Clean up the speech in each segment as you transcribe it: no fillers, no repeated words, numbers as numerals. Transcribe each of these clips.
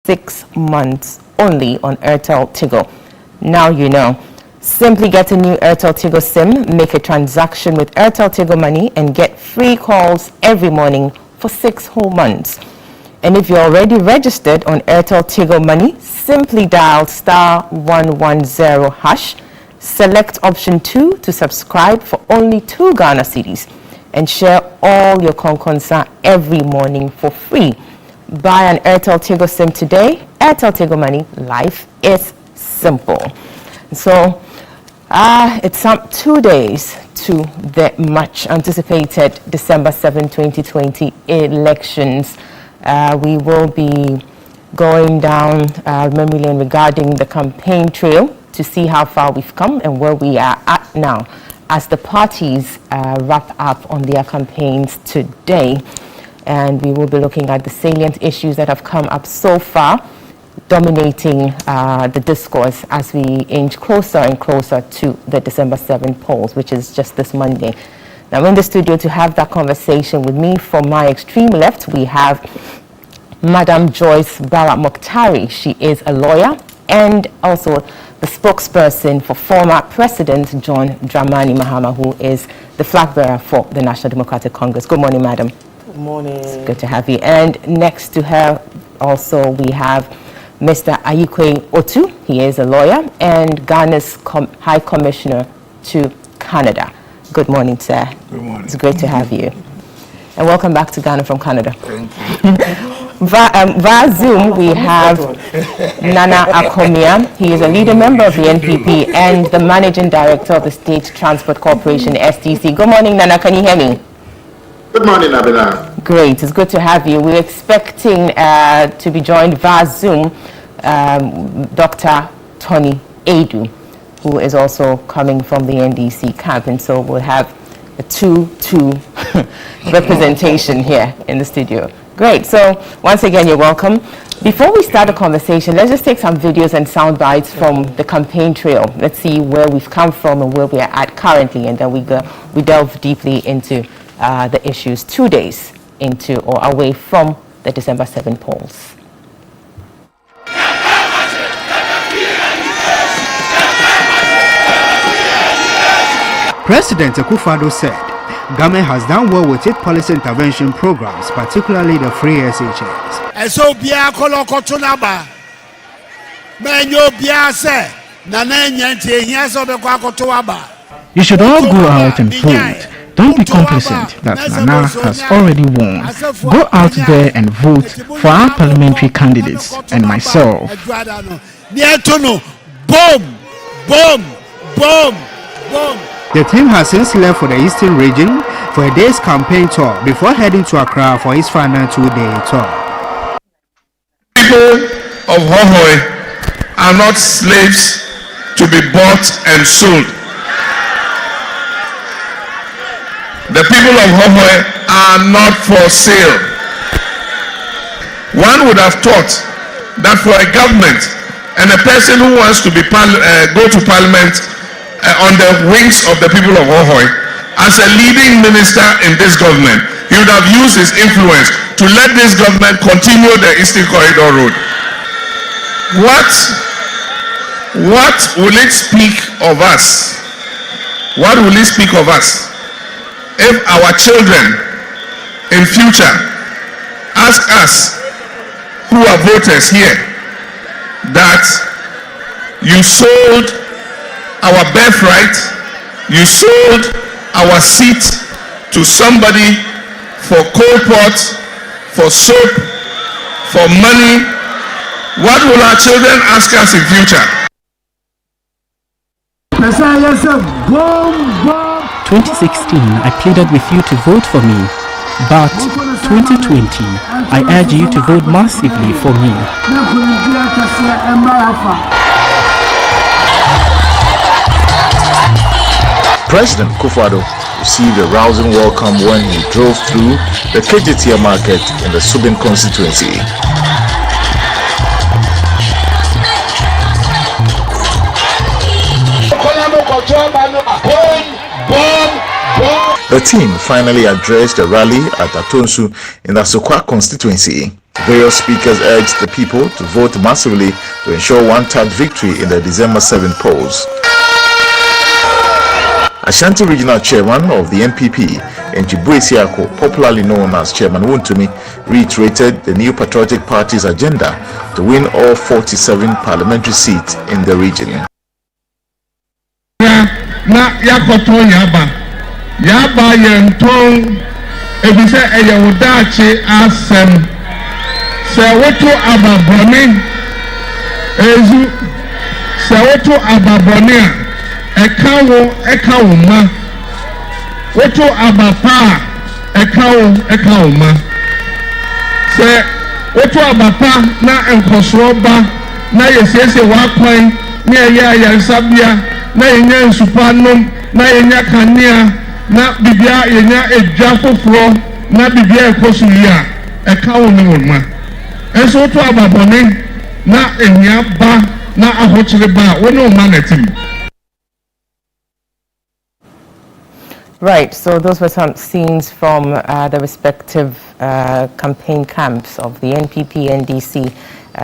6 months only on Airtel Tigo. Now you know. Simply get a new Airtel Tigo SIM, make a transaction with Airtel Tigo Money, and get free calls every morning for 6 whole months. And if you're already registered on Airtel Tigo Money, simply dial *110#, select option 2 to subscribe for only 2 Ghana cedis, and share all your conconsa every morning for free. Buy an Airtel Tigo SIM today. Airtel Tigo Money, life is simple. So it's 2 days to the much anticipated December 7, 2020 elections. We will be going down memory lane regarding the campaign trail to see how far we've come and where we are at now as the parties wrap up on their campaigns today. And we will be looking at the salient issues that have come up so far, dominating the discourse as we inch closer and closer to the December 7 polls, which is just this Monday. Now in the studio to have that conversation with me, from my extreme left, we have Madam Joyce Barra-Mokhtari. She is a lawyer and also the spokesperson for former President John Dramani Mahama, who is the flag bearer for the National Democratic Congress. Good morning, madam. Good morning. It's good to have you. And next to her also we have Mr. Ayikwe Otu. He is a lawyer and Ghana's High Commissioner to Canada. Good morning, sir. Good morning. It's great to have you. And welcome back to Ghana from Canada. Thank you. Via Zoom, we have Nana Akomia. He is a leading member of the NPP and the Managing Director of the State Transport Corporation, STC. Good morning, Nana. Can you hear me? Good morning, Abina. Great. It's good to have you. We're expecting to be joined via Zoom Dr. Tony Adu, who is also coming from the NDC camp. And so we'll have a 2-2 representation here in the studio. Great. So once again, you're welcome. Before we start the conversation, let's just take some videos and sound bites from the campaign trail. Let's see where we've come from and where we are at currently, and then we delve deeply into the issues 2 days into or away from the December 7 polls. President Akufo-Addo said government has done well with its policy intervention programs, particularly the free SHS. You should all go out and vote. Don't be complacent that Nana has already won. Go out there and vote for our parliamentary candidates and myself. The team has since left for the Eastern region for a day's campaign tour before heading to Accra for his final 2-day tour. People of Hohoe are not slaves to be bought and sold. The people of Hohoe are not for sale. One would have thought that for a government and a person who wants to be go to parliament on the wings of the people of Hohoe, as a leading minister in this government, he would have used his influence to let this government continue the Eastern Corridor Road. What will it speak of us? What will it speak of us if our children in future ask us, who are voters here, that you sold our birthright, you sold our seat to somebody for coal pot, for soap, for money? What will our children ask us in future? 2016, I pleaded with you to vote for me. But 2020, I urge you to vote massively for me. President Akufo-Addo received a rousing welcome when he drove through the KJTL market in the Subin constituency. The team finally addressed the rally at Atonsu in the Sokwa constituency. Various speakers urged the people to vote massively to ensure one-third victory in the December 7 polls. Ashanti Regional Chairman of the NPP, Njibwe Siako, popularly known as Chairman Wontumi, reiterated the New Patriotic Party's agenda to win all 47 parliamentary seats in the region. Na yakoto yaba yenton ebise eyewudachi asem se woto ababone ezu se woto ababone eka wo ma woto abapa eka wo ma se woto abapa na enkosoro ba na yesiese wakwan na yansabia na yenya nsupanom na yenya kanea na bibia yenya edwa foforo na bibia ekosuya eka wo ne wonma enso to ababone na enya ba na ahochire ba woni o manetim. Right, so those were some scenes from the respective campaign camps of the NPP, NDC.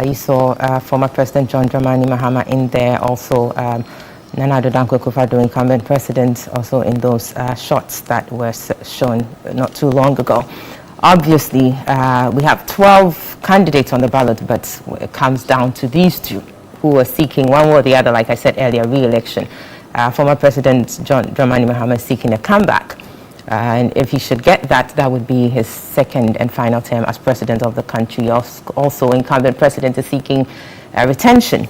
You saw former President John Dramani Mahama in there, also Nana Addo Dankwa Akufo-Addo, incumbent president, also in those shots that were shown not too long ago. Obviously, we have 12 candidates on the ballot, but it comes down to these two who are seeking one or the other, like I said earlier, re-election. Former President John Dramani Mahama is seeking a comeback. And if he should get that, that would be his second and final term as president of the country. Also, incumbent president is seeking retention.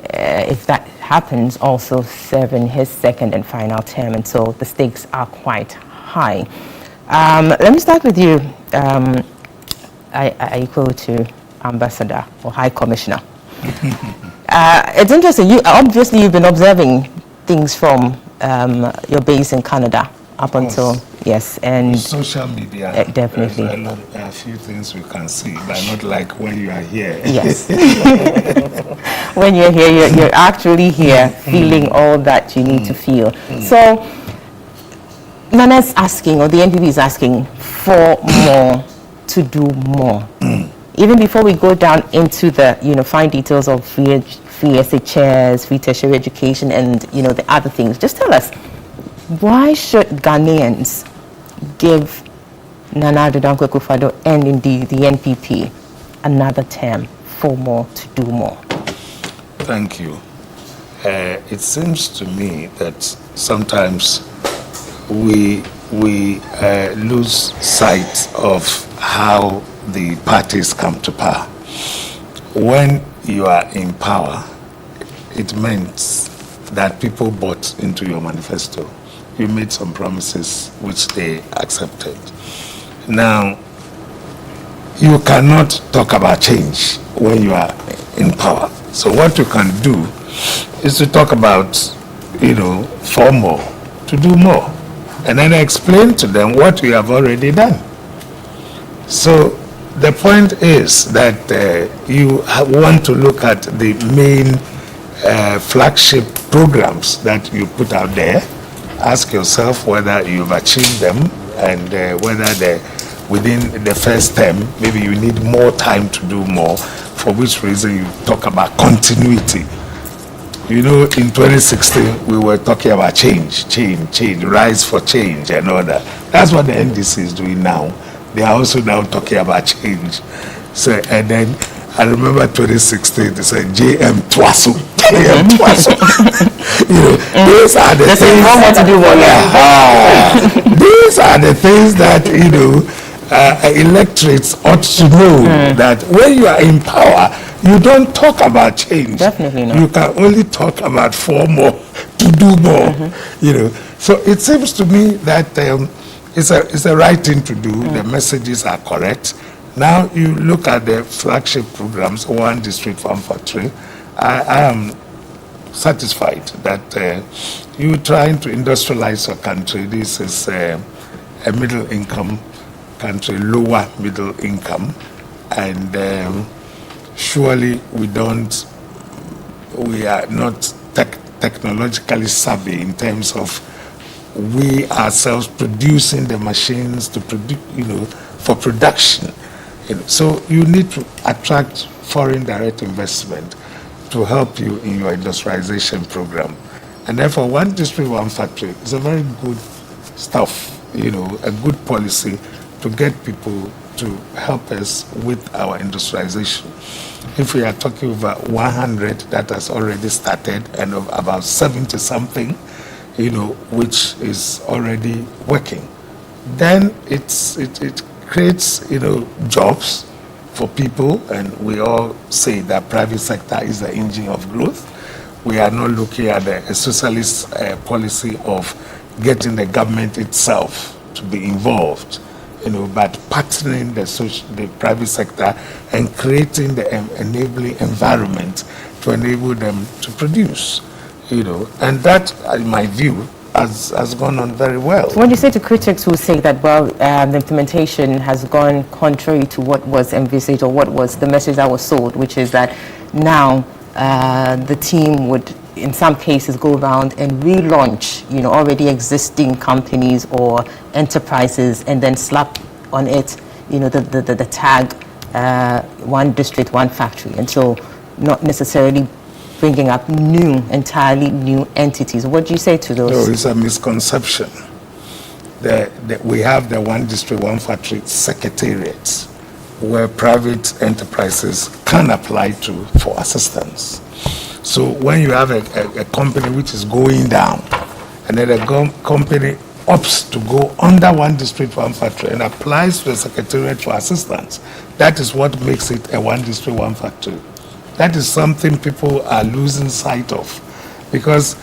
If that happens, also serving his second and final term. And so the stakes are quite high. Let me start with you. I equal to Ambassador or High Commissioner. It's interesting. Obviously, you've been observing things from your base in Canada up until, yes, and social media. Definitely. There are a few things we can see, but not like when you are here. Yes. When you're here, you're actually here feeling all that you need to feel. So, Nana's asking, or the NPP is asking for more to do more. Even before we go down into the, fine details of free SHS, free tertiary education, and, the other things, just tell us, why should Ghanaians give Nana Addo Dankwa Akufo-Addo and indeed the NPP another term for more to do more? Thank you. It seems to me that sometimes we lose sight of how the parties come to power. When you are in power, it meant that people bought into your manifesto. You made some promises which they accepted. Now, you cannot talk about change when you are in power. So what you can do is to talk about, for more, to do more. And then explain to them what you have already done. So the point is that you want to look at the main flagship programs that you put out there. Ask yourself whether you've achieved them and whether within the first term, maybe you need more time to do more, for which reason you talk about continuity. In 2016, we were talking about change, rise for change and all that. That's what the NDC is doing now. They are also now talking about change. So, and then I remember 2016, they said JM Twaso. These are the things. These are the things that electorates ought to know, that when you are in power, you don't talk about change. Definitely not. You can only talk about for more, to do more. So it seems to me that it's a right thing to do. The messages are correct. Now you look at the flagship programs, One District Farm Factory. I am satisfied that you're trying to industrialize your country. This is a middle income country, lower middle income, and surely we are not technologically savvy in terms of we ourselves producing the machines to produce, for production. So you need to attract foreign direct investment to help you in your industrialization program. And therefore, one district, one factory is a very good stuff, a good policy to get people to help us with our industrialization. If we are talking about 100 that has already started and of about 70 something, which is already working, then it creates, jobs for people, and we all say that private sector is the engine of growth. We are not looking at a socialist policy of getting the government itself to be involved, but partnering the private sector and creating the enabling environment to enable them to produce, and that, in my view, has gone on very well. What do you say to critics who say that, the implementation has gone contrary to what was envisaged or what was the message that was sold, which is that now the team would, in some cases, go around and relaunch, already existing companies or enterprises and then slap on it, the tag, one district, one factory, and so not necessarily bringing up entirely new entities. What do you say to those? No, it's a misconception. We have the one district, one factory secretariats where private enterprises can apply to for assistance. So when you have a company which is going down, and then a company opts to go under one district, one factory and applies to the secretariat for assistance, that is what makes it a one district, one factory. That is something people are losing sight of, because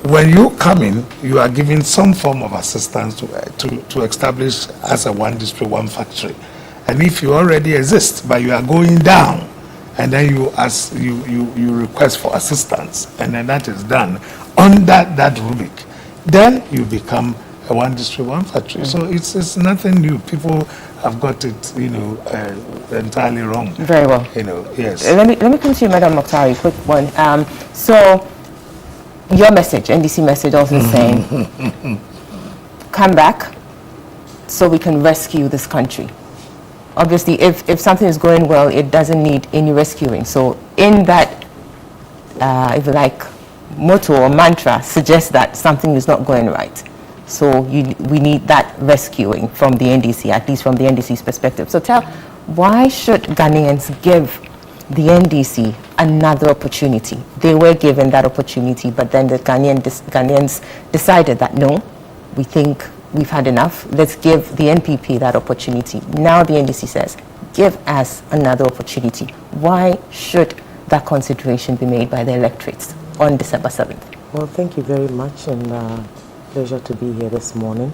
when you come in, you are given some form of assistance to establish as a one district, one factory. And if you already exist, but you are going down, and then you request for assistance, and then that is done under that rubric, then you become a one district, one factory. Mm-hmm. So it's nothing new. People have got it, entirely wrong. Very well. Yes. Let me come to you, Madam Mokhtari, quick one. So your message, NDC message, also saying, come back so we can rescue this country. Obviously, if something is going well, it doesn't need any rescuing. So in that, if you like, motto or mantra suggests that something is not going right. So we need that rescuing from the NDC, at least from the NDC's perspective. So why should Ghanaians give the NDC another opportunity? They were given that opportunity, but then the Ghanaians decided that no, we think we've had enough. Let's give the NPP that opportunity. Now the NDC says, give us another opportunity. Why should that consideration be made by the electorates on December 7th? Well, thank you very much, and pleasure to be here this morning.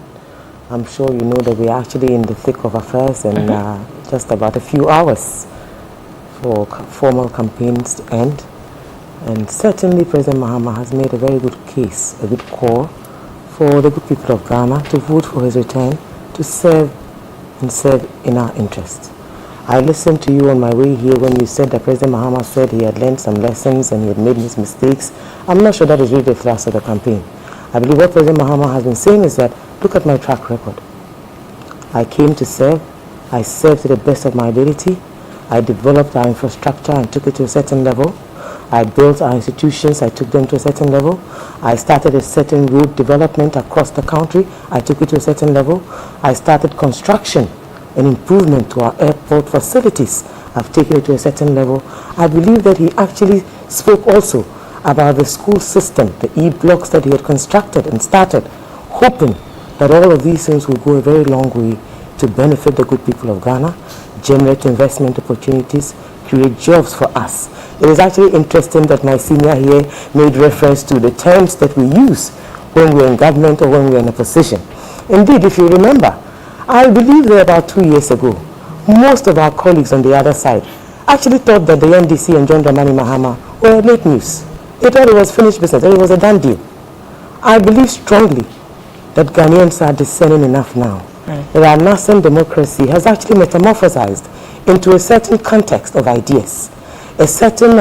I'm sure you know that we're actually in the thick of affairs, and just about a few hours for formal campaigns to end. And certainly President Mahama has made a very good case, a good call for the good people of Ghana to vote for his return, to serve in our interest. I listened to you on my way here when you said that President Mahama said he had learned some lessons and he had made his mistakes. I'm not sure that is really the thrust of the campaign. I believe what President Mahama has been saying is that, look at my track record. I came to serve. I served to the best of my ability. I developed our infrastructure and took it to a certain level. I built our institutions. I took them to a certain level. I started a certain road development across the country. I took it to a certain level. I started construction and improvement to our airport facilities. I've taken it to a certain level. I believe that he actually spoke also about the school system, the e-blocks that he had constructed and started, hoping that all of these things will go a very long way to benefit the good people of Ghana, generate investment opportunities, create jobs for us. It is actually interesting that my senior here made reference to the terms that we use when we're in government or when we're in a position. Indeed, if you remember, I believe that about 2 years ago, most of our colleagues on the other side actually thought that the NDC and John Dramani Mahama were late news. They thought it was finished business, that it was a done deal. I believe strongly that Ghanaians are discerning enough now. Right. That our nascent democracy has actually metamorphosized into a certain context of ideas, a certain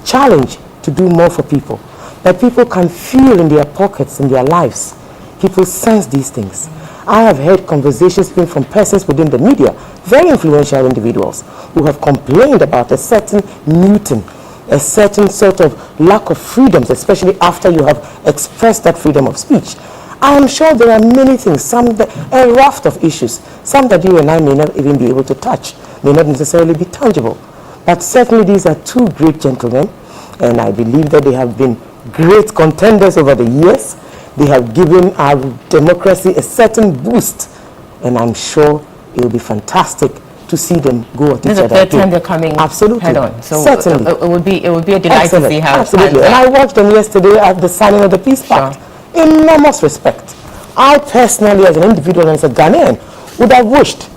challenge to do more for people, that people can feel in their pockets, in their lives. People sense these things. I have heard conversations even from persons within the media, very influential individuals, who have complained about a certain muting, a certain sort of lack of freedoms, especially after you have expressed that freedom of speech. I am sure there are many things, a raft of issues, some that you and I may not even be able to touch, may not necessarily be tangible. But certainly these are two great gentlemen, and I believe that they have been great contenders over the years. They have given our democracy a certain boost, and I'm sure it will be fantastic to see them go at each other. This is the third time they're coming absolutely head on. So certainly. It would be a delight to see how absolutely. And I watched them yesterday at the signing of the Peace Pact. Enormous respect. I personally, as an individual and as a Ghanaian, would have wished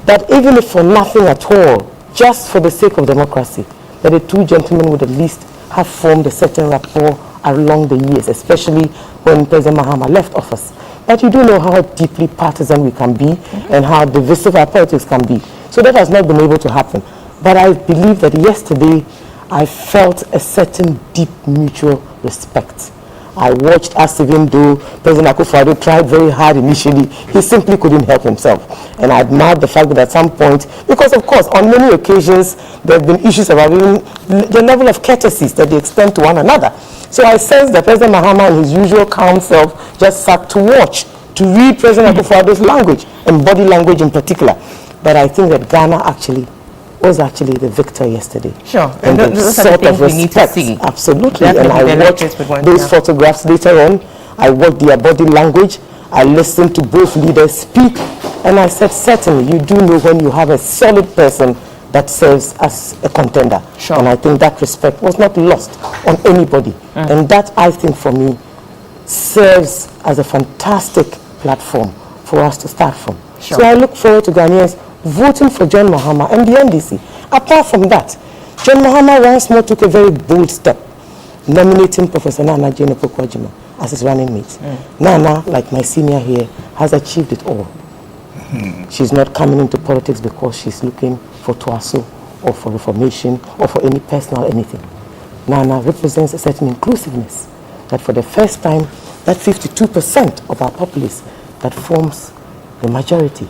that even if for nothing at all, just for the sake of democracy, that the two gentlemen would at least have formed a certain rapport along the years, especially when President Mahama left office. But you do know how deeply partisan we can be and how divisive our politics can be. So that has not been able to happen. But I believe that yesterday I felt a certain deep mutual respect. I watched as even though President Akufo-Addo tried very hard initially, he simply couldn't help himself. And I admired the fact that at some point, because of course on many occasions there have been issues about even the level of courtesies that they extend to one another. So I sense that President Mahama and his usual calm self just sat to watch, to read President Akufo-Addo's language and body language in particular. But I think that Ghana was actually the victor yesterday. Sure, and those are the things we need to see. Absolutely, Definitely, and I watched those photographs later on. I watched their body language. I listened to both leaders speak, and I said, certainly, you do know when you have a solid person that serves as a contender. Sure. And I think that respect was not lost on anybody. And that, I think, for me, serves as a fantastic platform for us to start from. Sure. So I look forward to Ghanaians voting for John Mahama and the NDC. Apart from that, John Mahama once more took a very bold step, nominating Professor Nana Jane Opoku-Agyeman as his running mate. Nana, like my senior here, has achieved it all. She's not coming into politics because she's looking for Tuaso or for reformation or for any personal anything. Nana represents a certain inclusiveness that for the first time, that 52% of our populace that forms the majority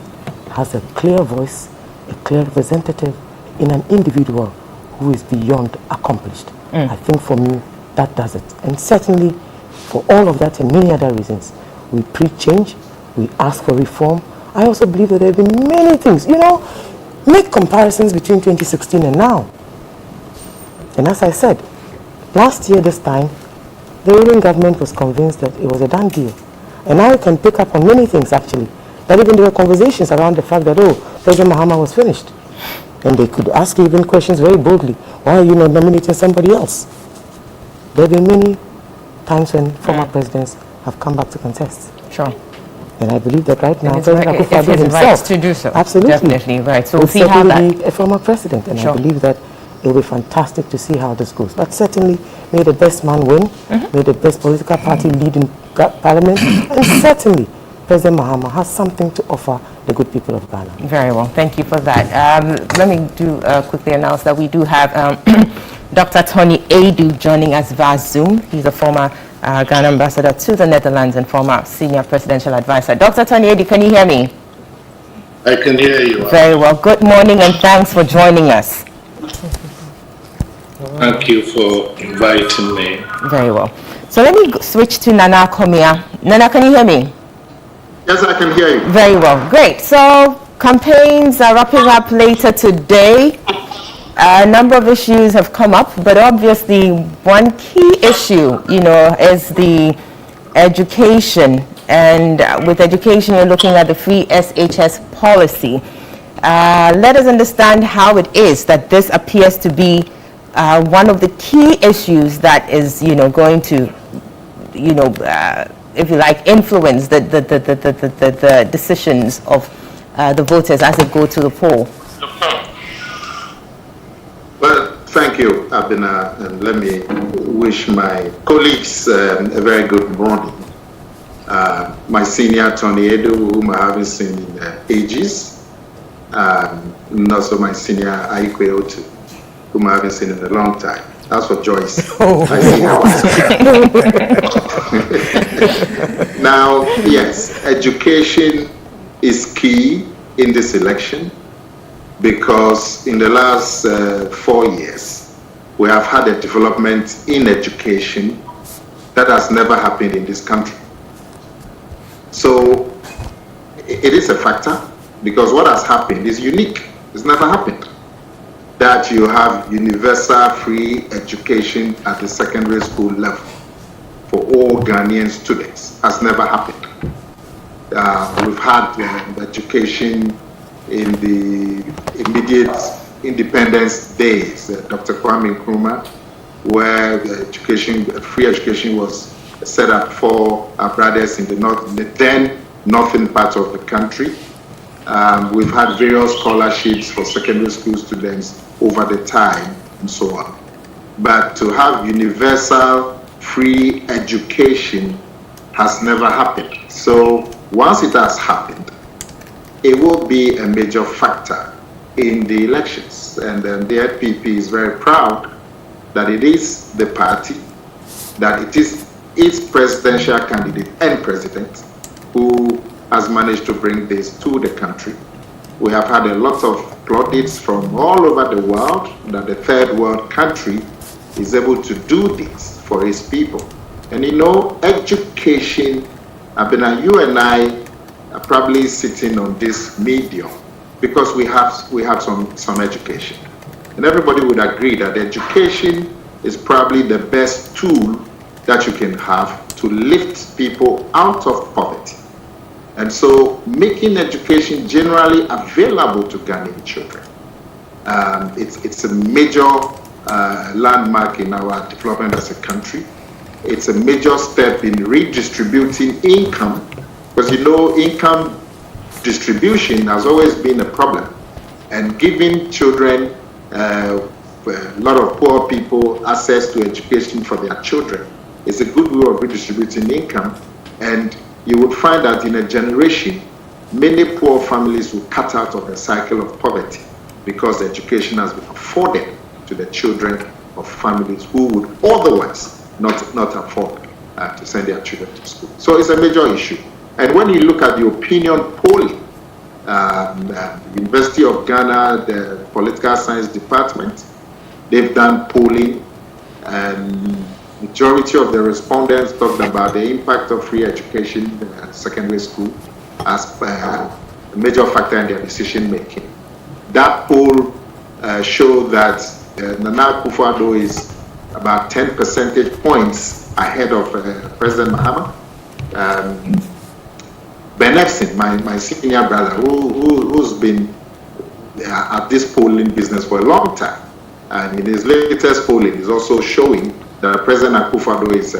has a clear voice, a clear representative in an individual who is beyond accomplished. I think for me, that does it. And certainly, for all of that and many other reasons, we preach change, we ask for reform. I also believe that there have been many things, make comparisons between 2016 and now. And as I said, last year this time, the ruling government was convinced that it was a done deal. And now we can pick up on many things actually. That even there were conversations around the fact that, President Mahama was finished. And they could ask even questions very boldly. Why are you not nominating somebody else? There have been many times when former presidents have come back to contest. Sure. And I believe that right now, President Akufo-Addo himself to do so. Absolutely. Definitely, right. So we'll see how that... be a former president. And Sure. I believe that it will be fantastic to see how this goes. But certainly, may the best man win. May the best political party lead in parliament. And certainly, President Mahama has something to offer the good people of Ghana. Very well. Thank you for that. Let me quickly announce that we do have Dr. Tony Adu joining us via Zoom. He's a former Ghana ambassador to the Netherlands and former senior presidential advisor. Dr. Tony Adu, can you hear me? I can hear you. Very well. Good morning and thanks for joining us. Thank you for inviting me. Very well. So let me switch to Nana Komia. Nana, can you hear me? Yes, I can hear you. Very well. Great. So campaigns are wrapping up later today. A number of issues have come up, but obviously one key issue, is the education. And with education, you're looking at the free SHS policy. Let us understand how it is that this appears to be one of the key issues that is, going to, if you like, influence the decisions of the voters as they go to the poll. Well, thank you, Abina, and let me wish my colleagues a very good morning. My senior, Tony Adu, whom I haven't seen in ages, and also my senior, Aikwe Otu, whom I haven't seen in a long time. That's for Joyce. I see her. Now, yes, education is key in this election because in the last 4 years, we have had a development in education that has never happened in this country. So it is a factor because what has happened is unique. It's never happened. That you have universal free education at the secondary school level for all Ghanaian students has never happened. We've had education in the immediate independence days, Dr. Kwame Nkrumah, where the free education was set up for our brothers in the then northern part of the country. We've had various scholarships for secondary school students over the time and so on. But to have universal free education has never happened. So once it has happened, it will be a major factor in the elections. And the NPP is very proud that it is the party, that it is its presidential candidate and president who has managed to bring this to the country. We have had a lot of plaudits from all over the world that the third world country is able to do this for its people. And you know, education, Abena, you and I are probably sitting on this medium because we have some education. And everybody would agree that education is probably the best tool that you can have to lift people out of poverty. And so making education generally available to Ghanaian children, it's a major landmark in our development as a country. It's a major step in redistributing income, because you know income distribution has always been a problem, and giving children, a lot of poor people, access to education for their children is a good way of redistributing income. And you would find that in a generation, many poor families will cut out of the cycle of poverty because education has been afforded to the children of families who would otherwise not afford to send their children to school. So it's a major issue. And when you look at the opinion polling, the University of Ghana, the Political Science Department, they've done polling, and majority of the respondents talked about the impact of free education in secondary school as a major factor in their decision making. That poll showed that Nana Akufo-Addo is about 10 percentage points ahead of President Mahama. Ben Epson, my senior brother, who's been at this polling business for a long time, and in his latest polling is also showing that President Akufo-Addo is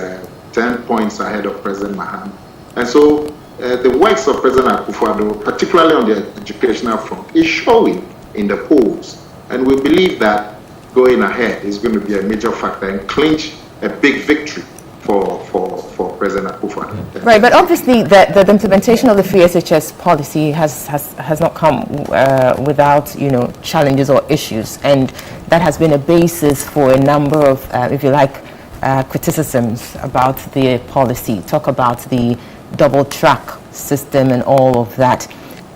10 points ahead of President Mahama. And so the works of President Akufo-Addo, particularly on the educational front, is showing in the polls. And we believe that going ahead is going to be a major factor and clinch a big victory for President Akufo-Addo. Right, but obviously the implementation of the free SHS policy has not come without, you know, challenges or issues, and that has been a basis for a number of, if you like, criticisms about the policy. Talk about the double track system and all of that,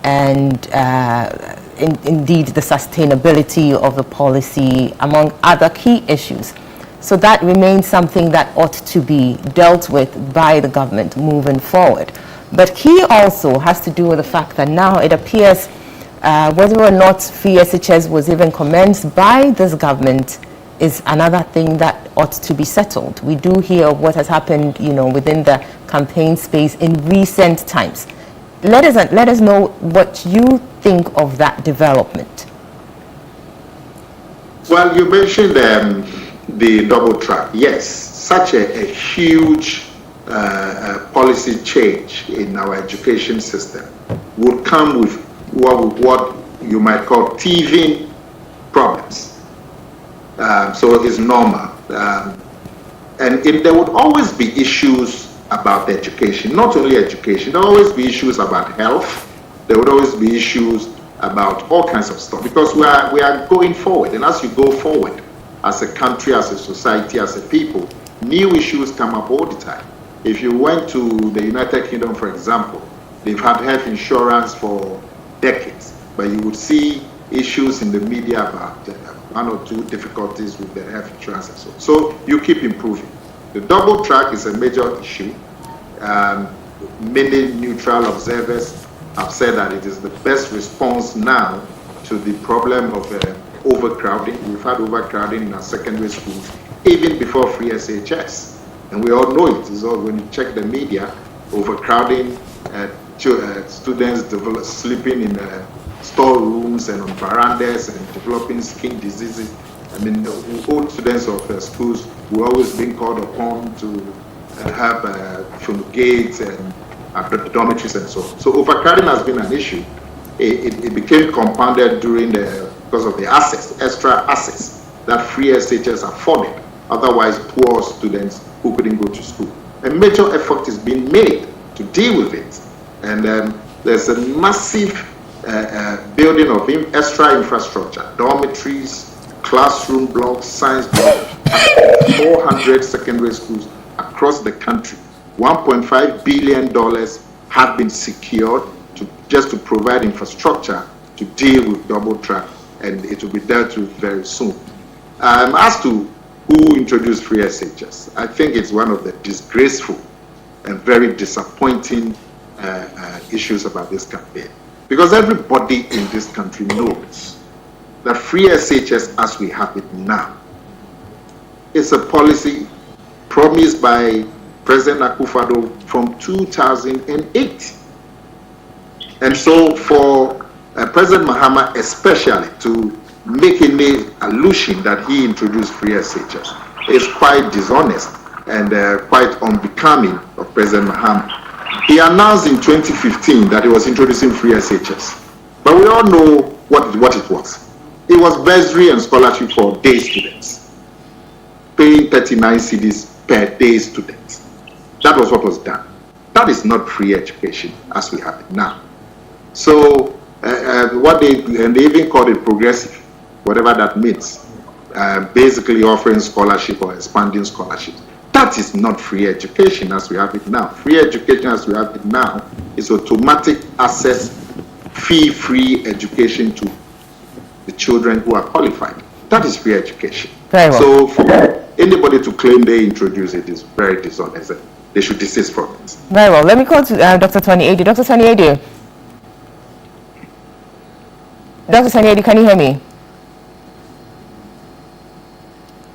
and indeed the sustainability of the policy, among other key issues. So that remains something that ought to be dealt with by the government moving forward. But key also has to do with the fact that now it appears whether or not free SHS was even commenced by this government is another thing that ought to be settled. We do hear of what has happened, you know, within the campaign space in recent times. Let us know what you think of that development. Well, you mentioned the double track. Yes, such a huge policy change in our education system would come with what you might call teething problems. So it's normal. And there would always be issues about education, not only education, there will always be issues about health, there would always be issues about all kinds of stuff, because we are going forward, and as you go forward, as a country, as a society, as a people, new issues come up all the time. If you went to the United Kingdom, for example, they've had health insurance for decades, but you would see issues in the media about one or two difficulties with the health insurance and so on. So you keep improving. The double track is a major issue. Many neutral observers have said that it is the best response now to the problem of overcrowding. We've had overcrowding in our secondary schools even before free SHS. And we all know it. It's all, when you check the media, overcrowding, students sleeping in storerooms and on verandas and developing skin diseases. I mean, old students of schools were always being called upon to have fumigates and dormitories and so on. So overcrowding has been an issue. It became compounded because of the extra access that free SHS afforded otherwise poor students who couldn't go to school. A major effort is being made to deal with it. And there's a massive building of extra infrastructure, dormitories, classroom blocks, science blocks, 400 secondary schools across the country. $1.5 billion have been secured just to provide infrastructure to deal with double track, and it will be dealt with very soon. As to who introduced free SHS, I think it's one of the disgraceful and very disappointing issues about this campaign. Because everybody in this country knows that free SHS as we have it now is a policy promised by President Akufo-Addo from 2008. And so for President Mahama especially to make any allusion that he introduced free SHS is quite dishonest and quite unbecoming of President Mahama. He announced in 2015 that he was introducing free SHS, but we all know what it was. It was bursary and scholarship for day students, paying 39 cedis per day student. That was what was done. That is not free education as we have it now. So what they even called it progressive, whatever that means, basically offering scholarship or expanding scholarship. That is not free education as we have it now. Free education as we have it now is automatic access, fee-free education to the children who are qualified. That is free education. Very well. So for anybody to claim they introduce it is very dishonest. They should desist from it. Very well. Let me call to Dr. Tony Adu. Dr. Tony Adu. Dr. Tony Adu, can you hear me?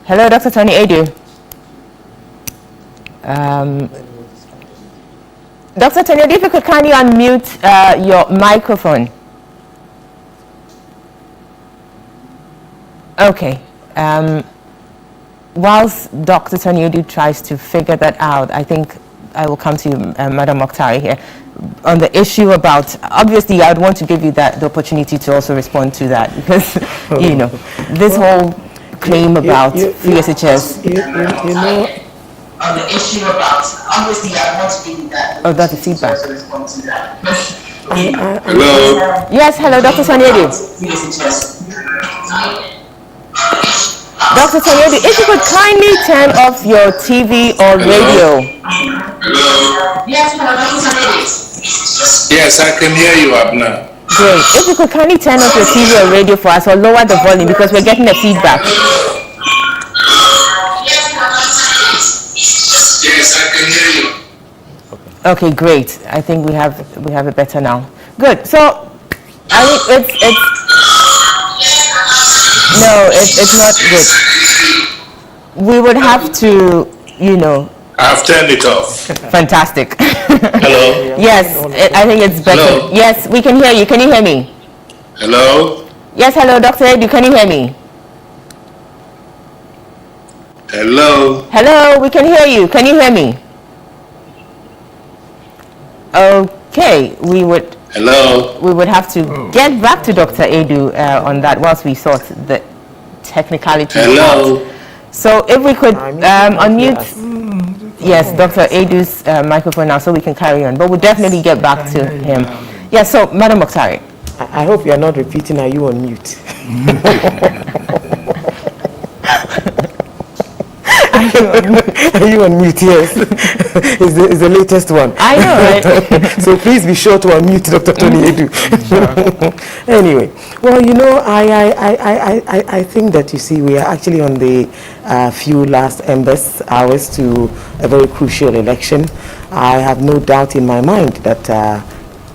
Hello, Dr. Tony Adu. Dr. Tony Adu, if you could kindly unmute your microphone. Okay. Whilst Dr. Tony Adu tries to figure that out, I think I will come to you, Madam Mokhtari here, on the issue about, obviously I would want to give you the opportunity to also respond to that, because, you know, this whole claim about free SHS. You know, on the issue about, obviously I want to give you that. Oh, that's the feedback. Hello. Yes, hello, Dr. Tony Adu. Dr. Tony Adu, if you could kindly turn off your TV or radio. Hello. Yes, hello, Dr. Tony Adu. Yes, I can hear you, Abna. Great. If you could kindly turn off your TV or radio for us or lower the volume because we're getting a feedback. Yes, I can hear you. Okay, great. I think we have it better now. Good. So, I mean, it's not good. We would have to, you know. I've turned it off. Fantastic. Hello. Yes, I think it's better. Hello. Yes, we can hear you. Can you hear me? Hello. Yes, hello, Dr. Adu. Can you hear me? Hello. Hello, we can hear you. Can you hear me? Okay, we would have to get back to Dr. Adu on that whilst we sort the technicality out. So if we could unmute, yes, Dr. Adu's microphone now so we can carry on, but we'll definitely get back to him. Yes, so Madam Mokhtari. I hope you are not repeating, are you on mute? Are you on mute? Yes. It's the latest one. I know, right? So please be sure to unmute Dr. Tony Edu. Anyway, well, you know, I think that, you see, we are actually on the few last embers hours to a very crucial election. I have no doubt in my mind that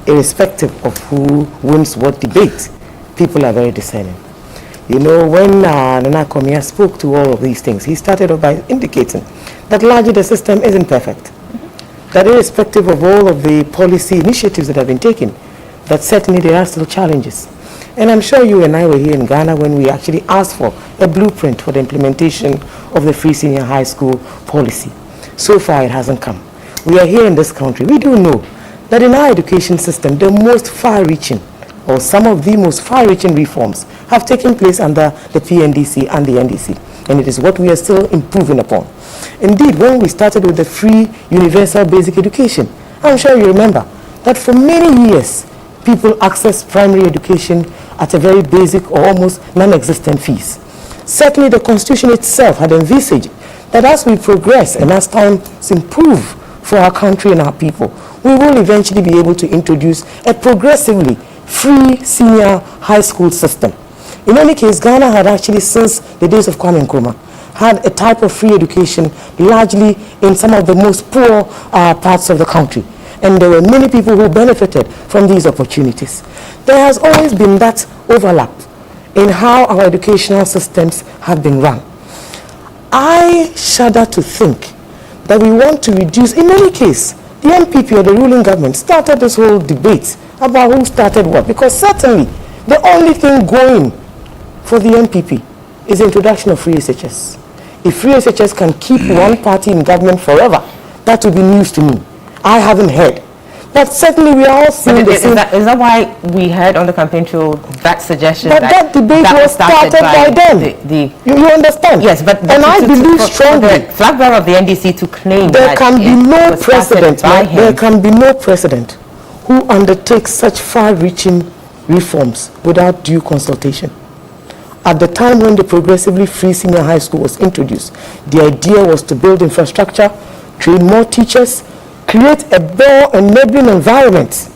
irrespective of who wins what debate, people are very discerning. You know, when Nana Komia spoke to all of these things, he started off by indicating that largely the system isn't perfect. That irrespective of all of the policy initiatives that have been taken, that certainly there are still challenges. And I'm sure you and I were here in Ghana when we actually asked for a blueprint for the implementation of the free senior high school policy. So far it hasn't come. We are here in this country. We do know that in our education system, the most far-reaching, or some of the most far-reaching reforms have taken place under the PNDC and the NDC. And it is what we are still improving upon. Indeed, when we started with the free universal basic education, I'm sure you remember that for many years, people accessed primary education at a very basic or almost non-existent fees. Certainly, the Constitution itself had envisaged that as we progress and as times improve for our country and our people, we will eventually be able to introduce a progressively free senior high school system. In any case, Ghana had actually, since the days of Kwame Nkrumah, had a type of free education largely in some of the most poor parts of the country. And there were many people who benefited from these opportunities. There has always been that overlap in how our educational systems have been run. I shudder to think that we want to reduce, in any case, the MPP or the ruling government started this whole debate about who started what, because certainly the only thing going for the MPP is the introduction of free SHS. If free SHS can keep one party in government forever, that would be news to me. I haven't heard. But certainly we are all seeing the same. Is that why we heard on the campaign trail that suggestion that debate was started by them? You understand? Yes, but and I believe strongly the flag bearer of the NDC to claim there that can be no precedent. There him. can be no precedent who undertakes such far-reaching reforms without due consultation. At the time when the progressively free senior high school was introduced, the idea was to build infrastructure, train more teachers, create a more enabling environment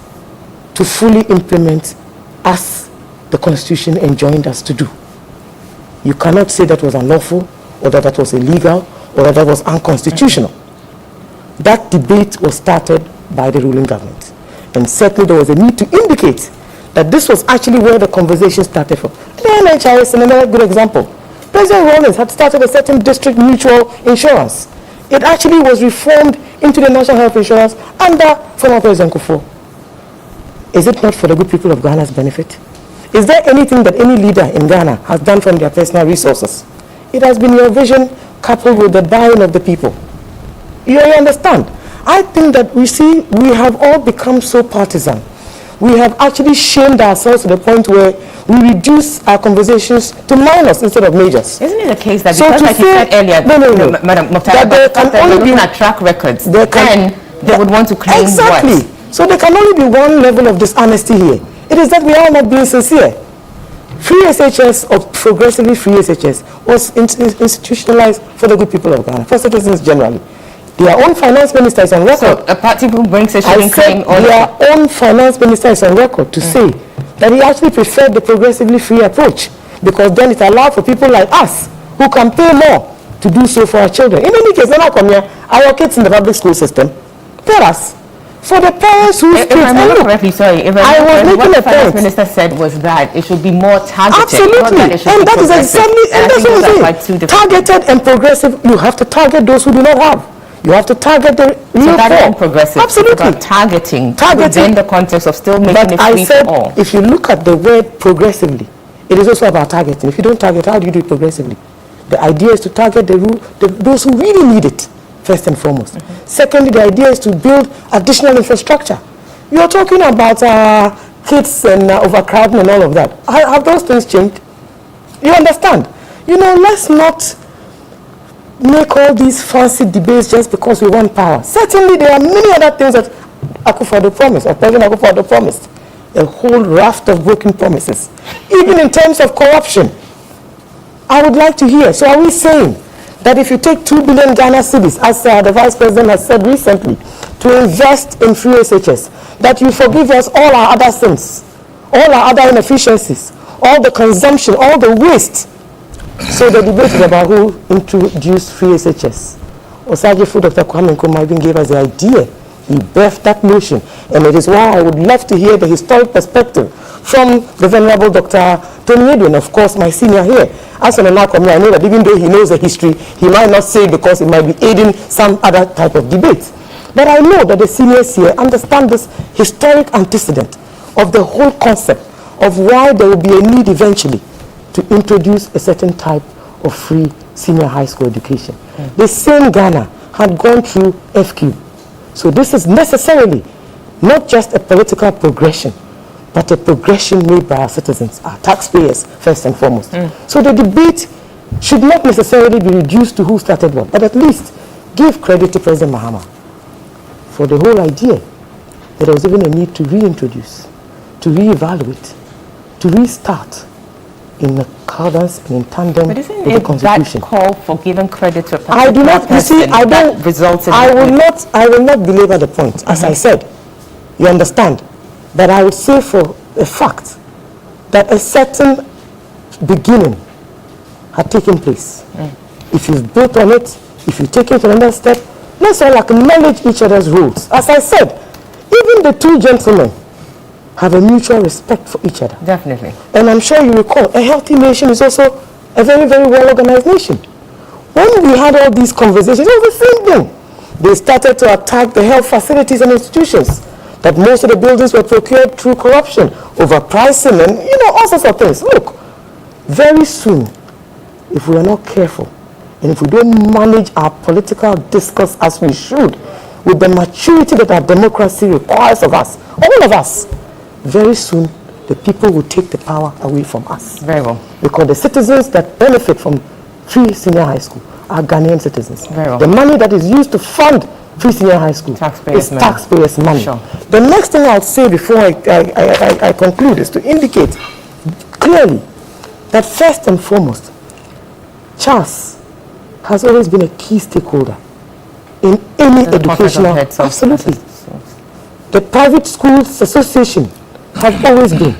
to fully implement as the Constitution enjoined us to do. You cannot say that was unlawful, or that was illegal, or that was unconstitutional. That debate was started by the ruling government. And certainly there was a need to indicate that this was actually where the conversation started from. The NHIS is another good example. President Rawlings had started a certain district mutual insurance. It actually was reformed into the National Health Insurance under former President Kufuor. Is it not for the good people of Ghana's benefit? Is there anything that any leader in Ghana has done from their personal resources? It has been your vision coupled with the buying of the people. You understand? I think that we have all become so partisan. We have actually shamed ourselves to the point where we reduce our conversations to minors instead of majors. Isn't it the case that because, like you said earlier, Madam Mukhtar, that there can only be at track records, then they would want to claim exactly. What? So there can only be one level of dishonesty here. It is that we are not being sincere. Free SHS, or progressively free SHS, was institutionalized for the good people of Ghana, for citizens generally. Their own finance minister is on record. So a party who brings a claim on their own finance minister is on record to say that he actually preferred the progressively free approach, because then it allowed for people like us who can pay more to do so for our children. In any case, now come here, our kids in the public school system, tell us. For the parents whose kids, if I remember correctly, sorry, if I was making what the a finance point. minister said was that it should be more targeted. Absolutely, and that is exactly, and that's what I'm saying. Targeted and progressive, you have to target those who do not have. You have to target the real poor. Progressive. Absolutely. About targeting within the context of still making it free for all. If you look at the word progressively, it is also about targeting. If you don't target, how do you do it progressively? The idea is to target those who really need it, first and foremost. Secondly, the idea is to build additional infrastructure. You are talking about kids and overcrowding and all of that. Have those things changed? You understand? You know, let's not make all these fancy debates just because we want power. Certainly, there are many other things that Akufo-Addo promised, or President Akufo-Addo promised. A whole raft of broken promises. Even in terms of corruption, I would like to hear. So are we saying that if you take 2 billion Ghana cedis, as the Vice President has said recently, to invest in free SHS, that you forgive us all our other sins, all our other inefficiencies, all the consumption, all the waste. So the debate is about who introduced free SHS. Osagyefo Dr. Kwame Nkrumah even gave us the idea. He birthed that notion. And it is why I would love to hear the historic perspective from the Venerable Dr. Tony Edu, and of course my senior here. As an Anakomi, I know that even though he knows the history, he might not say it because it might be aiding some other type of debate. But I know that the seniors here understand this historic antecedent of the whole concept of why there will be a need eventually to introduce a certain type of free senior high school education. The same Ghana had gone through FQ. So this is necessarily not just a political progression, but a progression made by our citizens, our taxpayers, first and foremost. So the debate should not necessarily be reduced to who started what, but at least give credit to President Mahama for the whole idea that there was even a need to reintroduce, to reevaluate, to restart in accordance and in tandem with the Constitution. That call for giving credit to a particular I do not, you see, I don't, results in I will not belabor the point. As I said, you understand, but I would say for a fact that a certain beginning had taken place. If you've built on it, if you take it to another step, let's all acknowledge each other's roles. As I said, even the two gentlemen have a mutual respect for each other. Definitely. And I'm sure you recall, a healthy nation is also a very, very well-organized nation. When we had all these conversations, it was the same thing. They started to attack the health facilities and institutions, that most of the buildings were procured through corruption, overpricing, and all sorts of things. Look, very soon, if we are not careful, and if we don't manage our political discourse as we should, with the maturity that our democracy requires of us, all of us, very soon the people will take the power away from us. Very well. Because the citizens that benefit from free senior high school are Ghanaian citizens. Very well. The money that is used to fund free senior high school is taxpayers' money. Sure. The next thing I'll say before I conclude is to indicate clearly that first and foremost, Charles has always been a key stakeholder in any educational. Absolutely. The Private Schools Association have always been.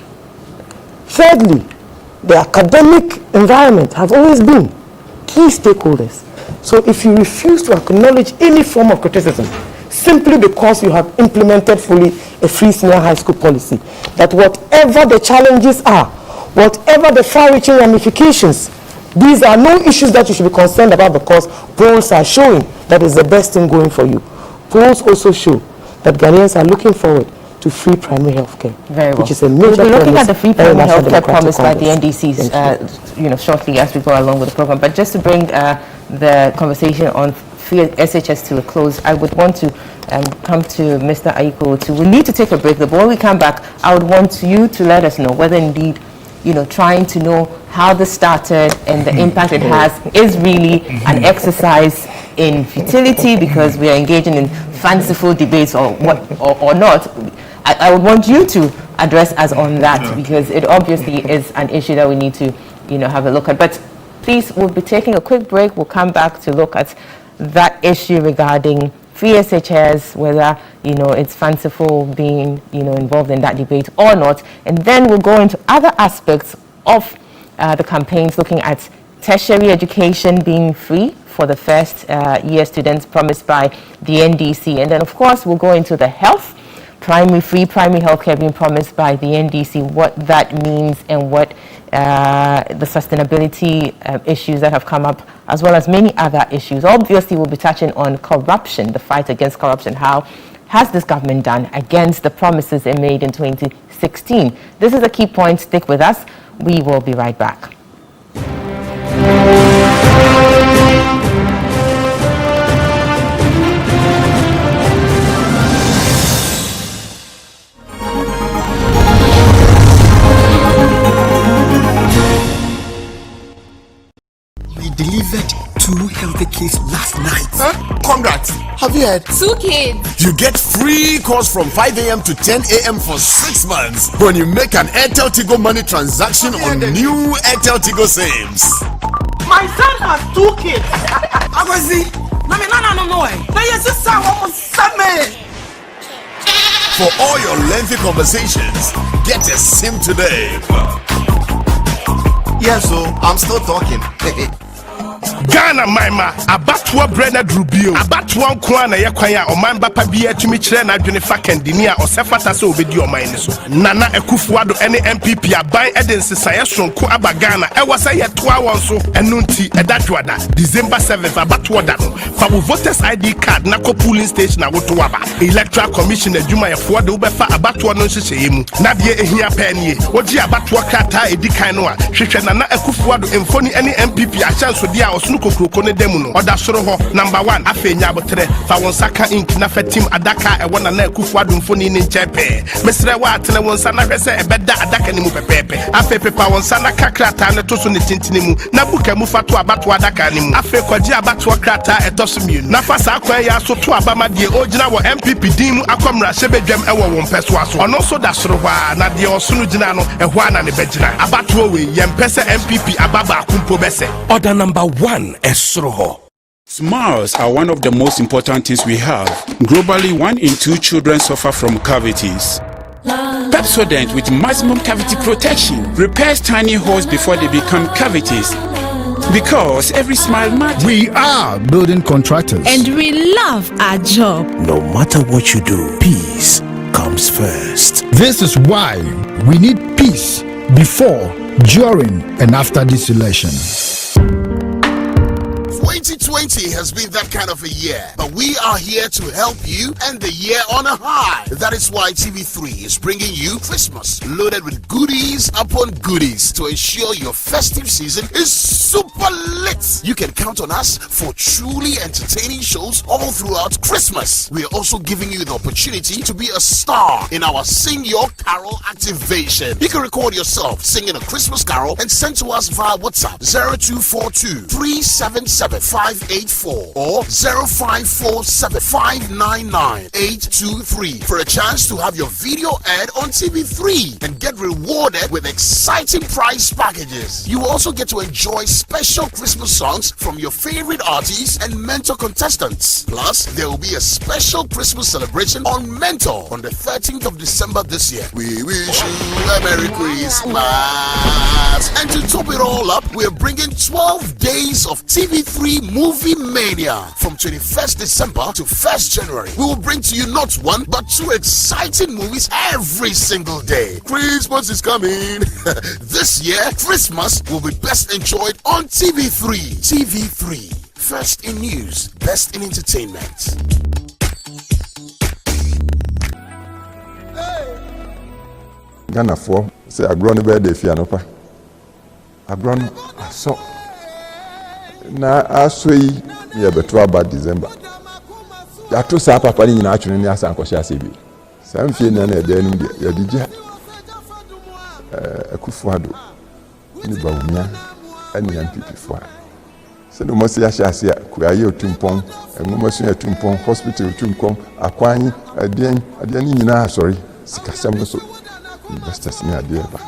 Thirdly, the academic environment have always been key stakeholders. So if you refuse to acknowledge any form of criticism simply because you have implemented fully a free senior high school policy, that whatever the challenges are, whatever the far-reaching ramifications, these are no issues that you should be concerned about because polls are showing that is the best thing going for you. Polls also show that Ghanaians are looking forward to free primary health care, which is a major We'll be looking promise at the free primary health care Democratic promised by the Congress. NDCs, shortly as we go along with the program. But just to bring the conversation on free SHS to a close, I would want to come to Mr. Aiko. We need to take a break. But when we come back, I would want you to let us know whether indeed, trying to know how this started and the impact it has is really an exercise in futility because we are engaging in fanciful debates or not. I would want you to address us on that because it obviously is an issue that we need to, have a look at. But please, we'll be taking a quick break. We'll come back to look at that issue regarding free SHS, whether, it's fanciful being, involved in that debate or not. And then we'll go into other aspects of the campaigns, looking at tertiary education being free for the first year students promised by the NDC. And then, of course, we'll go into the health, free primary healthcare being promised by the NDC, what that means and what the sustainability issues that have come up, as well as many other issues. Obviously, we'll be touching on corruption, the fight against corruption. How has this government done against the promises it made in 2016? This is a key point. Stick with us. We will be right back. Delivered 2 healthy kids last night. Congrats! Have you heard? 2 kids. You get free calls from 5 a.m. to 10 a.m. for 6 months when you make an Airtel Tigo Money transaction on new Airtel Tigo Saves. My son has 2 kids. Agwazi, no. Now yes, this sound almost me. For all your lengthy conversations, get a SIM today. Yes, so I'm still talking. Ghana Maima, Abatwa Brenna Drubio, Abatwa Kwana Yakwaya, or Mamba Pabia to Michena Junifakendini, or Sefata so video minus. Nana Ekufuado, any MPP, a buy Edens, Sayashon, Kuaba Ghana, I was a 12 so, and Nunti, a Datwada, December 7th, Abatwada, Fabu voters ID card, Nako polling station, Awotuaba, Electoral Commissioner Juma Fuado, Befa, Abatwa no Shemu, Nadia Ehia Penny, Oji Abatwa Kata, Edikainoa, Shishana Ekufuado, and Phony any MPP, a chance with the Snuko Krokone Demuno, or Dasoroho, #1, Afe Nyabotre, Fawonsaka Inc. Nafe Team Adaka, and one and Kufuadum Phony in Chepe. Mr. Watt and one Sana Rese, a beda Adaka Nimu Pepe, Afe Pepa, one Sana Kakrata, and a Tosun Tintinimu, Nabuka Mufatu Abatwa Dakanimu, Afe Kwaja Abatwa Krata, a Tosumu, Nafasa Kwaya, so to Abama, the original MPP Dimu, Akomra, Sebedem, Ewa, one Peswaso, and also Dasoroha, Nadia Sunujinano, a Juan and a Bejina, Abatwa, Yempesa MPP, Ababa, Kumpo Bese. Order #1, Esroho. Smiles are one of the most important things we have. Globally, 1 in 2 children suffer from cavities. Pepsodent with maximum cavity protection repairs tiny holes before they become cavities. Because every smile matters. We are building contractors. And we love our job. No matter what you do, peace comes first. This is why we need peace before, during, and after this election. 2020 has been that kind of a year, but we are here to help you end the year on a high. That is why TV3 is bringing you Christmas loaded with goodies upon goodies to ensure your festive season is super lit. You can count on us for truly entertaining shows all throughout Christmas. We are also giving you the opportunity to be a star in our Sing Your Carol activation. You can record yourself singing a Christmas carol and send to us via WhatsApp 0242 377 584 or 0547 599 823 for a chance to have your video aired on TV3 and get rewarded with exciting prize packages. You will also get to enjoy special Christmas songs from your favorite artists and mentor contestants. Plus, there will be a special Christmas celebration on Mentor on the 13th of December this year. We wish you a Merry Christmas. And to top it all up, we're bringing 12 days of TV3 Movie Mania from 21st December to 1st January. We will bring to you not 1 but 2 exciting movies every single day. Christmas is coming. This year, Christmas will be best enjoyed on TV3. TV3, first in news, best in entertainment. Ghana for say agro no be dey fia no pa. Agro no aso na aso yi ye beto aba December. Ya to sa papa ni nyina atwene ni asa akohye asebi. Sam fie na na de enu de ya digya Akufuado ni bawumia ani MPP fo a. Se no mo se ya hye kuaye otumpon, enwomasu otumpon, hospital otumpon, akwan aden ni nyina asori sikasem no so. Investors ni ade ba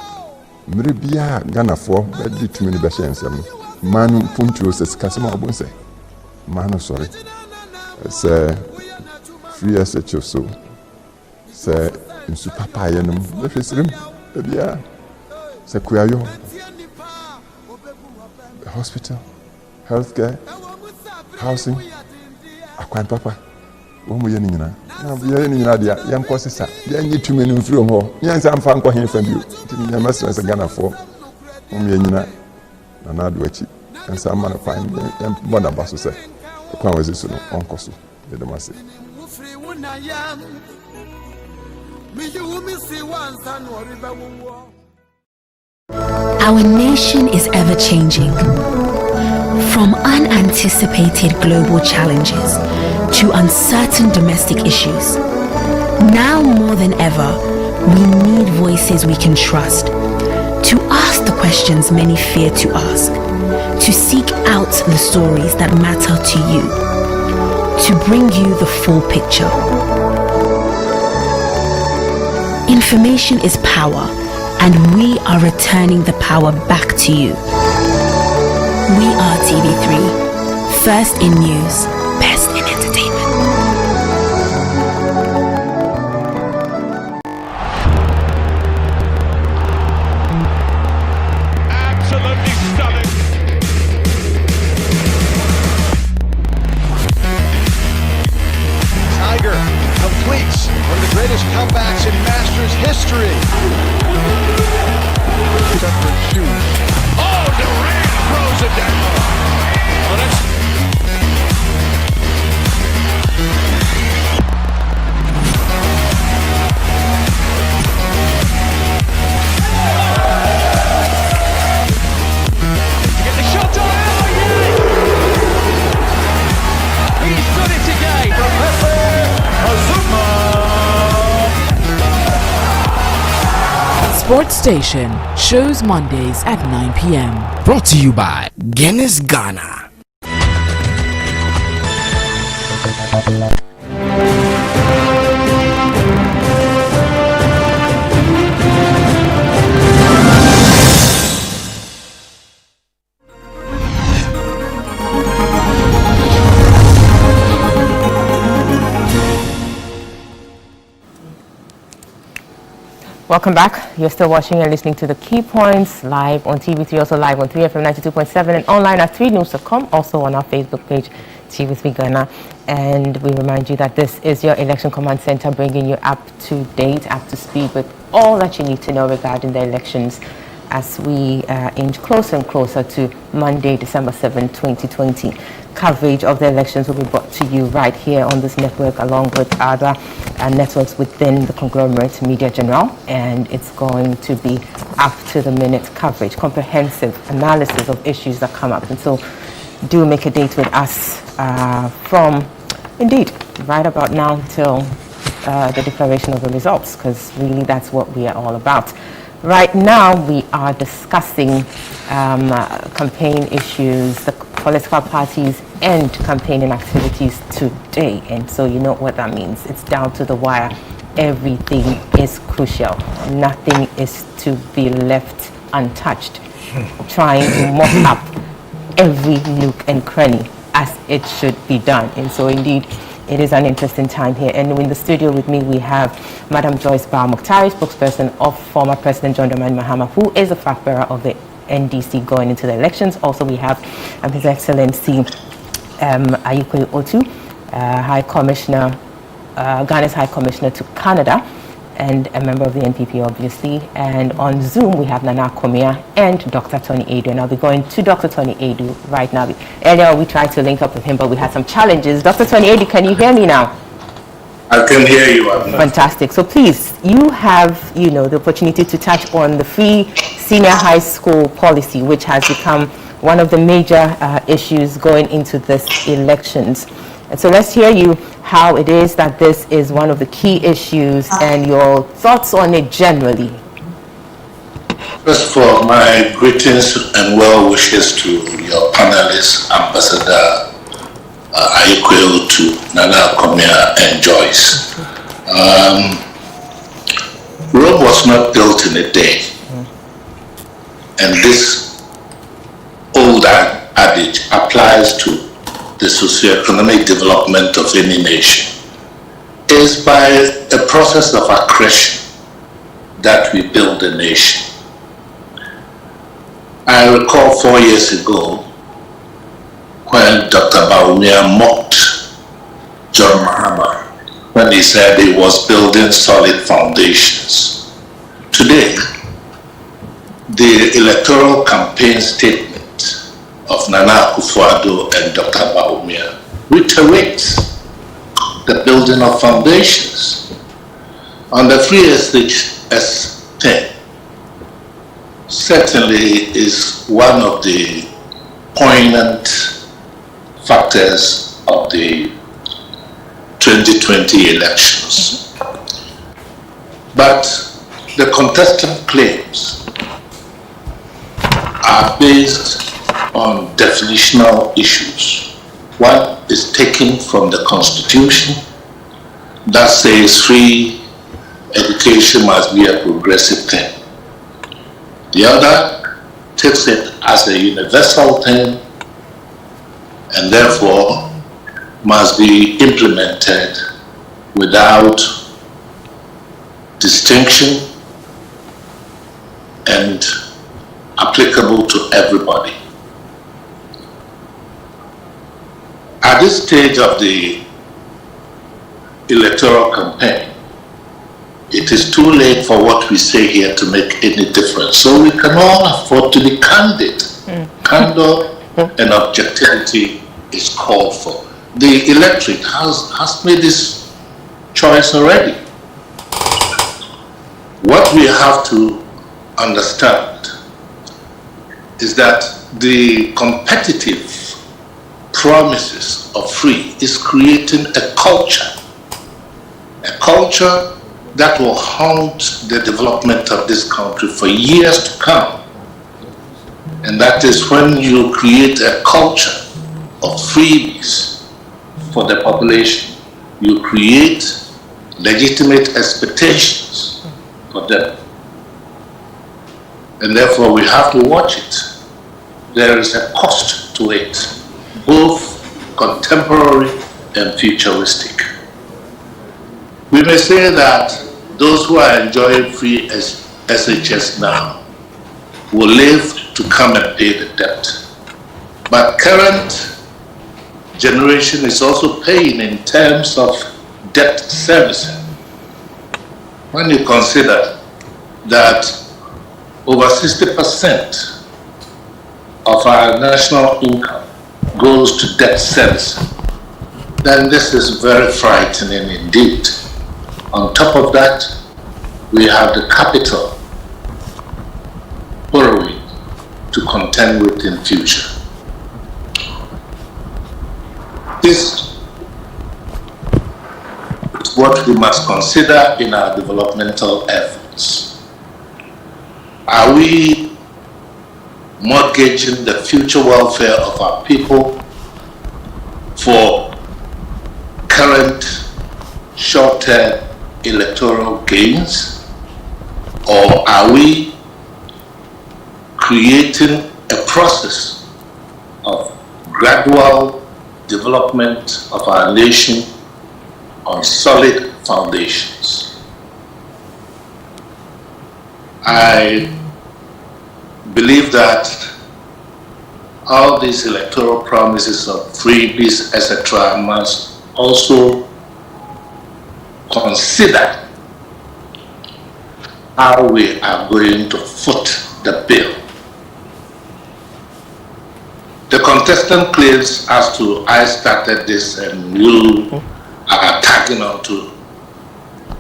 mmere bia Ghana for bedi tumi ni be hyensem manu puntuo se sikasema obonse manu sorry se free SHO so se nsu papa ye no be hwesirim bia se kuayo hospital healthcare housing akwan papa womu ye ni nyina na ye ni nyina dia yam kosesa dia nyi tumi ni mfiri ho nyansa amfa nkɔ hen fa bio nti nyama se Ghana for womu ye nyina na na do achi nsa ma na kwan yam bona baso se kwan wezi so no onkoso ye de mase Our nation is ever changing. From unanticipated global challenges to uncertain domestic issues. Now more than ever, we need voices we can trust. To ask the questions many fear to ask. To seek out the stories that matter to you. To bring you the full picture. Information is power, and we are returning the power back to you. We are TV3. First in news, best in entertainment. Absolutely stunning. Tiger completes one of the greatest comebacks in Masters history. Oh, Durant throws it down. Oh, that's... Get the shot on. Oh, yeah! He's done it again. Professor Azuma. Sports Station shows Mondays at 9 p.m. Brought to you by Guinness Ghana. Welcome back. You're still watching and listening to The Key Points live on TV3, also live on 3FM 92.7 and online at 3news.com, also on our Facebook page, TV3 Ghana. And we remind you that this is your Election Command Center, bringing you up to date, up to speed with all that you need to know regarding the elections as we inch closer and closer to Monday, December 7, 2020. Coverage of the elections will be brought to you right here on this network, along with other networks within the conglomerate Media General, and it's going to be up-to-the-minute coverage, comprehensive analysis of issues that come up. And so do make a date with us from, indeed, right about now till the declaration of the results, because really that's what we are all about. Right now, we are discussing campaign issues, the political parties and campaigning activities today. And so you know what that means. It's down to the wire. Everything is crucial. Nothing is to be left untouched. Trying to mop up every nook and cranny as it should be done. And so indeed, it is an interesting time here. And in the studio with me, we have Madam Joyce Bawumia, spokesperson of former President John Dramani Mahama, who is a flag bearer of the NDC going into the elections. Also, we have His Excellency Ayikwe Otu, High Commissioner, Ghana's High Commissioner to Canada, and a member of the NPP, obviously. And on Zoom, we have Nana Komia and Dr. Tony Adu. And I'll be going to Dr. Tony Adu right now. Earlier, we tried to link up with him, but we had some challenges. Dr. Tony Adu, can you hear me now? I can hear you. Fantastic. So please, you have, the opportunity to touch on the free senior high school policy, which has become one of the major issues going into this elections. And so let's hear you how it is that this is one of the key issues and your thoughts on it generally. First of all, my greetings and well wishes to your panelists, Ambassador Ayikwe Otu, Nana Komia, and Joyce. Rome was not built in a day. And this old adage applies to the socioeconomic development of any nation. It is by a process of accretion that we build a nation. I recall 4 years ago when Dr. Bawumia mocked John Mahama when he said he was building solid foundations. Today, the electoral campaign statement of Nana Akufo-Addo and Dr. Bawumia reiterates the building of foundations. On the free SHS 10 certainly is one of the poignant factors of the 2020 elections. But the contestant claims are based on definitional issues. One is taken from the Constitution that says free education must be a progressive thing. The other takes it as a universal thing and therefore must be implemented without distinction and applicable to everybody. At this stage of the electoral campaign, it is too late for what we say here to make any difference. So we can all afford to be candid. Candor and objectivity is called for. The electorate has made this choice already. What we have to understand is that the competitive promises of free is creating a culture that will haunt the development of this country for years to come. And that is when you create a culture of freebies for the population, you create legitimate expectations for them. And therefore we have to watch it. There is a cost to it, both contemporary and futuristic. We may say that those who are enjoying free SHS now will live to come and pay the debt. But current generation is also paying in terms of debt servicing. When you consider that over 60% of our national income goes to debt servicing, then this is very frightening indeed. On top of that, we have the capital borrowing to contend with in future. This is what we must consider in our developmental efforts. Are we mortgaging the future welfare of our people for current short-term electoral gains, or are we creating a process of gradual development of our nation on solid foundations? I believe that all these electoral promises of freebies, etc., must also consider how we are going to foot the bill. The contestant claims as to I started this and you are tagging on to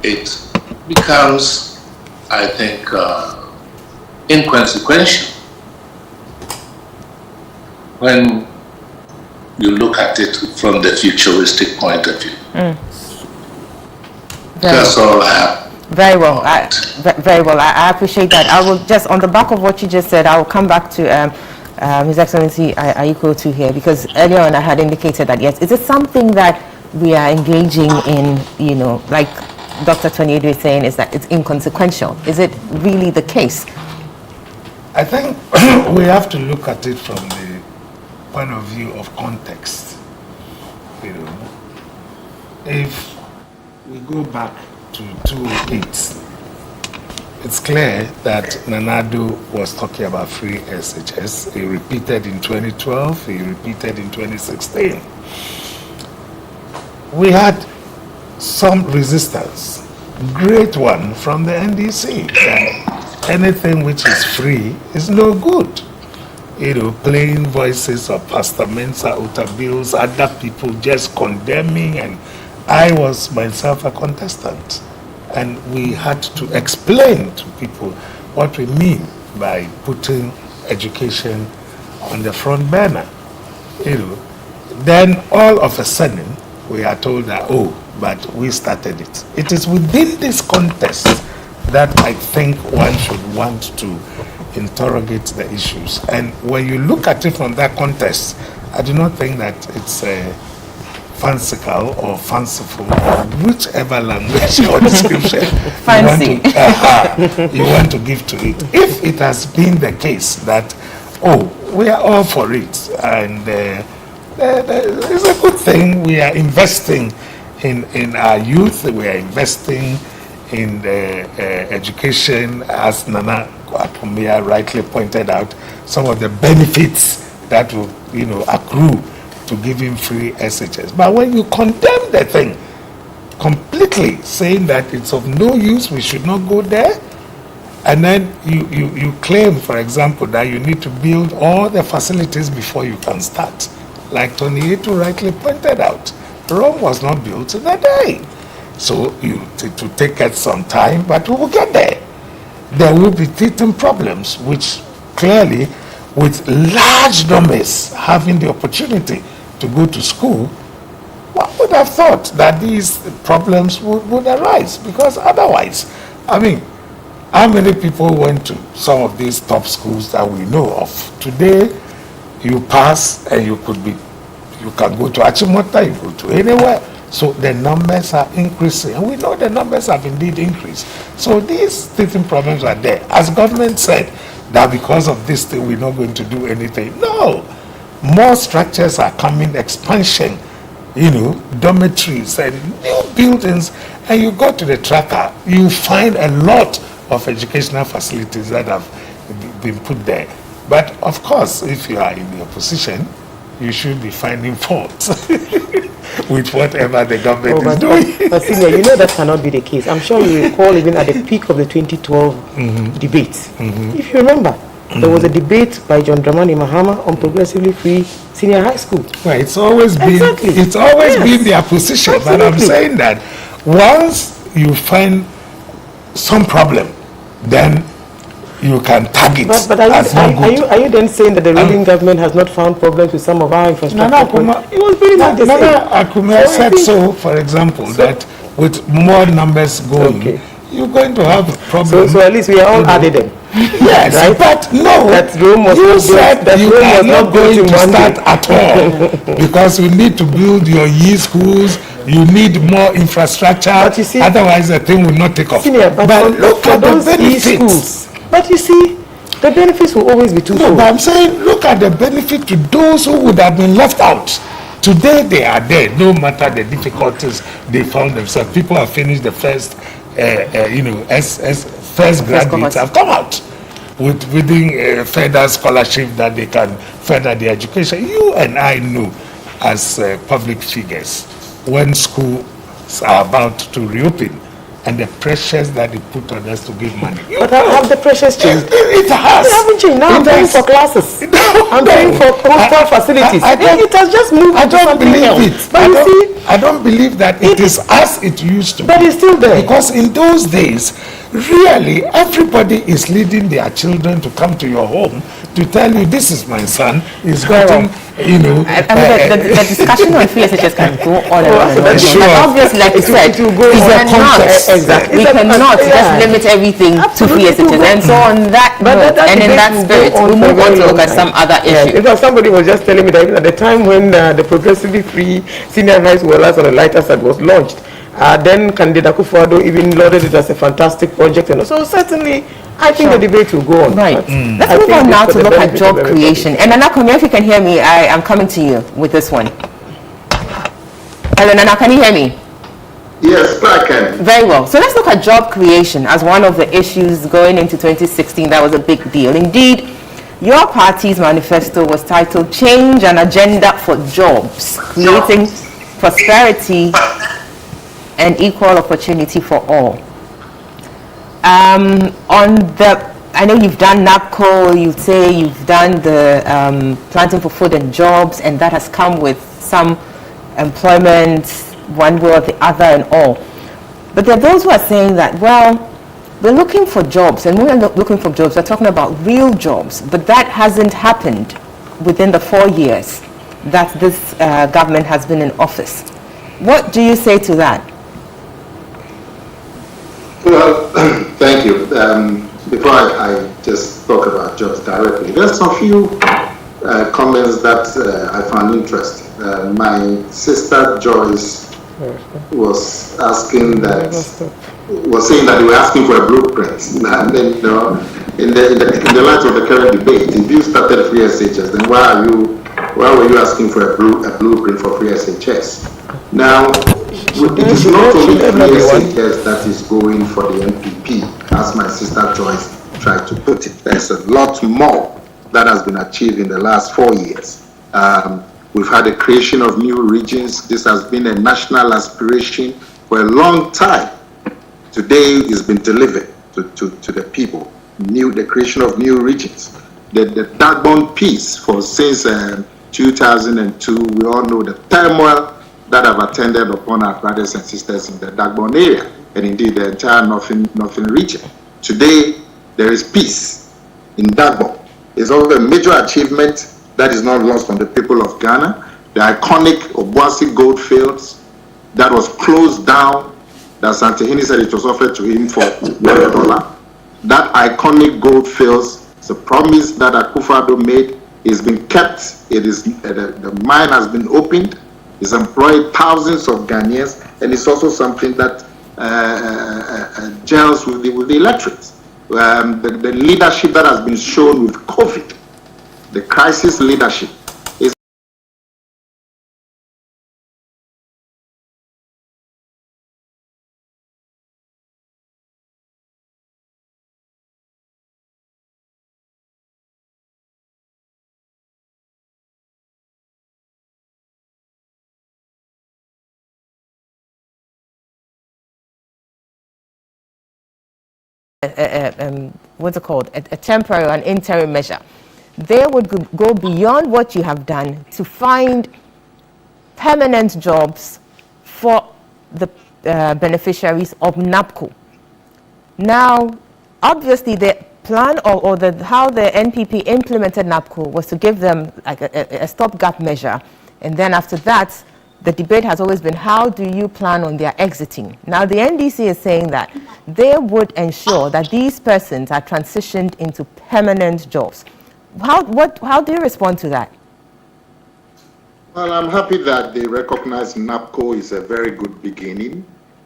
it becomes, I think, inconsequential when you look at it from the futuristic point of view. That's all I have. Very well. Very well. I appreciate that. I will just, on the back of what you just said, I will come back to His Excellency Ayiko too here, because earlier on I had indicated that yes, is it something that we are engaging in, you know, like Dr. Tony Edu is saying, is that it's inconsequential? Is it really the case? I think we have to look at it from the point of view of context. You know, if we go back to 2008, it's clear that Nana Addo was talking about free SHS. He repeated in 2012, he repeated in 2016. We had some resistance, great one from the NDC, that anything which is free is no good. You know, plain voices of Pastor Mensa Utabil's, other people just condemning, and I was myself a contestant. And we had to explain to people what we mean by putting education on the front burner. You know, then all of a sudden we are told that, oh, but we started it. It is within this context that I think one should want to interrogate the issues. And when you look at it from that context, I do not think that it's fanciful or fanciful, or whichever language or description you want to give to it. If it has been the case that we are all for it, and it's a good thing. We are investing in our youth. We are investing in education, as Nana Apumia rightly pointed out. Some of the benefits that will, accrue to giving free SHS. But when you condemn the thing completely, saying that it's of no use, we should not go there, and then you claim, for example, that you need to build all the facilities before you can start. Like Tony Etu rightly pointed out, Rome was not built in a day. So it will take us some time, but we will get there. There will be teething problems, which clearly, with large numbers having the opportunity to go to school, one would have thought that these problems would arise, because otherwise, I mean, how many people went to some of these top schools that we know of? Today, you pass and you can go to Achimota, you go to anywhere. So the numbers are increasing, and we know the numbers have indeed increased. So these teething problems are there. As government said, that because of this thing we're not going to do anything. No, more structures are coming, expansion, dormitories and new buildings, and you go to the tracker, you find a lot of educational facilities that have been put there. But of course, if you are in the opposition, you should be finding fault with whatever the government is doing. But Senior, that cannot be the case. I'm sure you recall even at the peak of the 2012 debate. If you remember, there was a debate by John Dramani Mahama on progressively free senior high school. Well, it's always been been their position. Absolutely. But I'm saying that once you find some problem, then you can tag it. But are you then saying that the ruling government has not found problems with some of our infrastructure? It was pretty much the same. Akuma said so, for example, that with more numbers going, you're going to have problems. So at least we are all added them. Yes, right? But no, you said that you are not going to start at all, because you need to build your year schools, you need more infrastructure, but you see, otherwise the thing will not take off. Senior, but look at the benefits. But you see, the benefits will always be too No, but I'm saying, look at the benefit to those who would have been left out. Today they are there, no matter the difficulties they found themselves. People have finished the first, first graduates have come out within further scholarship that they can further their education. You and I know, as public figures, when schools are about to reopen, and the pressures that they put on us to give money. But have the pressures changed? It has. They haven't changed. Now I'm paying for classes. I'm paying for hostel facilities. It has just moved to something else. But you see, I don't believe that it is as it used to be. But it's still there. Because in those days, really, everybody is leading their children to come to your home to tell you, this is my son, he's gotten, the discussion on free SHS can go on and on. But obviously, like you said, we cannot just limit everything to free SHS. And so on that note, and in that spirit, we move on to look at some other issues. Because somebody was just telling me that even at the time when the progressively free senior high school on the lighter side was launched, then candidate Akufo-Addo even lauded it as a fantastic project. And so certainly, I think the debate will go on. Right. Let's move on now to look at job creation. And Nana, if you can hear me, I am coming to you with this one. Hello, Nana, can you hear me? Yes, I can. Very well. So let's look at job creation as one of the issues going into 2016. That was a big deal. Indeed, your party's manifesto was titled Change an Agenda for Jobs, Creating Prosperity and Equal Opportunity for All. I know you've done NAPCO, you say you've done the Planting for Food and Jobs, and that has come with some employment, one way or the other and all. But there are those who are saying that, well, we're looking for jobs, and when we're looking for jobs, we're talking about real jobs, but that hasn't happened within the 4 years that this government has been in office. What do you say to that? Well, thank you. Before I just talk about jobs directly, there's a few comments that I found interesting. My sister Joyce was saying that they were asking for a blueprint, and then in the light of the current debate, if you started free SHS, then why were you asking for a blueprint for free SHS? Now, it is not only free SHS that is going for the NPP, as my sister Joyce tried to put it. There's a lot more that has been achieved in the last 4 years. We've had the creation of new regions. This has been a national aspiration for a long time. Today, it's been delivered to the people. The creation of new regions. The Dagbon peace since 2002, we all know the turmoil that have attended upon our brothers and sisters in the Dagbon area, and indeed the entire northern region. Today, there is peace in Dagbon. It's also a major achievement that is not lost on the people of Ghana. The iconic Obuasi gold fields that was closed down, that Santehini said it was offered to him for $1. That iconic gold fields, it's a promise that Akufo-Addo made. It's been kept. It is the mine has been opened. It's employed thousands of Ghanaians, and it's also something that gels with the electorate. The leadership that has been shown with COVID, the crisis leadership, is what's it called? A temporary, an interim measure. They would go beyond what you have done to find permanent jobs for the beneficiaries of NAPCO. Now, obviously, the plan or how the NPP implemented NAPCO was to give them like a stopgap measure, and then after that, the debate has always been, how do you plan on their exiting? Now, the NDC is saying that they would ensure that these persons are transitioned into permanent jobs. How do you respond to that? Well, I'm happy that they recognize NAPCO is a very good beginning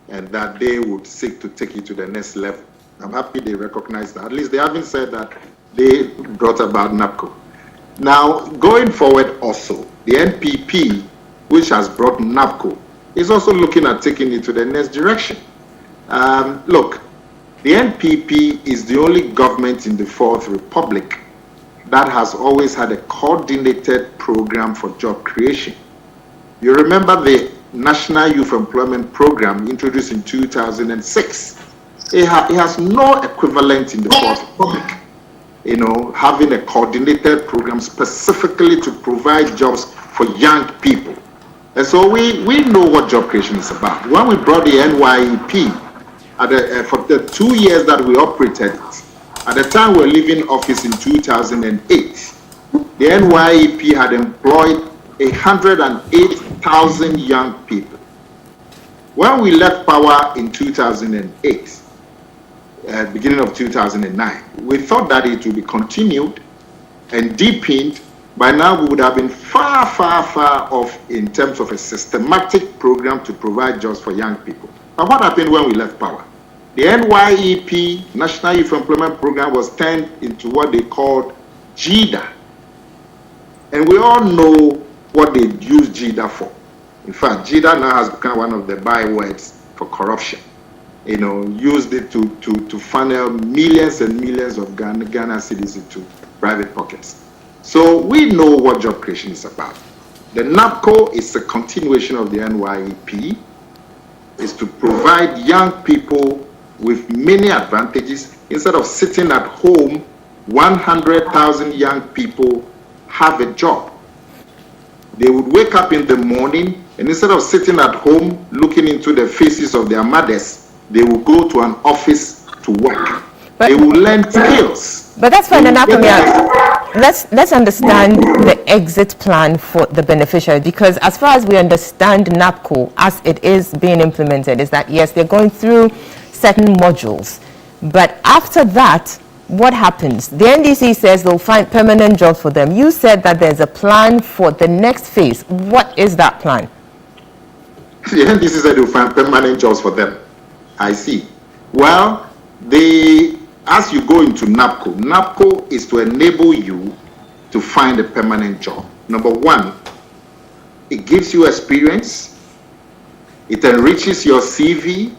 and that they would seek to take it to the next level. I'm happy they recognize that. At least they haven't said that they brought about NAPCO. Now, going forward also, the NPP, which has brought NAPCO, is also looking at taking it to the next direction. Look, the NPP is the only government in the Fourth Republic that has always had a coordinated program for job creation. You remember the National Youth Employment Program introduced in 2006. It has no equivalent in the Fourth Republic. You know, having a coordinated program specifically to provide jobs for young people. And so we know what job creation is about. When we brought the NYEP, for the 2 years that we operated it, at the time we were leaving office in 2008, the NYEP had employed 108,000 young people. When we left power in 2008, beginning of 2009, we thought that it would be continued and deepened. By now, we would have been far, far, far off in terms of a systematic program to provide jobs for young people. But what happened when we left power? The NYEP, National Youth Employment Program, was turned into what they called JIDA. And we all know what they use JIDA for. In fact, JIDA now has become one of the bywords for corruption. You know, used it to funnel millions and millions of Ghana citizens into private pockets. So we know what job creation is about. The NAPCO is a continuation of the NYEP, is to provide young people with many advantages. Instead of sitting at home, 100,000 young people have a job. They would wake up in the morning, and instead of sitting at home looking into the faces of their mothers, they will go to an office to work. They will learn skills. But that's fine, let's understand the exit plan for the beneficiary, because as far as we understand NAPCO as it is being implemented is that yes, they're going through certain modules, but after that, what happens? The NDC says they'll find permanent jobs for them. You said that there's a plan for the next phase. What is that plan? The NDC said they'll find permanent jobs for them. I see. Well, the as you go into NAPCO is to enable you to find a permanent job. Number one, it gives you experience, it enriches your CV,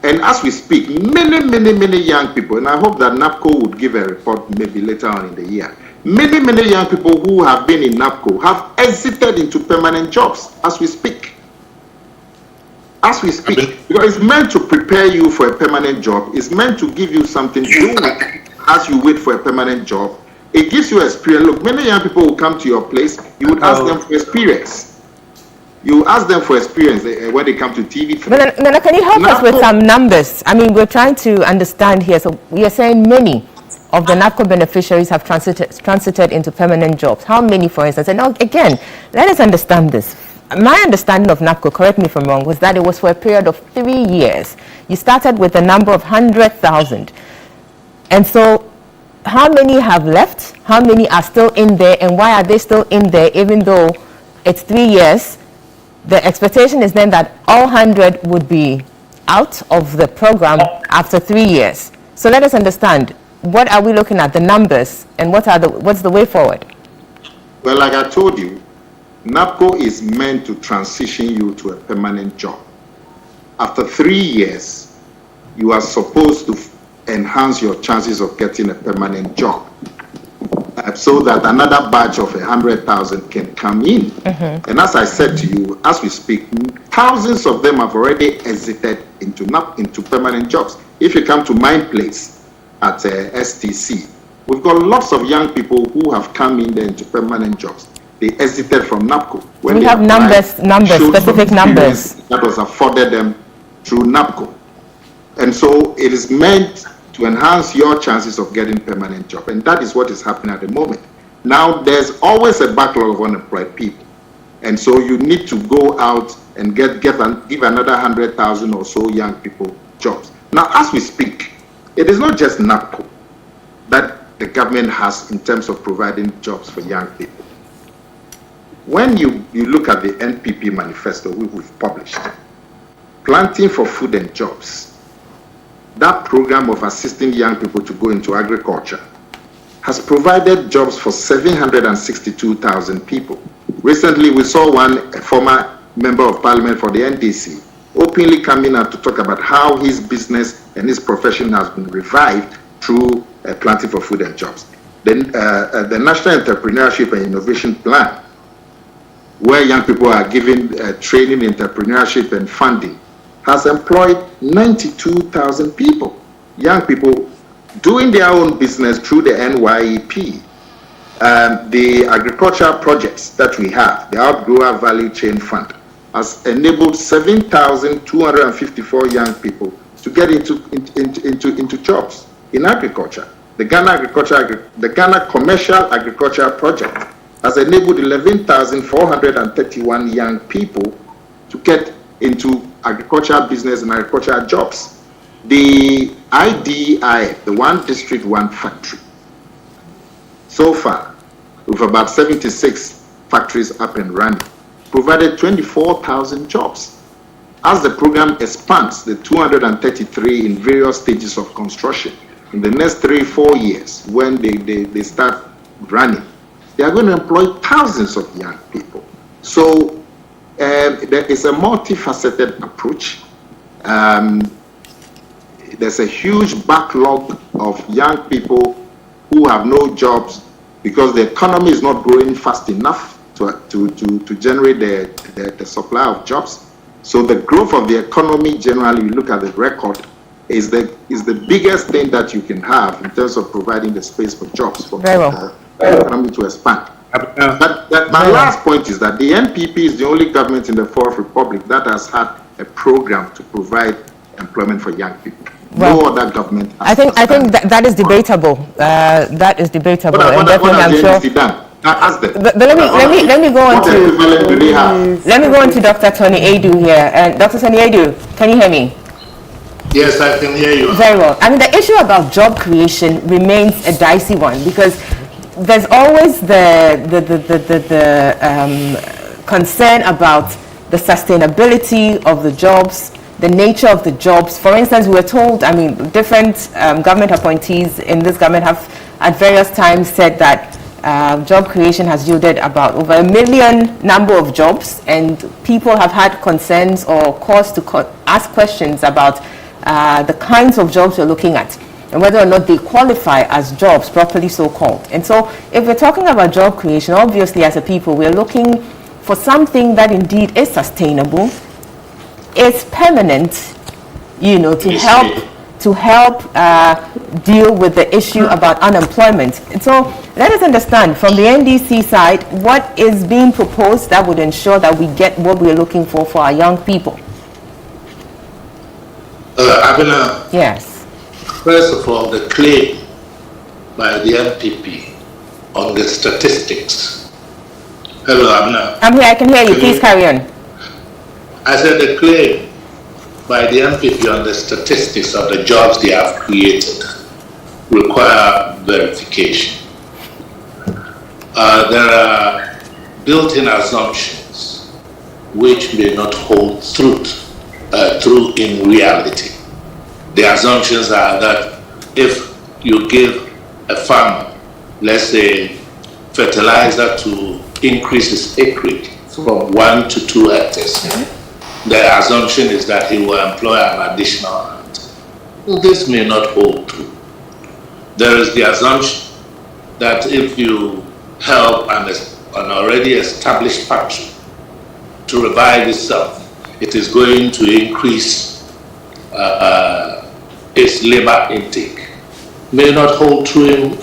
and as we speak, many young people, and I hope that NAPCO would give a report maybe later on in the year, many young people who have been in NAPCO have exited into permanent jobs as we speak. As we speak, because it's meant to prepare you for a permanent job, it's meant to give you something to do as you wait for a permanent job. It gives you experience. Look, many young people will come to your place, you would ask them for experience. You ask them for experience when they come to TV. Nana, can you help us with some numbers? I mean, we're trying to understand here. So we are saying many of the NAPCO beneficiaries have transited into permanent jobs. How many, for instance? And now, again, let us understand this. My understanding of NAPCO, correct me if I'm wrong, was that it was for a period of 3 years. You started with a number of 100,000. And so how many have left? How many are still in there? And why are they still in there even though it's 3 years? The expectation is then that all 100 would be out of the program after 3 years. So let us understand, what are we looking at, the numbers, and what's the way forward? Well, like I told you, NAPCO is meant to transition you to a permanent job. After 3 years, you are supposed to enhance your chances of getting a permanent job so that another batch of 100,000 can come in. And as I said to you, as we speak, thousands of them have already exited into permanent jobs. If you come to my place at STC, we've got lots of young people who have come in there into permanent jobs. They exited from NAPCO. When we have numbers, specific numbers that was afforded them through NAPCO. And so it is meant to enhance your chances of getting permanent job. And that is what is happening at the moment. Now, there's always a backlog of unemployed people. And so you need to go out and give another 100,000 or so young people jobs. Now, as we speak, it is not just NAPCO that the government has in terms of providing jobs for young people. When you look at the NPP manifesto we've published, Planting for Food and Jobs, that program of assisting young people to go into agriculture has provided jobs for 762,000 people. Recently, we saw a former member of parliament for the NDC openly coming out to talk about how his business and his profession has been revived through Planting for Food and Jobs. Then the National Entrepreneurship and Innovation Plan, where young people are given training, entrepreneurship and funding, has employed 92,000 people, young people doing their own business through the NYEP. The agricultural projects that we have, the Outgrower Value Chain Fund, has enabled 7,254 young people to get into jobs in agriculture. The Ghana Commercial Agriculture Project has enabled 11,431 young people to get into agricultural business and agricultural jobs. The IDI, the One District, One Factory, so far, with about 76 factories up and running, provided 24,000 jobs. As the program expands, the 233 in various stages of construction, in the next 3-4 years, when they start running, they are going to employ thousands of young people. So there is a multifaceted approach. There's a huge backlog of young people who have no jobs because the economy is not growing fast enough to generate the supply of jobs. So the growth of the economy, generally, you look at the record, is the biggest thing that you can have in terms of providing the space for jobs for the economy to expand. My last point is that the NPP is the only government in the Fourth Republic that has had a program to provide employment for young people. No other government has. I think that is debatable. That is debatable. What has the NDC done? Ask them. But let me go on to Dr. Tony Adu here. Dr. Tony Adu, can you hear me? Yes, I can hear you. Very well. I mean, the issue about job creation remains a dicey one because there's always the concern about the sustainability of the jobs, the nature of the jobs. For instance, we were told, different government appointees in this government have at various times said that job creation has yielded about over 1 million number of jobs, and people have had concerns or cause to ask questions about the kinds of jobs we're looking at and whether or not they qualify as jobs, properly so called. And so if we're talking about job creation, obviously as a people we're looking for something that indeed is sustainable, is permanent, to help deal with the issue about unemployment. And so let us understand from the NDC side what is being proposed that would ensure that we get what we're looking for our young people. Abena, yes. First of all, the claim by the MPP on the statistics. Hello, Abena. I'm here, I can hear you. Please carry on. I said the claim by the MPP on the statistics of the jobs they have created require verification. There are built-in assumptions which may not hold true in reality. The assumptions are that if you give a farmer, let's say, fertilizer to increase his acreage from 1 to 2 hectares, the assumption is that he will employ an additional hand. Well, this may not hold true. There is the assumption that if you help an already established factory to revive itself, it is going to increase its labor intake. May not hold true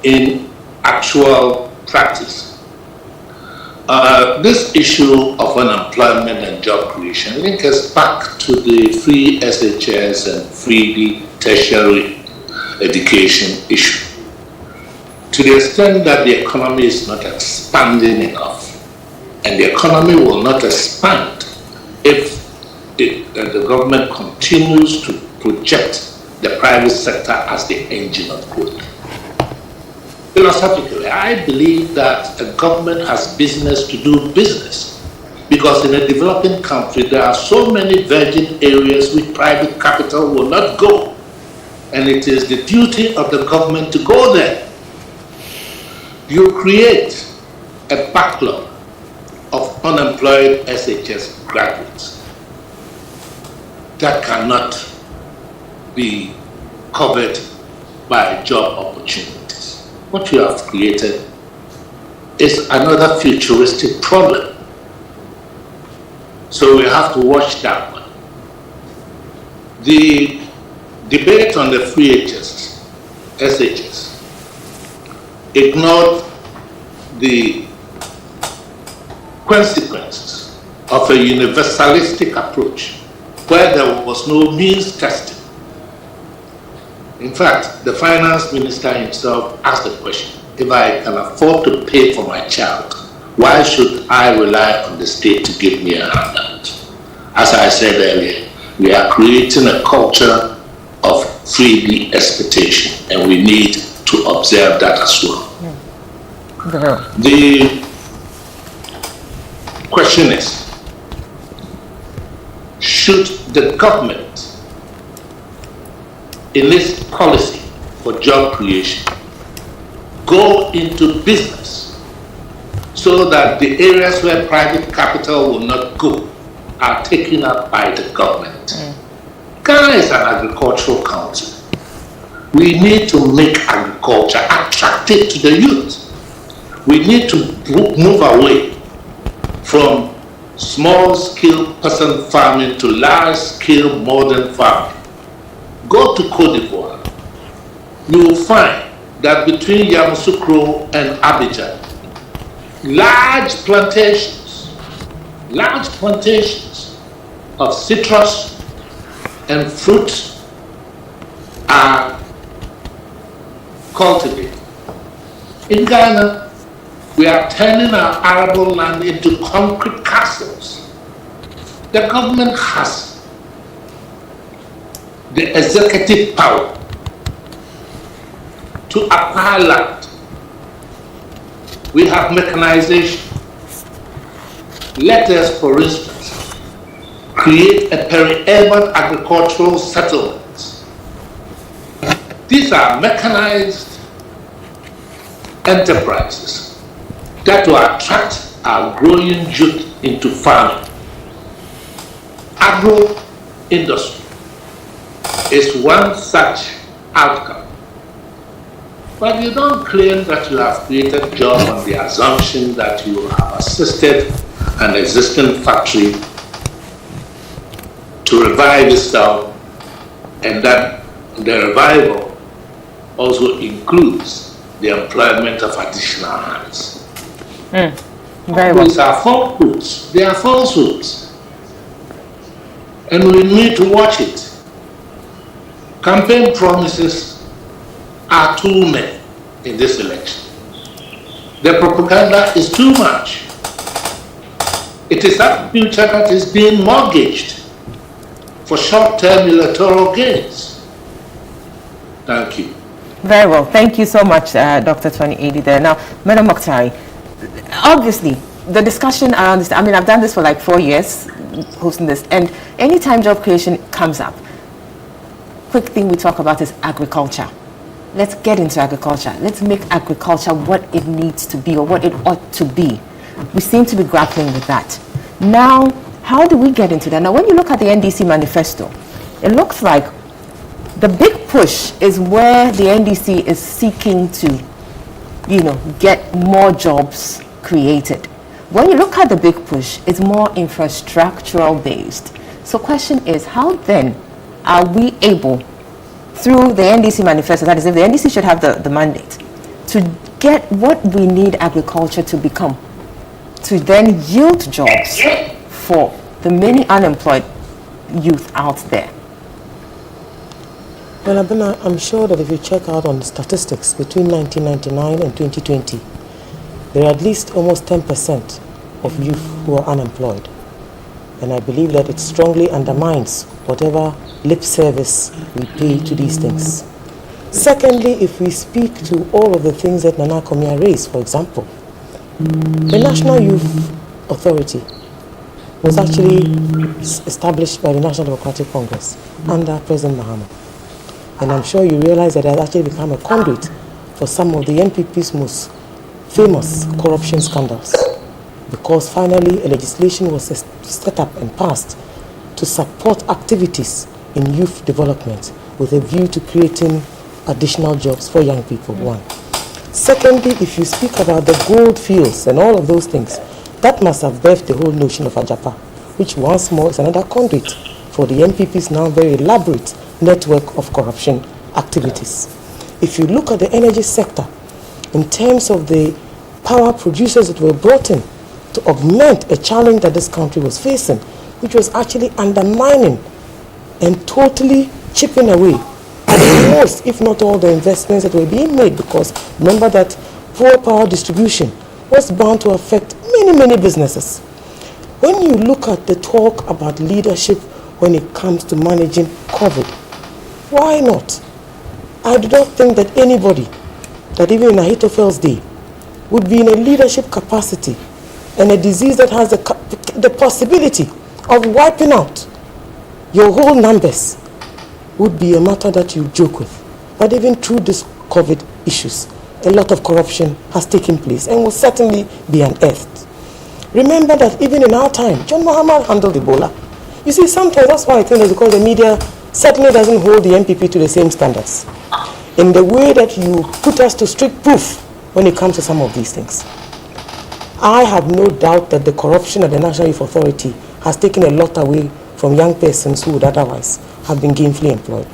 in actual practice. This issue of unemployment and job creation links us back to the free SHS and free tertiary education issue. To the extent that the economy is not expanding enough, and the economy will not expand if the government continues to project the private sector as the engine of growth. Philosophically, I believe that a government has business to do business, because in a developing country there are so many virgin areas which private capital will not go, and it is the duty of the government to go there. You create a backlog of unemployed SHS graduates that cannot be covered by job opportunities. What you have created is another futuristic problem. So we have to watch that one. The debate on the free SHS ignored the consequences of a universalistic approach where there was no means testing. In fact, the finance minister himself asked the question, if I can afford to pay for my child, why should I rely on the state to give me a handout? As I said earlier, we are creating a culture of freebie expectation, and we need to observe that as well. The question is, should the government, in its policy for job creation, go into business so that the areas where private capital will not go are taken up by the government? Ghana is an agricultural country. We need to make agriculture attractive to the youth. We need to move away from small-scale person farming to large-scale modern farming. Go to Cote d'Ivoire. You will find that between Yamoussoukro and Abidjan, large plantations of citrus and fruit are cultivated. In Ghana, we are turning our arable land into concrete castles. The government has the executive power to acquire land. We have mechanization. Let us, for instance, create a peri-urban agricultural settlement. These are mechanized enterprises that will attract our growing youth into farming. Agro-industry is one such outcome. But you don't claim that you have created jobs on the assumption that you have assisted an existing factory to revive itself, and that the revival also includes the employment of additional hands. Very well. These are falsehoods. They are falsehoods. And we need to watch it. Campaign promises are too many in this election. The propaganda is too much. It is that future that is being mortgaged for short-term electoral gains. Thank you. Very well. Thank you so much, Dr. Tony Edi there. Now, Madam Mokhtari, obviously, the discussion around this, I mean, I've done this for like 4 years, hosting this, and anytime job creation comes up, quick thing we talk about is agriculture. Let's get into agriculture. Let's make agriculture what it needs to be or what it ought to be. We seem to be grappling with that. Now, how do we get into that? Now, when you look at the NDC manifesto, it looks like the big push is where the NDC is seeking to, get more jobs created. When you look at the big push, it's more infrastructural based. So question is, how then are we able, through the NDC manifesto, that is, if the NDC should have the mandate, to get what we need agriculture to become, to then yield jobs for the many unemployed youth out there? Well, Abena, I'm sure that if you check out on the statistics between 1999 and 2020, there are at least almost 10% of youth who are unemployed. And I believe that it strongly undermines whatever lip service we pay to these things. Secondly, if we speak to all of the things that Nana Komia raised, for example, the National Youth Authority was actually established by the National Democratic Congress under President Mahama. And I'm sure you realize that it has actually become a conduit for some of the NPP's most famous corruption scandals, because finally a legislation was set up and passed to support activities in youth development with a view to creating additional jobs for young people, one. Secondly, if you speak about the gold fields and all of those things, that must have birthed the whole notion of Ajapa, which once more is another conduit for the NPP's now very elaborate network of corruption activities. If you look at the energy sector, in terms of the power producers that were brought in to augment a challenge that this country was facing, which was actually undermining and totally chipping away at most, if not all, the investments that were being made, because remember that poor power distribution was bound to affect many, many businesses. When you look at the talk about leadership when it comes to managing COVID, why not? I do not think that anybody, that even in Ahithophel's day, would be in a leadership capacity and a disease that has the possibility of wiping out your whole numbers would be a matter that you joke with. But even through this COVID issues, a lot of corruption has taken place and will certainly be unearthed. Remember that even in our time, John Mahama handled Ebola. You see, sometimes that's why I think it's because the media certainly doesn't hold the NPP to the same standards in the way that you put us to strict proof when it comes to some of these things. I have no doubt that the corruption at the National Youth Authority has taken a lot away from young persons who would otherwise have been gainfully employed.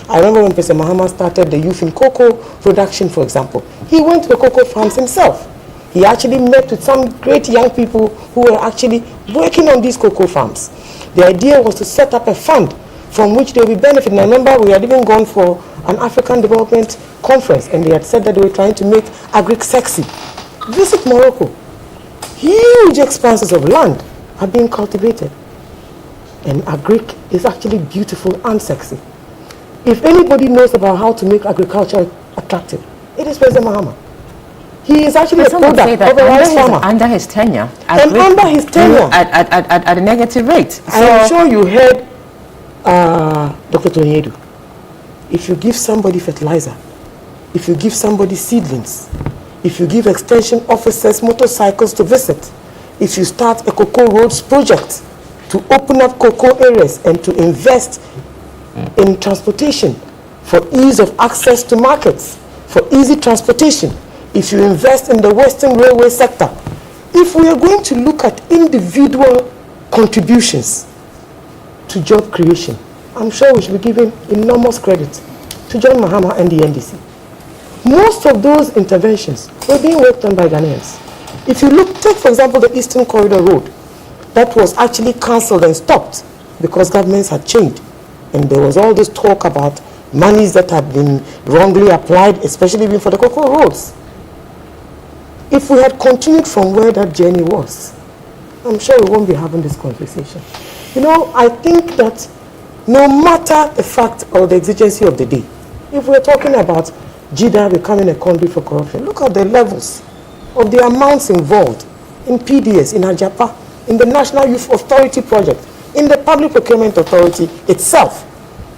I remember when President Mahama started the youth in cocoa production, for example. He went to the cocoa farms himself. He actually met with some great young people who were actually working on these cocoa farms. The idea was to set up a fund from which they will be benefiting. I remember we had even gone for an African development conference, and they had said that they were trying to make agric sexy. Visit Morocco. Huge expanses of land are being cultivated. And agric is actually beautiful and sexy. If anybody knows about how to make agriculture attractive, it is President Mahama. He is actually But a product of a rice farmer. under his tenure. And under his tenure. At a negative rate. So I am sure you heard Dr. Tony Edu. If you give somebody fertilizer, if you give somebody seedlings, if you give extension officers motorcycles to visit, if you start a cocoa roads project to open up cocoa areas and to invest in transportation for ease of access to markets, for easy transportation, if you invest in the Western Railway sector, if we are going to look at individual contributions to job creation, I'm sure we should be giving enormous credit to John Mahama and the NDC. Most of those interventions were being worked on by Ghanaians. If you look, take for example the Eastern Corridor Road, that was actually cancelled and stopped because governments had changed. And there was all this talk about monies that had been wrongly applied, especially even for the cocoa roads. If we had continued from where that journey was, I'm sure we won't be having this conversation. You know, I think that no matter the fact or the exigency of the day, if we're talking about JIDA becoming a conduit for corruption, look at the levels of the amounts involved in PDS, in AJAPA, in the National Youth Authority Project, in the Public Procurement Authority itself,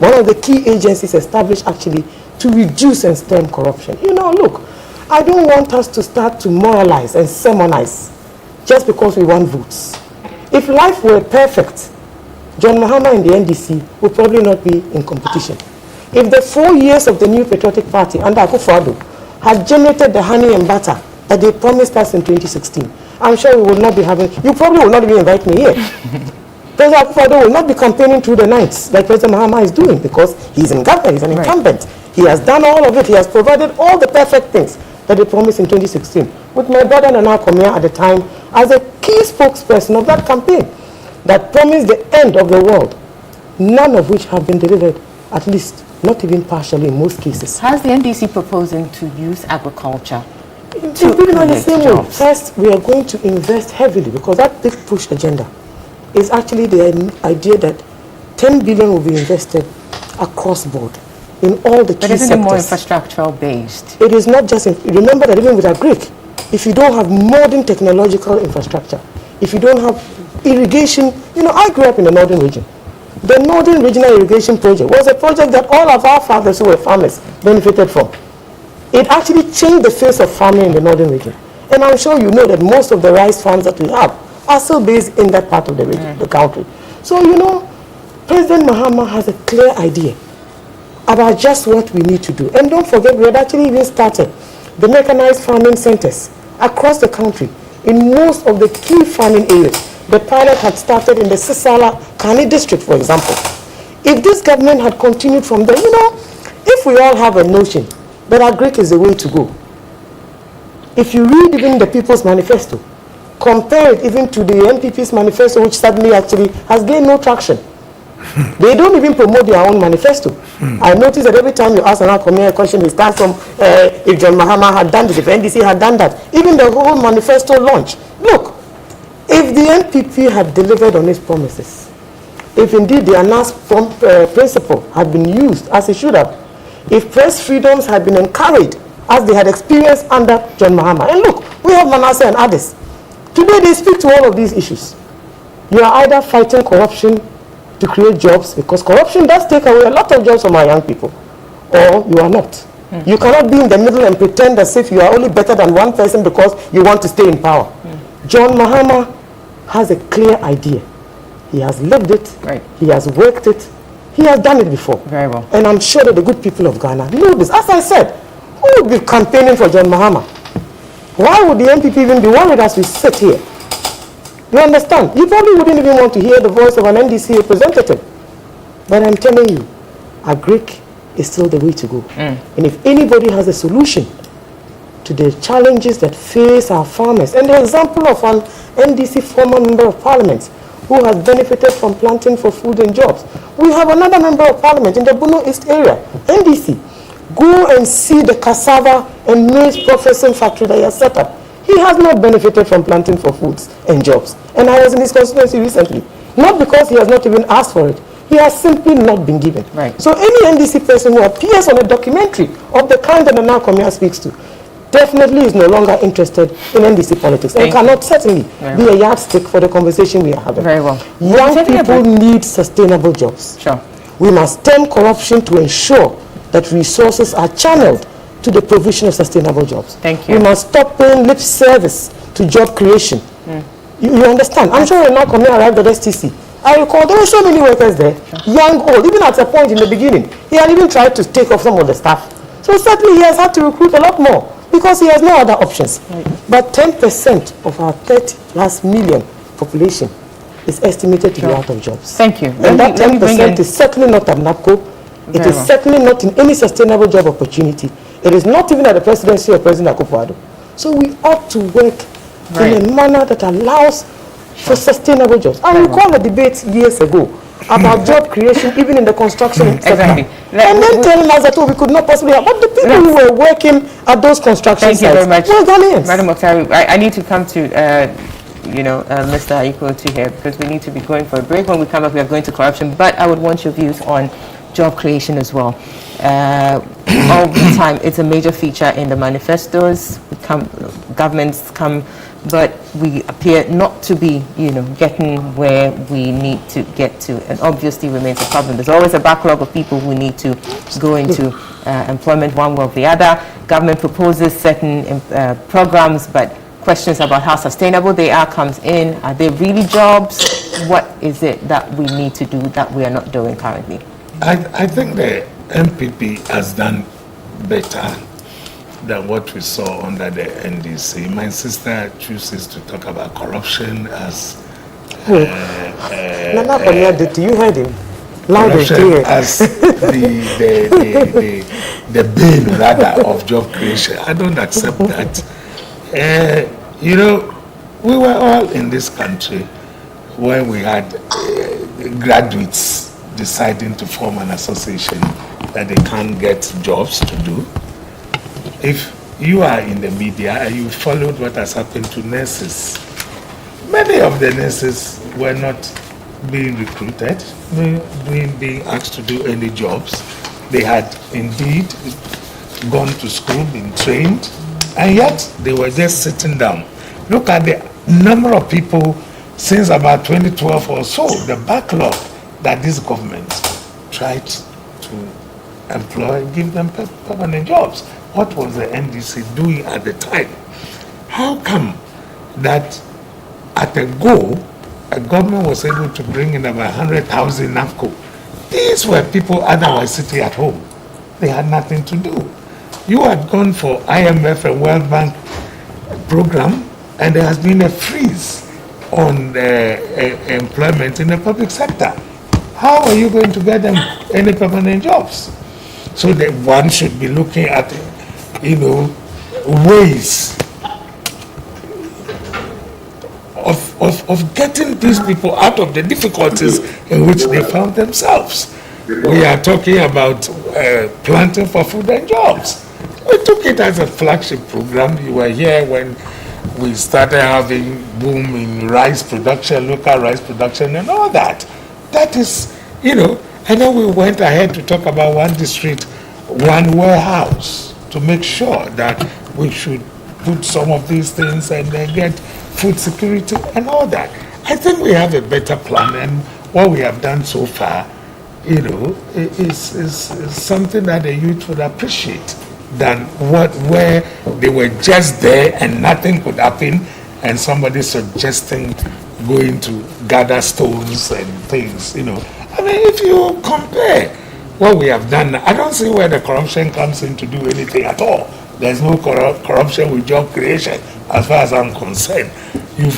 one of the key agencies established actually to reduce and stem corruption. You know, look, I don't want us to start to moralize and sermonize just because we want votes. If life were perfect, John Mahama and the NDC would probably not be in competition. If the 4 years of the New Patriotic Party under Akufo-Addo had generated the honey and butter that they promised us in 2016, I'm sure we will not be having, you probably will not even invite me here. President Akufo-Addo will not be campaigning through the nights like President Mahama is doing because he's in government, he's an incumbent. He has done all of it, he has provided all the perfect things that they promised in 2016, with my brother Nana Komia at the time as a key spokesperson of that campaign that promised the end of the world, none of which have been delivered, at least not even partially in most cases. Has the NDC proposing to use agriculture to create the same way? First, we are going to invest heavily because that big push agenda is actually the idea that 10 billion will be invested across board in all the key sectors. But isn't it more infrastructural based? It is not just, remember that even with Agric, if you don't have modern technological infrastructure, if you don't have irrigation, you know, I grew up in the northern region. The Northern Regional Irrigation Project was a project that all of our fathers who were farmers benefited from. It actually changed the face of farming in the northern region. And I'm sure you know that most of the rice farms that we have are still based in that part of the region, the country. So, you know, President Mahama has a clear idea about just what we need to do. And don't forget, we had actually even started the mechanized farming centers across the country in most of the key farming areas. The pilot had started in the Sisala Kani district, for example. If this government had continued from there, you know, if we all have a notion that Agric is the way to go, if you read even the People's Manifesto, compare it even to the NPP's manifesto, which suddenly actually has gained no traction. They don't even promote their own manifesto. I noticed that every time you ask an a question, it starts from if John Mahama had done this, if NDC had done that. Even the whole manifesto launch. Look, if the NPP had delivered on its promises, if indeed the announced principle had been used as it should have, if press freedoms had been encouraged as they had experienced under John Mahama, and look, we have Manasseh and others. Today they speak to all of these issues. You are either fighting corruption to create jobs, because corruption does take away a lot of jobs from our young people, or you are not. You cannot be in the middle and pretend as if you are only better than one person because you want to stay in power. John Mahama has a clear idea. He has lived it, he has worked it, he has done it before. Very well. And I'm sure that the good people of Ghana know this. As I said, who would be campaigning for John Mahama? Why would the NPP even be worried as we sit here? You understand? You probably wouldn't even want to hear the voice of an NDC representative. But I'm telling you, Agric is still the way to go. And if anybody has a solution to the challenges that face our farmers, and the example of an NDC former member of parliament who has benefited from planting for food and jobs. We have another member of parliament in the Bono East area, NDC. Go and see the cassava and maize processing factory that he has set up. He has not benefited from planting for foods and jobs. And I was in his constituency recently. Not because he has not even asked for it. He has simply not been given. So any NDC person who appears on a documentary of the kind that Nana Komia speaks to, definitely is no longer interested in NDC politics and cannot certainly be a yardstick for the conversation we are having. Very well. Young people need sustainable jobs. Sure. We must stem corruption to ensure that resources are channeled to the provision of sustainable jobs. Thank you. We must stop paying lip service to job creation. You understand? I'm sure when Malcolm arrived at STC, I recall there were so many workers there, young, old, even at a point in the beginning. He had even tried to take off some of the staff. So certainly he has had to recruit a lot more because he has no other options. But 10% of our 30+ million population is estimated to be out of jobs. Thank you. And that 10% is certainly not at NAPCO. It is certainly not in any sustainable job opportunity. It is not even at the presidency of President Akufo-Addo. So we ought to work in a manner that allows for sustainable jobs. I recall a debate years ago about job creation even in the construction sector. And then telling us that we could not possibly have. But the people who were working at those construction sites were Ghanaians. Madam Oktari, I need to come to Mr. Aiko to here because we need to be going for a break. When we come back, we are going to corruption. But I would want your views on job creation as well. All the time, it's a major feature in the manifestos. Governments come, but we appear not to be, getting where we need to get to, and obviously remains a problem. There's always a backlog of people who need to go into employment one way or the other. Government proposes certain programs, but questions about how sustainable they are comes in. Are they really jobs? What is it that we need to do that we are not doing currently? I think the MPP has done better than what we saw under the NDC. My sister chooses to talk about corruption as Nana Panyade, you heard him loud and clear. As the bane rather of job creation. I don't accept that. We were all in this country when we had graduates deciding to form an association that they can't get jobs to do. If you are in the media and you followed what has happened to nurses, many of the nurses were not being recruited, being asked to do any jobs. They had indeed gone to school, been trained, and yet they were just sitting down. Look at the number of people since about 2012 or so, the backlog that this government tried to employ, give them permanent jobs. What was the NDC doing at the time? How come that at a go, a government was able to bring in about 100,000 NAPCO? These were people otherwise sitting at home. They had nothing to do. You had gone for IMF and World Bank program, and there has been a freeze on employment in the public sector. How are you going to get them any permanent jobs? So that one should be looking at, ways of getting these people out of the difficulties in which they found themselves. We are talking about planting for food and jobs. We took it as a flagship program. You were here when we started having boom in rice production, local rice production and all that. That is, and then we went ahead to talk about one district, one warehouse, to make sure that we should put some of these things and get food security and all that. I think we have a better plan, and what we have done so far, is something that the youth would appreciate than where they were just there and nothing could happen, and somebody suggesting going to gather stones and things, I mean, if you compare what we have done, I don't see where the corruption comes in to do anything at all. There's no corruption with job creation, as far as I'm concerned. You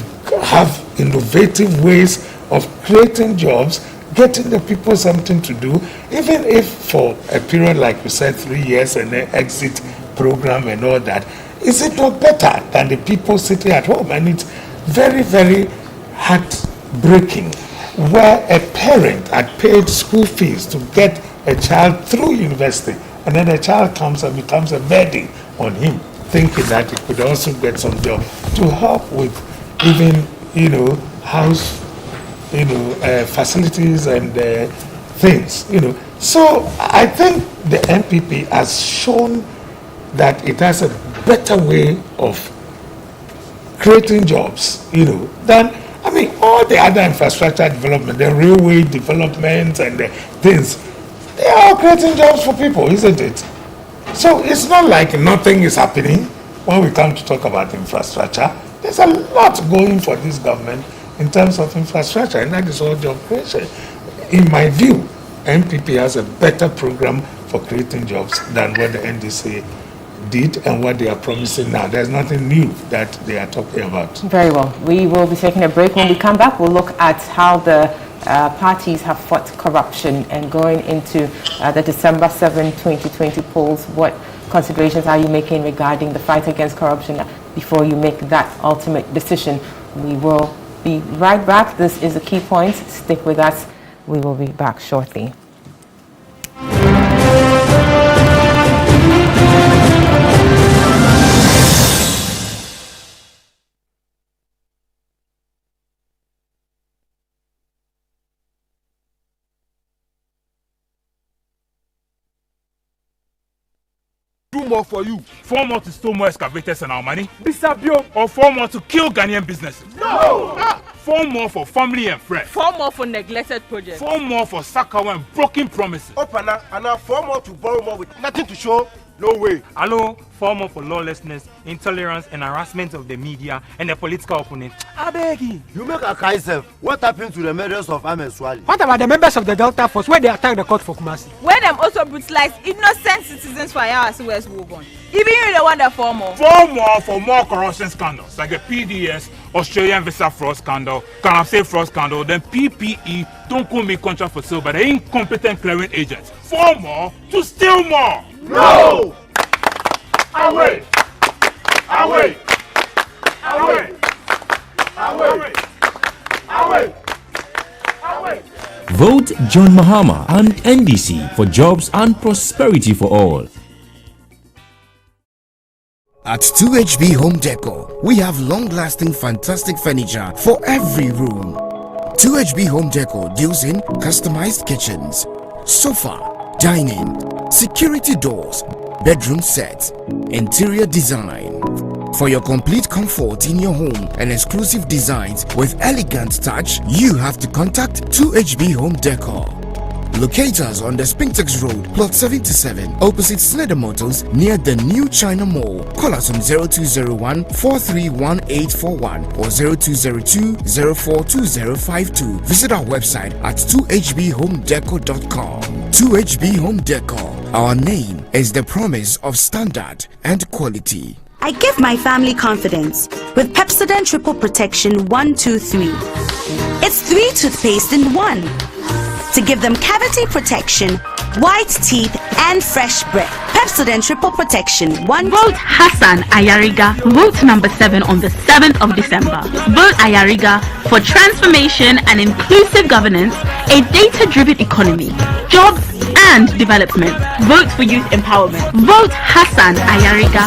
have innovative ways of creating jobs, getting the people something to do, even if for a period, like you said, 3 years and then exit program and all that. Is it not better than the people sitting at home? And it's very, very heartbreaking where a parent had paid school fees to get a child through university, and then a child comes and becomes a burden on him, thinking that he could also get some job to help with even, house, facilities and things, So I think the MPP has shown that it has a better way of creating jobs, than, all the other infrastructure development, the railway development and the things, they are all creating jobs for people, isn't it? So it's not like nothing is happening when we come to talk about infrastructure. There's a lot going for this government in terms of infrastructure, and that is all job creation. In my view, NPP has a better program for creating jobs than what the NDC did and what they are promising now. There's nothing new that they are talking about. Very well. We will be taking a break. When we come back, we'll look at how the parties have fought corruption, and going into the December 7, 2020 polls, what considerations are you making regarding the fight against corruption before you make that ultimate decision? We will be right back. This is a key point. Stick with us. We will be back shortly. More for you. 4 more to steal more excavators and our money. Bisabio. Or 4 more to kill Ghanaian businesses. No! 4 more for family and friends. 4 more for neglected projects. 4 more for Sakawa and broken promises. Opana, and now 4 more to borrow more with nothing to show. No way. Hello, 4 more for lawlessness, intolerance, and harassment of the media and the political opponent. I beg you. You make a cry self. What happened to the murders of Ahmed Swali? What about the members of the Delta Force where they attacked the court for Kumasi? Where them also brutalized innocent citizens for Ayawasi West Wogon. Even you the one that 4 more. 4 more for more corruption scandals like the PDS, Australian visa fraud scandal, Galamsey fraud scandal, then PPE, don't call me contract for sale by the incompetent clearing agents. 4 more to steal more. No! Away! Away! Away! Away! Away! Away! Vote John Mahama and NDC for jobs and prosperity for all. At 2HB Home Decor, we have long-lasting fantastic furniture for every room. 2HB Home Decor deals in customized kitchens, sofa, dining, security doors, bedroom sets, interior design. For your complete comfort in your home and exclusive designs with elegant touch, you have to contact 2HB Home Decor. Locate us on the Spintex Road, Plot 77, opposite Snyder Motors, near the New China Mall. Call us on 0201 431841 or 0202 042052. Visit our website at 2hbhomedecor.com. 2HB Home Decor. Our name is the promise of standard and quality. I give my family confidence with Pepsodent Triple Protection 123. It's 3 toothpaste in 1 to give them cavity protection, white teeth, and fresh breath. Pepsodent Triple Protection 1. Vote Hassan Ayariga, vote number 7 on the 7th of December. Vote Ayariga for transformation and inclusive governance, a data-driven economy, jobs and development. Vote for youth empowerment. Vote Hassan Ayariga.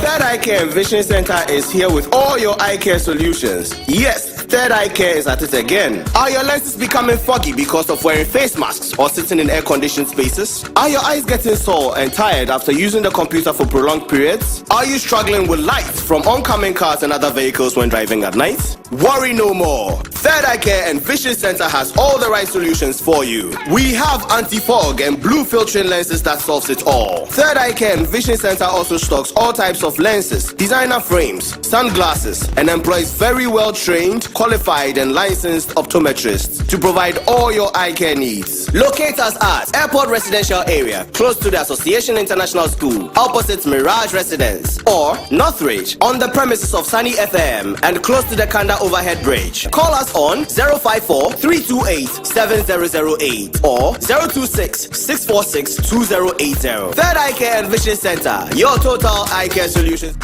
Third Eye Care and Vision Center is here with all your eye care solutions. Yes, Third Eye Care is at it again. Are your lenses becoming foggy because of wearing face masks or sitting in air-conditioned spaces? Are your eyes getting sore and tired after using the computer for prolonged periods? Are you struggling with light from oncoming cars and other vehicles when driving at night? Worry no more. Third Eye Care and Vision Center has all the right solutions for you. We have anti-fog and blue filtering lenses that solves it all. Third Eye Care and Vision Center also stocks all types of lenses, designer frames, sunglasses, and employs very well-trained, qualified, and licensed optometrists to provide all your eye care needs. Locate us at Airport Residential Area, close to the Association International School, opposite Mirage Residence, or Northridge, on the premises of Sunny FM, and close to the Kanda Overhead Bridge. Call us on 054-328-7008 or 026-646-2080. Third Eye Care and Vision Center, your total eye care solutions.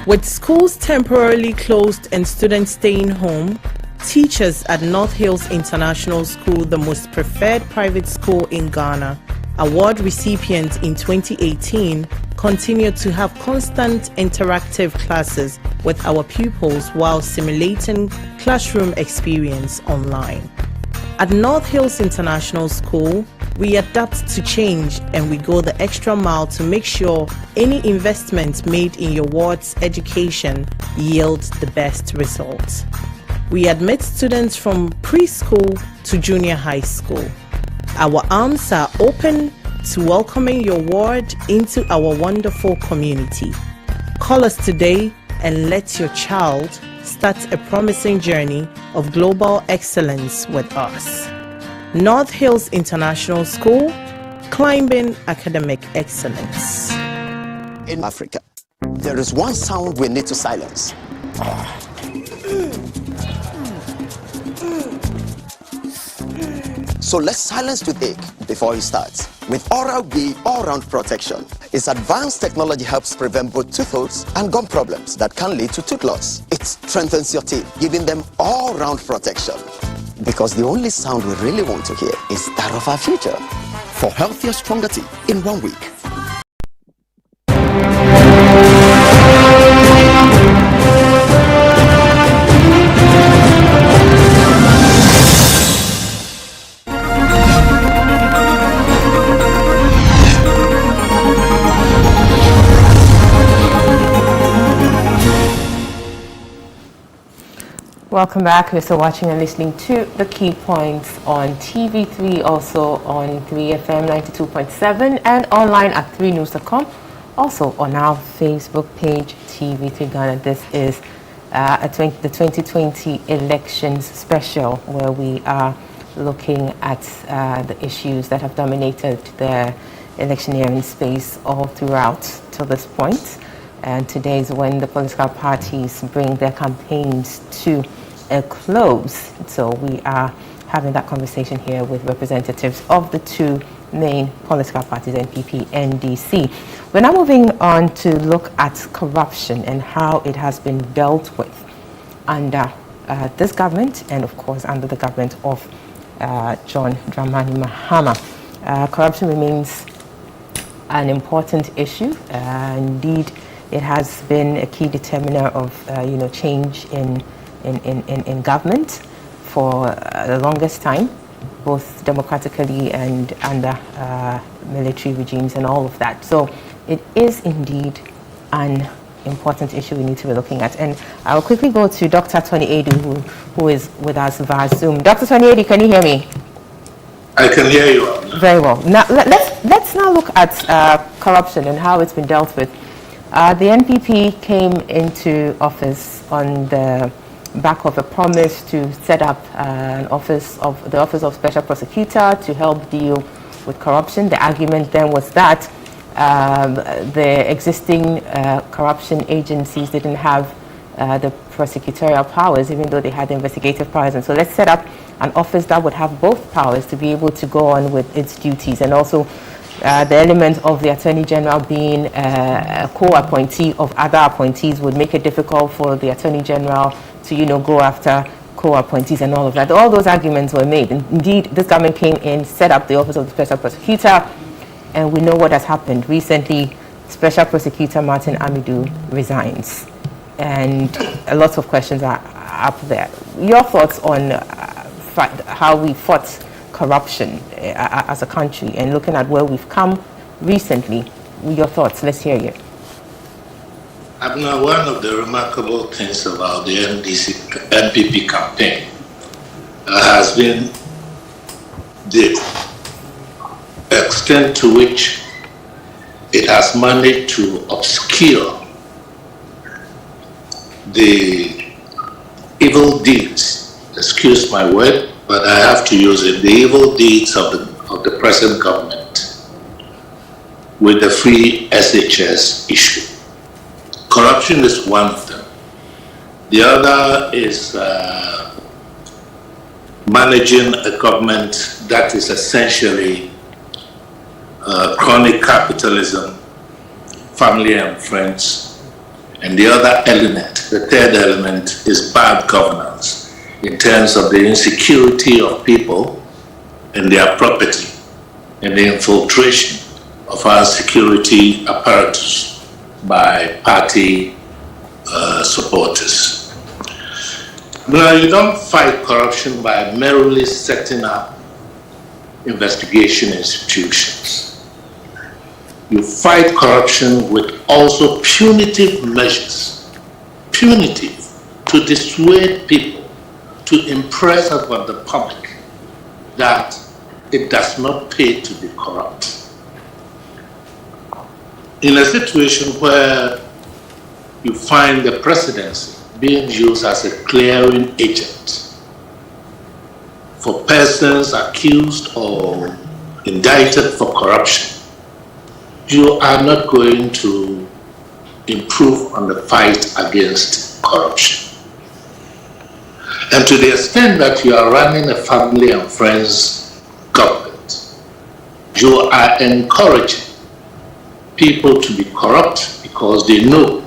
With schools temporarily closed and students staying home, teachers at North Hills International School, the most preferred private school in Ghana, award recipients in 2018, continued to have constant interactive classes with our pupils while simulating classroom experience online. At North Hills International School, We adapt to change and we go the extra mile to make sure any investment made in your ward's education yields the best results. We admit students from preschool to junior high school. Our arms are open to welcoming your ward into our wonderful community. Call us today and let your child start a promising journey of global excellence with us. North Hills International School, climbing academic excellence. In Africa, there is one sound we need to silence. So let's silence toothache before it starts. With Oral-B all-round protection, its advanced technology helps prevent both tooth holes and gum problems that can lead to tooth loss. It strengthens your teeth, giving them all-round protection. Because the only sound we really want to hear is that of our future. For healthier, stronger teeth in 1 week. Welcome back. You're still watching and listening to The Key Points on TV3, also on 3FM 92.7 and online at 3news.com. Also on our Facebook page, TV3 Ghana. This is the 2020 elections special, where we are looking at the issues that have dominated the electioneering space all throughout to this point. And today is when the political parties bring their campaigns to a close. So we are having that conversation here with representatives of the two main political parties, NPP, NDC. We're now moving on to look at corruption and how it has been dealt with under this government and, of course, under the government of John Dramani Mahama. Corruption remains an important issue. Indeed, it has been a key determiner of change in government for the longest time, both democratically and under military regimes and all of that. So it is indeed an important issue we need to be looking at. And I'll quickly go to Dr. Tony Edu, who is with us via Zoom. Dr. Tony Edu, can you hear me? I can hear you. Very well. Now let's now look at corruption and how it's been dealt with. The NPP came into office on the back of a promise to set up the office of Special Prosecutor to help deal with corruption. The argument then was that the existing corruption agencies didn't have the prosecutorial powers, even though they had the investigative powers. And so let's set up an office that would have both powers to be able to go on with its duties. And also the element of the Attorney General being a co-appointee of other appointees would make it difficult for the Attorney General to, go after co-appointees and all of that. All those arguments were made. And indeed, this government came in, set up the Office of the Special Prosecutor, and we know what has happened. Recently, Special Prosecutor Martin Amidu resigns, and a lot of questions are up there. Your thoughts on how we fought corruption as a country and looking at where we've come recently. Your thoughts, let's hear you. Abner, one of the remarkable things about the NPP campaign has been the extent to which it has managed to obscure the evil deeds, excuse my word, but I have to use it, the evil deeds of the present government with the free SHS issue. Corruption is one of them. The other is managing a government that is essentially chronic capitalism, family and friends. And the other element, the third element, is bad governance in terms of the insecurity of people and their property and the infiltration of our security apparatus by party supporters. Now, you don't fight corruption by merely setting up investigation institutions. You fight corruption with also punitive measures, punitive, to dissuade people, to impress upon the public that it does not pay to be corrupt. In a situation where you find the presidency being used as a clearing agent for persons accused or indicted for corruption, you are not going to improve on the fight against corruption. And to the extent that you are running a family and friends government, you are encouraging people to be corrupt because they know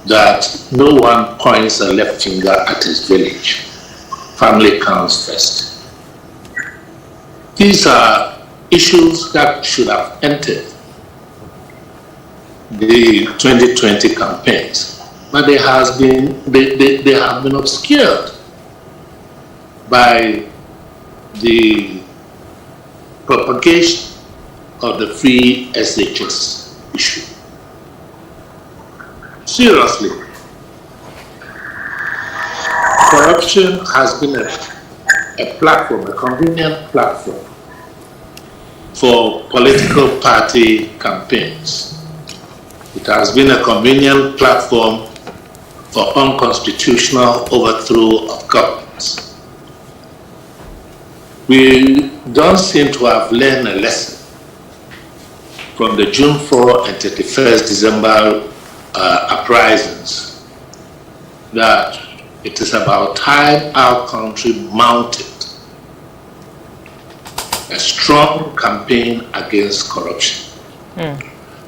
that no one points a left finger at his village. Family comes first. These are issues that should have entered the 2020 campaigns, but they have been obscured by the propagation of the free SHS issue. Seriously, corruption has been a platform, a convenient platform for political party campaigns. It has been a convenient platform for unconstitutional overthrow of governments. We don't seem to have learned a lesson from the June 4 and 31st December uprisings that it is about time our country mounted a strong campaign against corruption.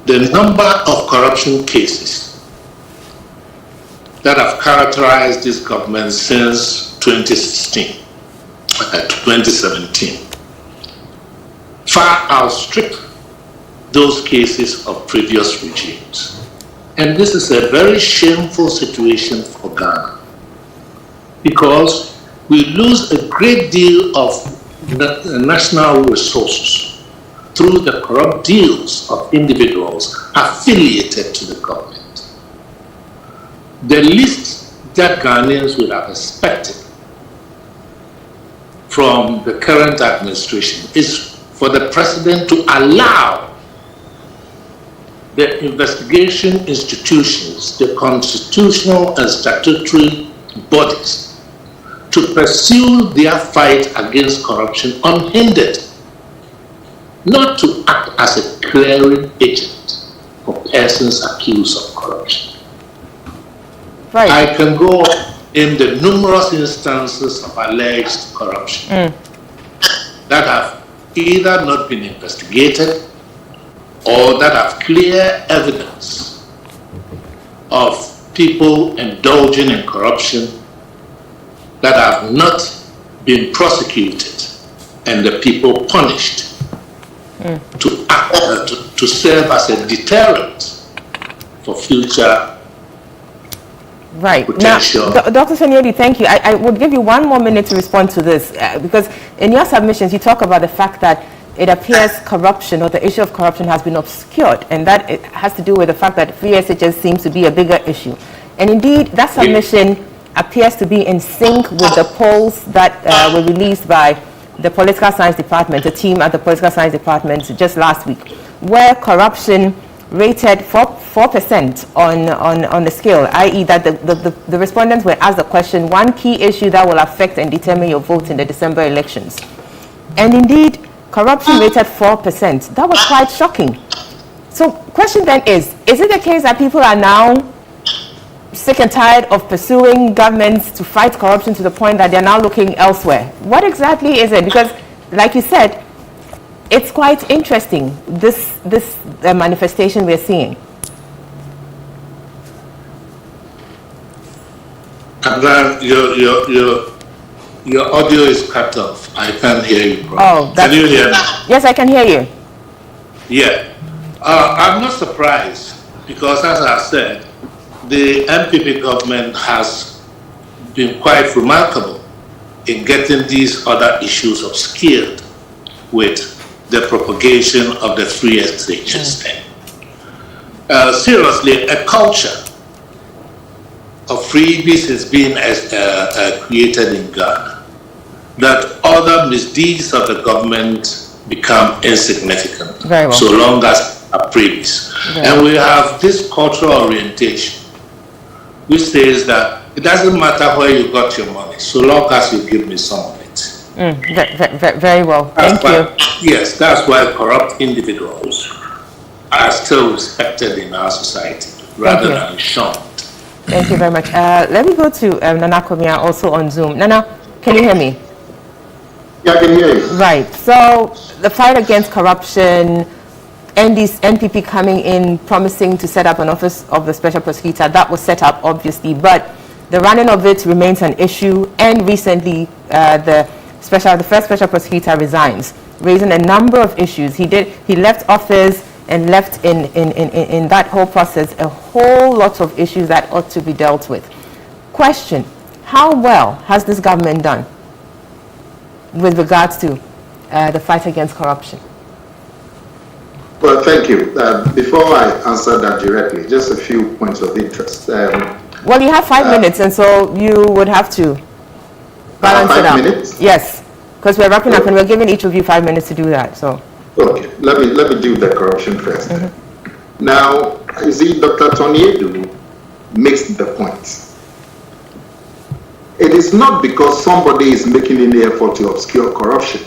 The number of corruption cases that have characterized this government since 2016, 2017, far outstrip those cases of previous regimes. And this is a very shameful situation for Ghana because we lose a great deal of national resources through the corrupt deals of individuals affiliated to the government. The least that Ghanaians would have expected from the current administration is for the president to allow the investigation institutions, the constitutional and statutory bodies, to pursue their fight against corruption unhindered, not to act as a clearing agent for persons accused of corruption. Right. I can go in the numerous instances of alleged corruption that have either not been investigated or that have clear evidence of people indulging in corruption that have not been prosecuted and the people punished to serve as a deterrent for future potential. Now, Dr. Sanyeri, thank you. I would give you 1 more minute to respond to this because in your submissions you talk about the fact that it appears corruption or the issue of corruption has been obscured, and that it has to do with the fact that free SHS seems to be a bigger issue. And indeed, that submission appears to be in sync with the polls that were released by the Political Science Department, a team at the Political Science Department just last week, where corruption rated 4% on the scale, i.e. that the respondents were asked the question, one key issue that will affect and determine your vote in the December elections. And indeed, corruption rated 4%. That was quite shocking. So question then is it the case that people are now sick and tired of pursuing governments to fight corruption to the point that they're now looking elsewhere? What exactly is it? Because like you said, it's quite interesting, this manifestation we're seeing. Your audio is cut off. I can't hear you. Can you hear me? Yes, I can hear you. Yeah. I'm not surprised because, as I said, the MPP government has been quite remarkable in getting these other issues obscured with the propagation of the free exchange system. Seriously, a culture of freebies is being created in Ghana, that other misdeeds of the government become insignificant, Very well. so long as a freebies. And we have this cultural orientation, which says that it doesn't matter where you got your money, so long as you give me some of it. Very well. Thank you. Yes, that's why corrupt individuals are still respected in our society rather than shunned. Thank you very much. Let me go to Nana Komia, also on Zoom. Nana, can you hear me? Yeah, I can hear you. Right. So the fight against corruption, NPP coming in promising to set up an office of the special prosecutor, that was set up obviously, but the running of it remains an issue. And recently, the first special prosecutor resigns, raising a number of issues. He left office and left in that whole process a whole lot of issues that ought to be dealt with. Question: how well has this government done with regards to the fight against corruption? Well, thank you. Before I answer that directly, just a few points of interest. Well, you have 5 minutes, and so you would have to balance it out. 5 minutes? Yes, because we're wrapping up, and we're giving each of you 5 minutes to do that. So. Okay, let me do the corruption first. Now, you see, Dr. Tony Edu makes the point. It is not because somebody is making any effort to obscure corruption.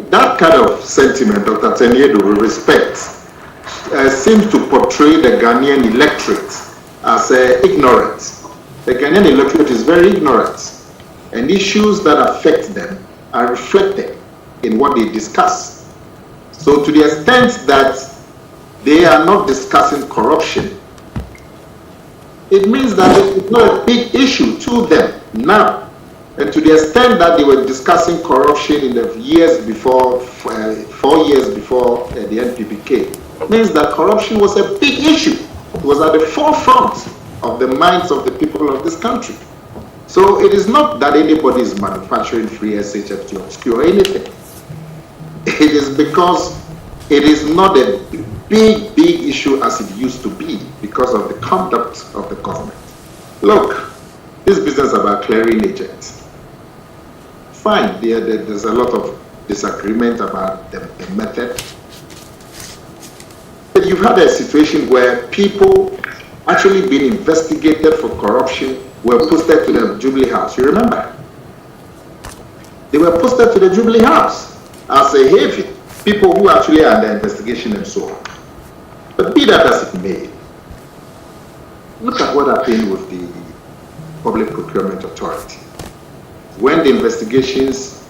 That kind of sentiment, Dr. Tony Edu, with respect, seems to portray the Ghanaian electorate as ignorant. The Ghanaian electorate is very ignorant, and issues that affect them are reflected in what they discuss. So to the extent that they are not discussing corruption, it means that it's not a big issue to them now. And to the extent that they were discussing corruption in the years before, 4 years before the NPP came, means that corruption was a big issue. It was at the forefront of the minds of the people of this country. So it is not that anybody is manufacturing free SHF to obscure anything. It is because it is not a big issue as it used to be because of the conduct of the government. Look, this business about clearing agents, fine, there's a lot of disagreement about the method. But you've had a situation where people actually being investigated for corruption were posted to the Jubilee House. You remember? They were posted to the Jubilee House as a haven, people who actually are under investigation and so on. But be that as it may, look at what happened with the Public Procurement Authority. When the investigations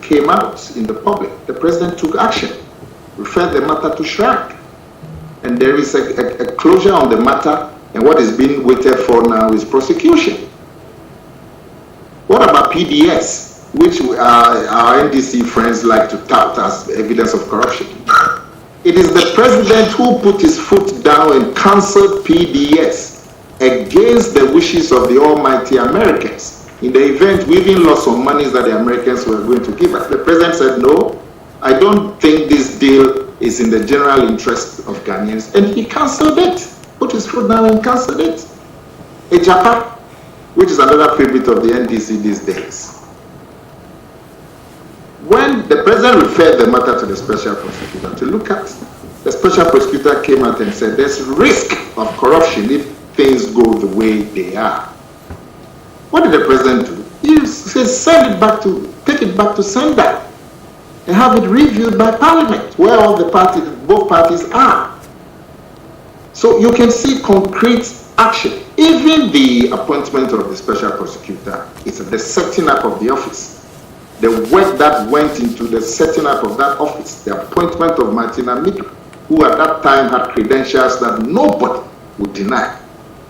came out in the public, the president took action, referred the matter to SHRAC. And there is a closure on the matter, and what is being waited for now is prosecution. What about PDS, which our NDC friends like to tout as evidence of corruption? It is the president who put his foot down and cancelled PDS against the wishes of the almighty Americans. In the event, we even lost some money that the Americans were going to give us. The president said, no, I don't think this deal is in the general interest of Ghanaians, and he cancelled it. Put his foot down and cancelled it. Ejapa, which is another favorite of the NDC these days. When the president referred the matter to the special prosecutor to look at, the special prosecutor came out and said there's risk of corruption if things go the way they are. What did the president do? He said take it back to Senda and have it reviewed by Parliament, where all the parties, both parties are. So you can see concrete action. Even the appointment of the special prosecutor is the setting up of the office. The work that went into the setting up of that office, the appointment of Martina Midu, who at that time had credentials that nobody would deny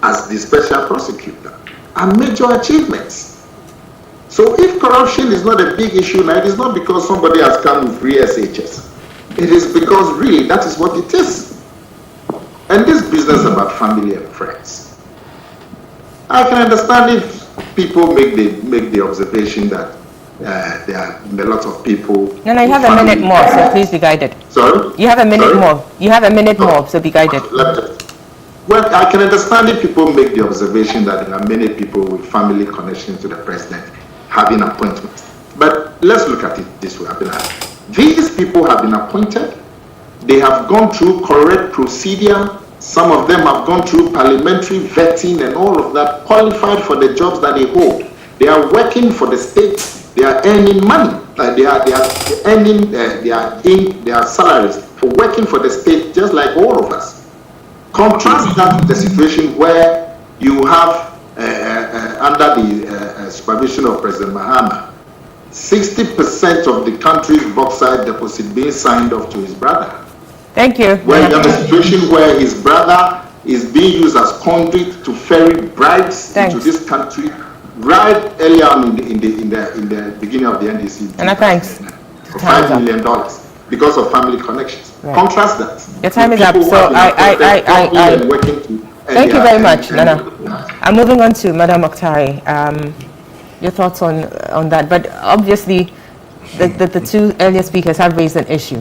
as the special prosecutor, are major achievements. So if corruption is not a big issue now, it is not because somebody has come with free SHS. It is because really that is what it is. And this business about family and friends, I can understand if people make the observation that there are a lot of people. No, you have a minute more, so please be guided. Sorry? You have a minute more. You have a minute more, so be guided. Well, I can understand if people make the observation that there are many people with family connections to the president having appointments. But let's look at it this way. These people have been appointed. They have gone through correct procedure. Some of them have gone through parliamentary vetting and all of that, qualified for the jobs that they hold. They are working for the state. They are earning money. They are earning their salaries for working for the state, just like all of us. Contrast that with the situation where you have, under the supervision of President Mahama, 60% of the country's bauxite deposit being signed off to his brother. Thank you. When you have a situation where his brother is being used as conduit to ferry bribes into this country, right early on in the beginning of the NDC. And thanks. For $5 million because of family connections. Right. Contrast that. Your time is up, so thank you very much, Nana. I'm moving on to Madam Okhtari. Your thoughts on that, but obviously the two earlier speakers have raised an issue,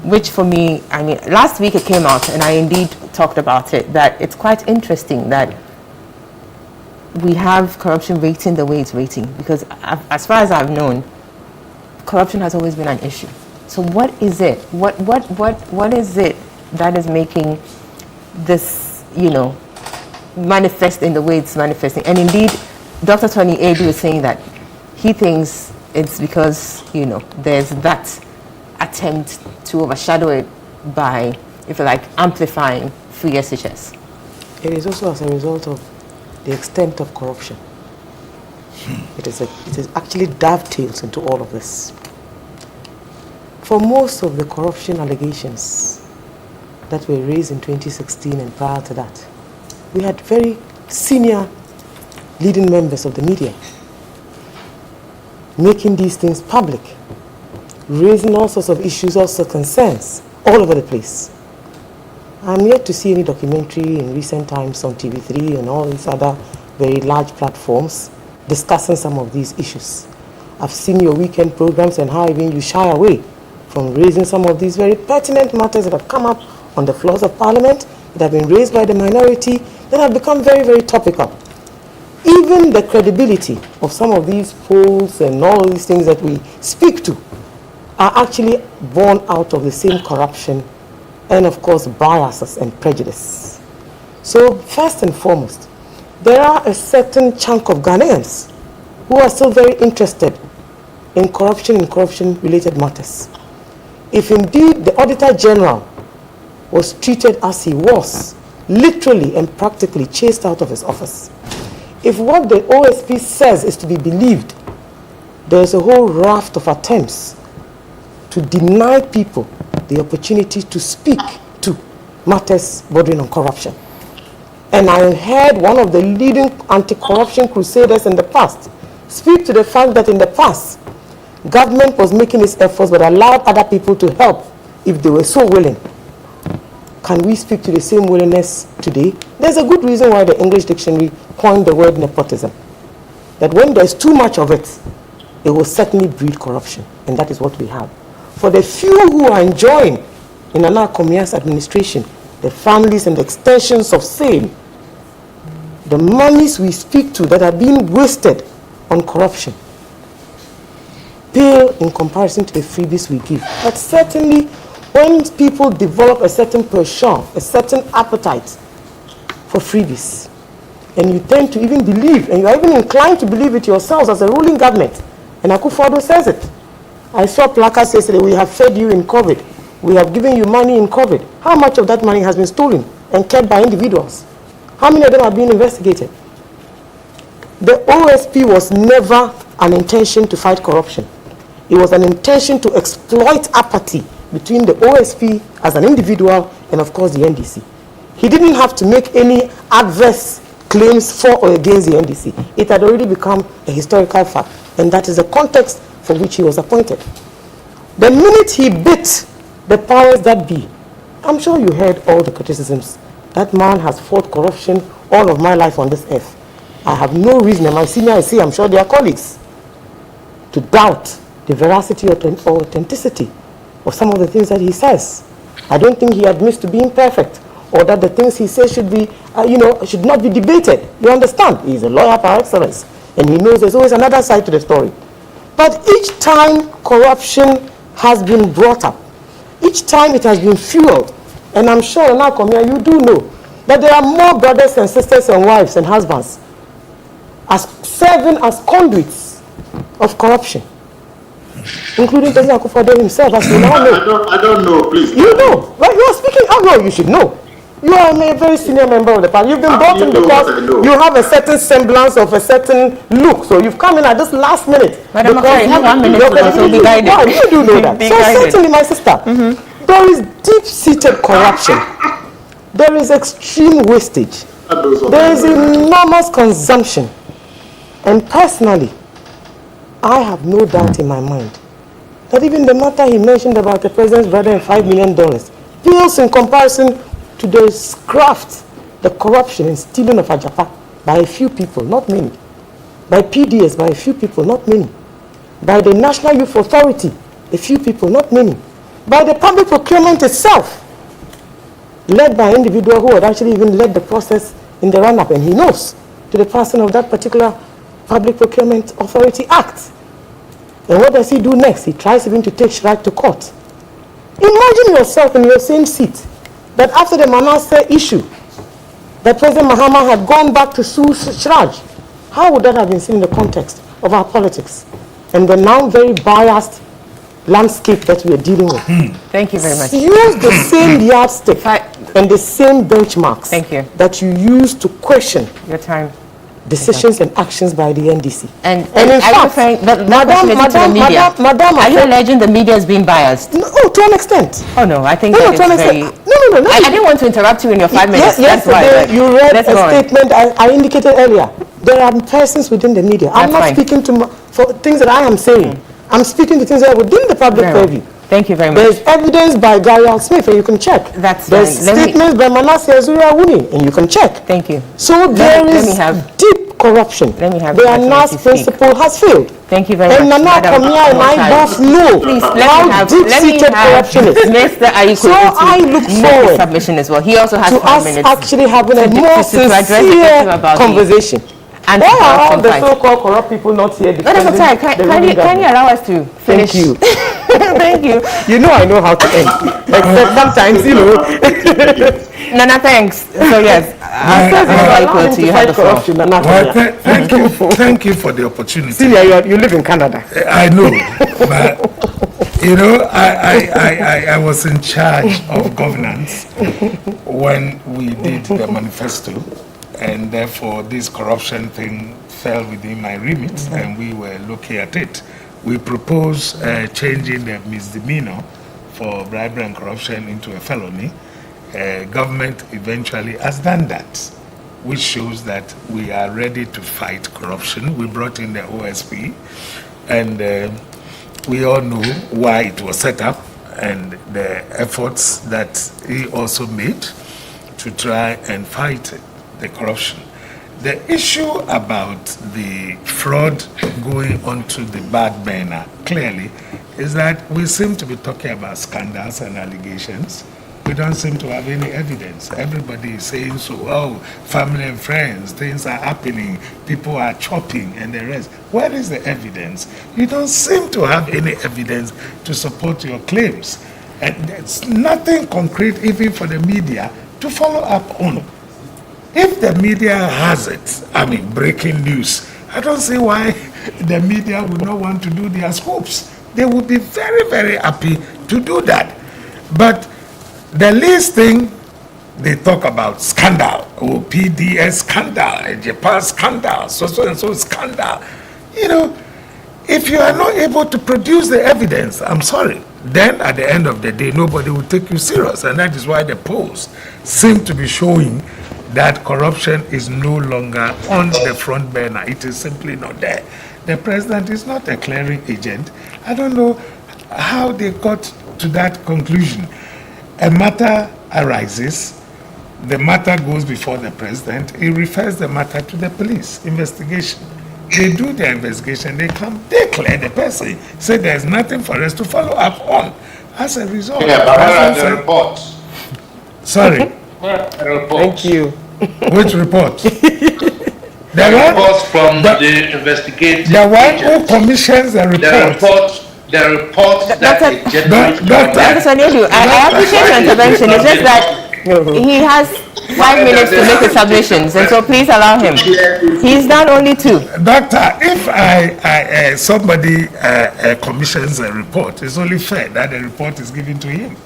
which for me, last week it came out, and I indeed talked about it, that it's quite interesting that we have corruption rating the way it's rating, because as far as I've known, corruption has always been an issue. So what is it? What is it that is making this, manifest in the way it's manifesting? And indeed, Dr. Tony Edu is saying that he thinks it's because, there's that attempt to overshadow it by, if you like, amplifying free SHS. It is also as a result of the extent of corruption. It is actually dovetails into all of this. For most of the corruption allegations that were raised in 2016 and prior to that, we had very senior leading members of the media making these things public, raising all sorts of issues, all sorts of concerns, all over the place. I'm yet to see any documentary in recent times on TV3 and all these other very large platforms discussing some of these issues. I've seen your weekend programs and how even you shy away from raising some of these very pertinent matters that have come up on the floors of Parliament, that have been raised by the minority, that have become very, very topical. Even the credibility of some of these polls and all these things that we speak to are actually born out of the same corruption and, of course, biases and prejudice. So, first and foremost, there are a certain chunk of Ghanaians who are still very interested in corruption and corruption-related matters. If indeed the Auditor General was treated as he was, literally and practically chased out of his office, if what the OSP says is to be believed, there's a whole raft of attempts to deny people the opportunity to speak to matters bordering on corruption. And I heard one of the leading anti-corruption crusaders in the past speak to the fact that in the past, government was making its efforts but allowed other people to help if they were so willing. Can we speak to the same willingness today? There's a good reason why the English dictionary coined the word nepotism. That when there's too much of it, it will certainly breed corruption. And that is what we have. For the few who are enjoying in Nana Komia's administration, the families and the extensions of same, the monies we speak to that are being wasted on corruption pale in comparison to the freebies we give. But certainly, when people develop a certain penchant, a certain appetite for freebies, and you tend to even believe, and you are even inclined to believe it yourselves as a ruling government, and Akufo-Addo says it. I saw placards yesterday, we have fed you in COVID. We have given you money in COVID. How much of that money has been stolen and kept by individuals? How many of them are being investigated? The OSP was never an intention to fight corruption. It was an intention to exploit apathy between the OSP as an individual and, of course, the NDC. He didn't have to make any adverse claims for or against the NDC. It had already become a historical fact, and that is the context for which he was appointed. The minute he bit the powers that be, I'm sure you heard all the criticisms. That man has fought corruption all of my life on this earth. I have no reason, and my senior I say, I'm sure they are colleagues. to doubt the veracity or authenticity of some of the things that he says. I don't think he admits to being perfect, or that the things he says should be, should not be debated. You understand? He's a lawyer par excellence, and he knows there's always another side to the story. But each time corruption has been brought up, each time it has been fueled, and I'm sure in our community you do know that there are more brothers and sisters and wives and husbands as serving as conduits of corruption, including President Akufo-Addo himself, as you now know. I don't know, please. You know, well, you are speaking. Oh no, you should know. You are a very senior member of the party. You've been brought in because you have a certain semblance of a certain look. So you've come in at this last minute. Madam Akari, you have 1 minute to be guided. Well, you do know that. So certainly, my sister, there is deep-seated corruption. There is extreme wastage. There is enormous consumption. And personally, I have no doubt in my mind that even the matter he mentioned about the president's brother and $5 million pales in comparison to the graft, the corruption and stealing of Ajapa by a few people, not many. By PDS, by a few people, not many. By the National Youth Authority, a few people, not many. By the public procurement itself, led by an individual who had actually even led the process in the run-up, and he knows, to the passing of that particular Public Procurement Authority Act. And what does he do next? He tries even to take Shraj to court. Imagine yourself in your same seat, that after the Manasseh issue, that President Mahama had gone back to sue Shraj. How would that have been seen in the context of our politics and the now very biased landscape that we are dealing with? Thank you very much. Use the same yardstick and the same benchmarks that you use to question your time decisions and actions by the NDC. And in fact, Madam, are you alleging the media is being biased? No, to an extent. Oh no, I think that is very... No. I didn't want to interrupt you in your 5 minutes. Yesterday, you read a statement I indicated earlier. There are persons within the media. I'm not speaking for things that I am saying. I'm speaking to things that are within the public purview. Thank you very much. There's evidence by Gary Smith, and you can check. There's statements by Manasseh Azuri-Awuni, and you can check. Thank you. So there is deep corruption. The ANAS principle has failed. Thank you very much. And Nana Komia and I both know how deep-seated corruption is. Mr. Aiko, so I look forward submission as well. He also has to 5 minutes us actually having a more sincere conversation. And why are all the so-called corrupt people not here defending can you allow us to finish? Thank you. Thank you. You know I know how to end. Except sometimes, you know. Nana, thanks. So yes, you have the floor. Thank you for the opportunity. Senior, you live in Canada. I know, but you know, I was in charge of governance when we did the manifesto, and therefore this corruption thing fell within my remit, and we were looking at it. We proposed changing the misdemeanor for bribery and corruption into a felony. Government eventually has done that, which shows that we are ready to fight corruption. We brought in the OSP, and we all know why it was set up and the efforts that he also made to try and fight the corruption. The issue about the fraud going onto the back burner, clearly, is that we seem to be talking about scandals and allegations. We don't seem to have any evidence. Everybody is saying so, oh, family and friends, things are happening, people are chopping and the rest. Where is the evidence? You don't seem to have any evidence to support your claims. And there's nothing concrete even for the media to follow up on. If the media has it, I mean, breaking news, I don't see why the media would not want to do their scoops. They would be very, very happy to do that. But the least thing they talk about scandal, PDS scandal, Japan scandal, so and so scandal. You know, if you are not able to produce the evidence, I'm sorry, then at the end of the day, nobody will take you serious. And that is why the polls seem to be showing that corruption is no longer on the front burner. It is simply not there. The president is not a clearing agent. I don't know how they got to that conclusion. A matter arises, the matter goes before the president, he refers the matter to the police investigation. They do their investigation, they come, they clear the person, say there's nothing for us to follow up on. As a result, Yeah, but where are the reports? Sorry. Where are the reports? Thank you. Which report? The reports from the investigative The one who agents. commissions the report. The reports that Dr. they generate. Dr. Soniedu, I appreciate your intervention. It's just that he has 5 minutes to make his submissions, and so please allow him. He's done only 2. Doctor, if somebody commissions a report, it's only fair that the report is given to him.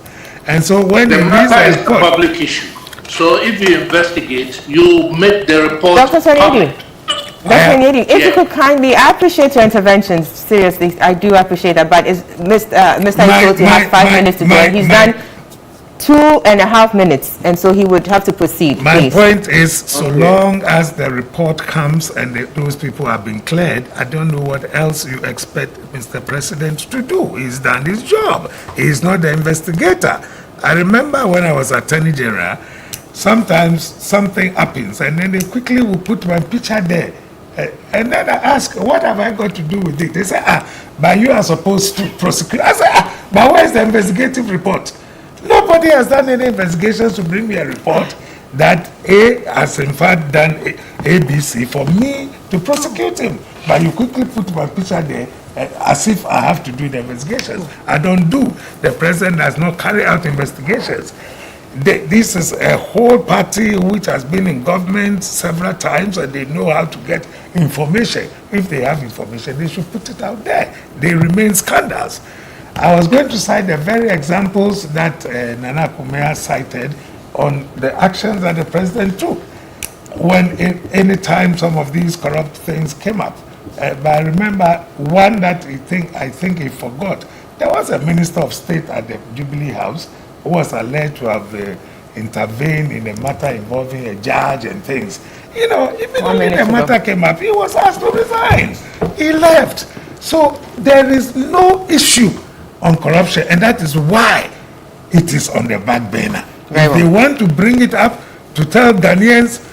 And so when The he reads matter is the a report, public issue. So if you investigate, you make the report Dr. Soniedu, public. Dr. Soniedu, if you could kindly, I appreciate your interventions. Seriously, I do appreciate that. But Mr. Ikoti has 5 minutes to go, and he's done 2.5 minutes, and so he would have to proceed. my Please. point is, so long as the report comes and those people have been cleared, I don't know what else you expect Mr. President to do. He's done his job. He's not the investigator. I remember when I was Attorney General, sometimes something happens and then they quickly will put my picture there. And then I ask, what have I got to do with it? They say, but you are supposed to prosecute. I say, but where's the investigative report? Nobody has done any investigations to bring me a report that A has in fact done ABC for me to prosecute him. But you quickly put my picture there as if I have to do the investigations. I don't do. The president does not carry out investigations. This is a whole party which has been in government several times and they know how to get information. If they have information, they should put it out there. They remain scandals. I was going to cite the very examples that Nana Kumea cited on the actions that the president took when any time some of these corrupt things came up. But I remember one that I think he forgot. There was a minister of state at the Jubilee House who was alleged to have intervened in a matter involving a judge and things. You know, even when the matter came up, he was asked to resign. He left. So there is no issue on corruption, and that is why it is on the back burner. If they want to bring it up to tell Ghanaians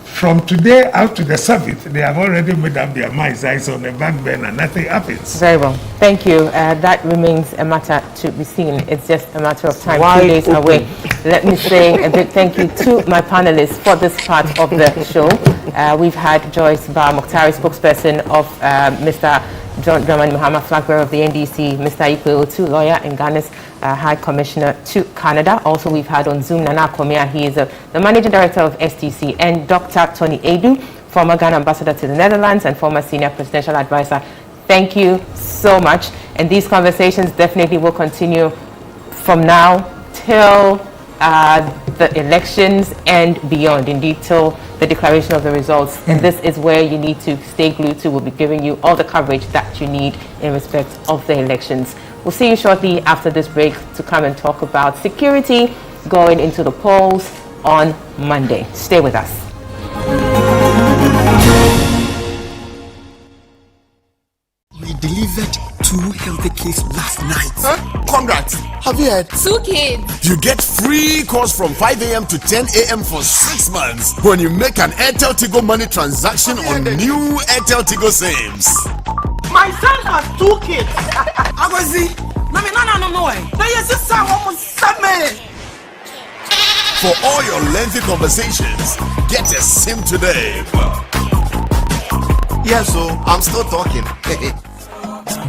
from today out to the 7th, they have already made up their minds that it's on the back burner, nothing happens. Very well. Thank you. That remains a matter to be seen. It's just a matter of time, Wide 2 days open. away. Let me say a big thank you to my panelists for this part of the show. We've had Joyce Ba Mokhtari, spokesperson of Mr. John Dramani Mahama, flag bearer of the NDC, Mr. Ikwe Otu, lawyer and Ghana's High Commissioner to Canada. Also, we've had on Zoom Nana Komea, he is the Managing Director of STC, and Dr. Tony Edu, former Ghana Ambassador to the Netherlands and former Senior Presidential Advisor. Thank you so much. And these conversations definitely will continue from now till the elections and beyond, indeed till the declaration of the results. And this is where you need to stay glued to. We'll be giving you all the coverage that you need in respect of the elections. We'll see you shortly after this break to come and talk about security going into the polls on Monday. Stay with us. We delivered 2 healthy kids last night. Congrats. Have you heard? 2 kids. You get free calls from 5 a.m. to 10 a.m. for 6 months when you make an Airtel Tigo Money transaction on new Airtel Tigo SIMs. My son has 2 kids. Agwazi. No. No, yes, this almost 7. For all your lengthy conversations, get a SIM today. Yeah, so I'm still talking.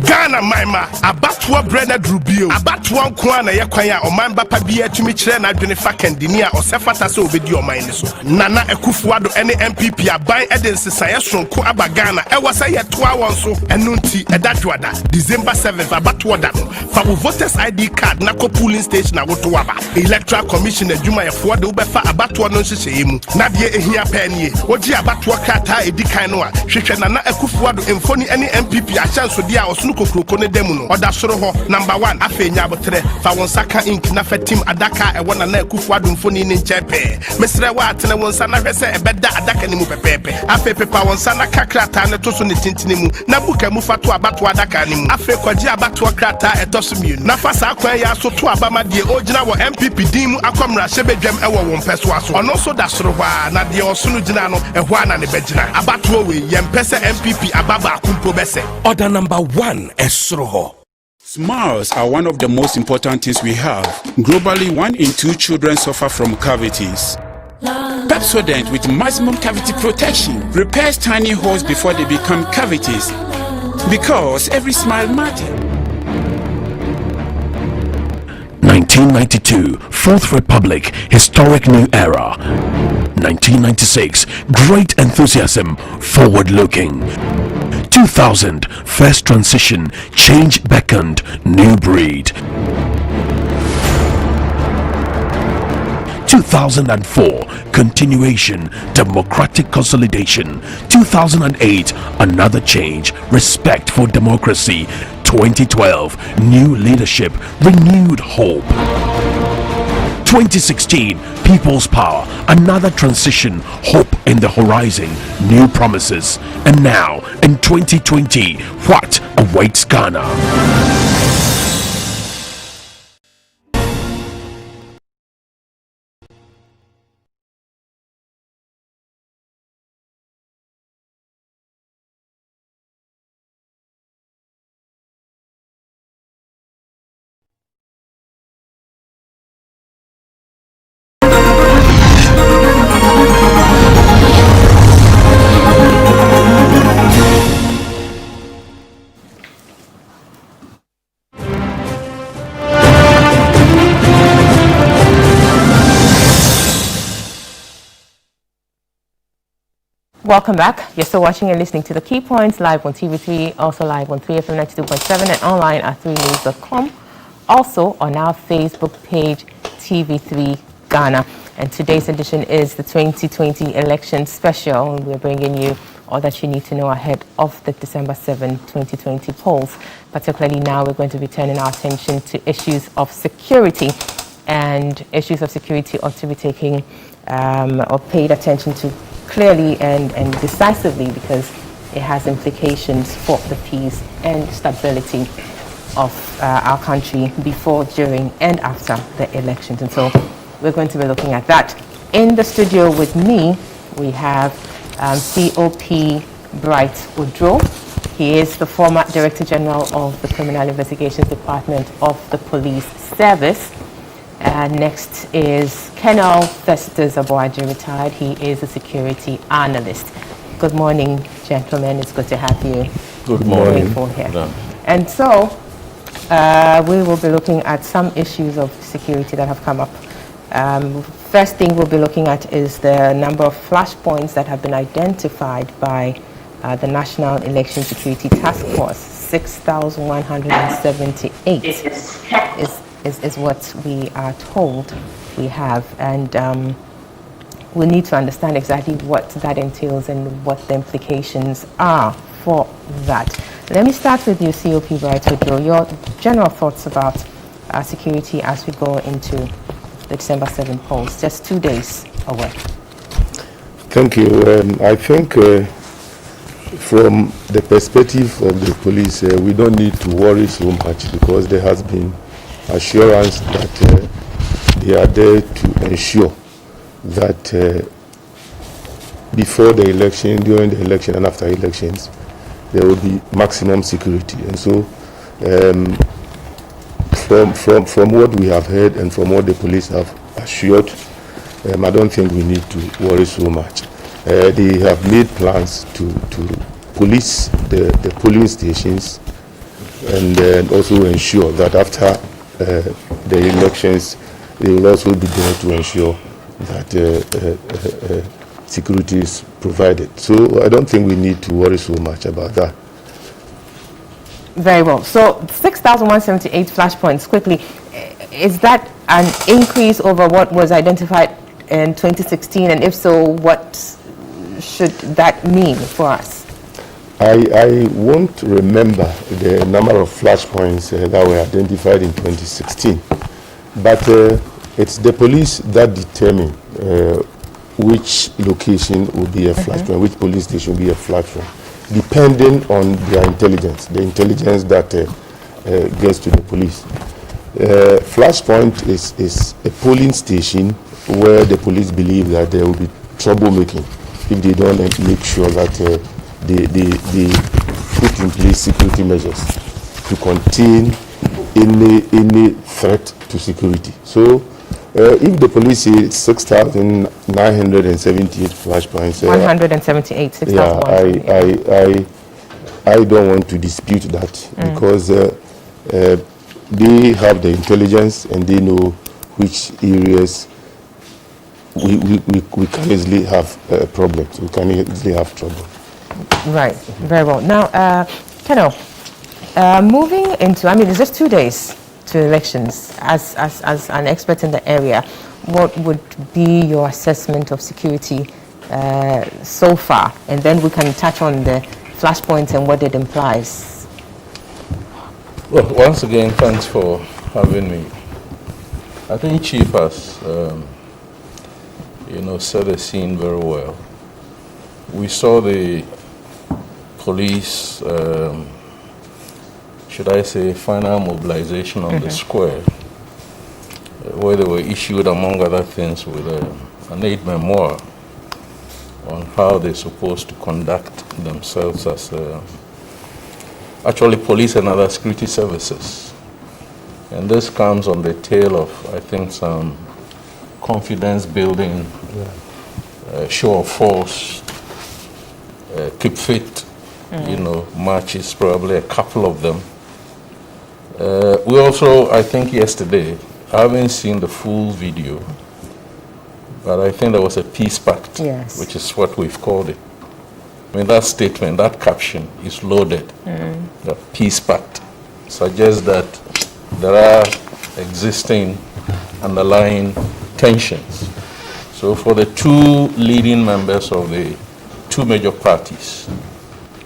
Ghana Maima, Abatwa Brenna Drubio, Abatwa Kwana Yakwaya, or Mamba Pabia Chimichre, and Adrenifa Candinia, or Sefataso video minus. Nana Ekufuado, any MPP, a buy Edens, Sayasron, Kuaba Ghana, Ewasaya 2 hours so, and Nunti, Edatwada, December 7th, Abatwada, Fabu Voters ID card, Nako Pooling Station, Awotuaba, Electoral Commissioner Juma Yafuado, Befa, Abatwa Nonshemu, Nadia Ehia Penny, Oji Abatwa Kata, Edikainoa, Shishana Ekufuado, and Phony any MPP, a chance to dia or sunu kokroko ne demu no oda soro ho number 1 afenya abotre fa won saka ink na fatim adaka e wona na akufu adumfo ni nchepe mesre wa atene won sa na hwese e beda adaka ni mu pepepe afepe pa won sa na kakrata ne to so ne tintini mu na buka mu fato abato adaka ni mu afe kwaji abato krata e to so mienu na fa sa kwan ya so to abama de ogina wo MPP din mu akwamra hyebedwam e wo won peso aso ono so da soro hwa na de osunu gina no e hwa na ne begina abato we yempese MPP ababa akumpo bese order number 1 esroho. Smiles are one of the most important things we have. Globally, 1 in 2 children suffer from cavities. Pepsodent with maximum cavity protection repairs tiny holes before they become cavities. Because every smile matters. 1992, Fourth Republic, historic new era. 1996, great enthusiasm, forward-looking. 2000, first transition, change beckoned, new breed. 2004, continuation, democratic consolidation. 2008, another change, respect for democracy. 2012, new leadership, renewed hope. 2016, people's power, another transition, hope in the horizon, new promises. And now, in 2020, what awaits Ghana? Welcome back. You're still watching and listening to The Key Points live on TV3, also live on 3FM 92.7 and online at 3news.com. Also on our Facebook page, TV3 Ghana. And today's edition is the 2020 election special. We're bringing you all that you need to know ahead of the December 7, 2020 polls. Particularly now, we're going to be turning our attention to issues of security. And issues of security ought to be taken or paid attention to clearly and decisively, because it has implications for the peace and stability of our country before, during, and after the elections. And so we're going to be looking at that. In the studio with me, we have COP Bright Udro. He is the former Director General of the Criminal Investigations Department of the Police Service. Next is Colonel Festus Aboagye, retired. He is a security analyst. Good morning, gentlemen. It's good to have you. Good morning. Here. And so we will be looking at some issues of security that have come up. First thing we'll be looking at is the number of flashpoints that have been identified by the National Election Security Task Force. 6,178 is what we are told we have, and we need to understand exactly what that entails and what the implications are for that. Let me start with you, COP Bright Udro. Your general thoughts about security as we go into the December 7 polls, just 2 days away. Thank you. I think from the perspective of the police, we don't need to worry so much, because there has been assurance that they are there to ensure that before the election, during the election, and after elections, there will be maximum security. And so from what we have heard and from what the police have assured, I don't think we need to worry so much. They have made plans to police the polling stations, and also ensure that after the elections, they will also be there to ensure that security is provided. So I don't think we need to worry so much about that. Very well. So 6,178 flashpoints, quickly, is that an increase over what was identified in 2016? And if so, what should that mean for us? I won't remember the number of flashpoints that were identified in 2016, but it's the police that determine which location will be a flashpoint, which police station will be a flashpoint, depending on their intelligence, the intelligence that gets to the police. Flashpoint is a polling station where the police believe that there will be troublemaking if they don't make sure that they put in place security measures to contain any threat to security. So if the police say 6,978 flashpoints, 178, 6,178. I don't want to dispute that because they have the intelligence and they know which areas we can easily have problems. We can easily have trouble. Right, very well. Now, Colonel, moving into, I mean, it's just 2 days to elections. As an expert in the area, what would be your assessment of security so far? And then we can touch on the flashpoints and what it implies. Well, once again, thanks for having me. I think Chief has, set the scene very well. We saw the police, should I say, final mobilization on the square, where they were issued, among other things, with an aid memoir on how they're supposed to conduct themselves as actually police and other security services. And this comes on the tail of, I think, some confidence building, show of force, keep fit, marches, probably a couple of them. We also, I think yesterday, I haven't seen the full video, but I think there was a peace pact, which is what we've called it. I mean, that statement, that caption is loaded. The peace pact suggests that there are existing underlying tensions. So for the two leading members of the two major parties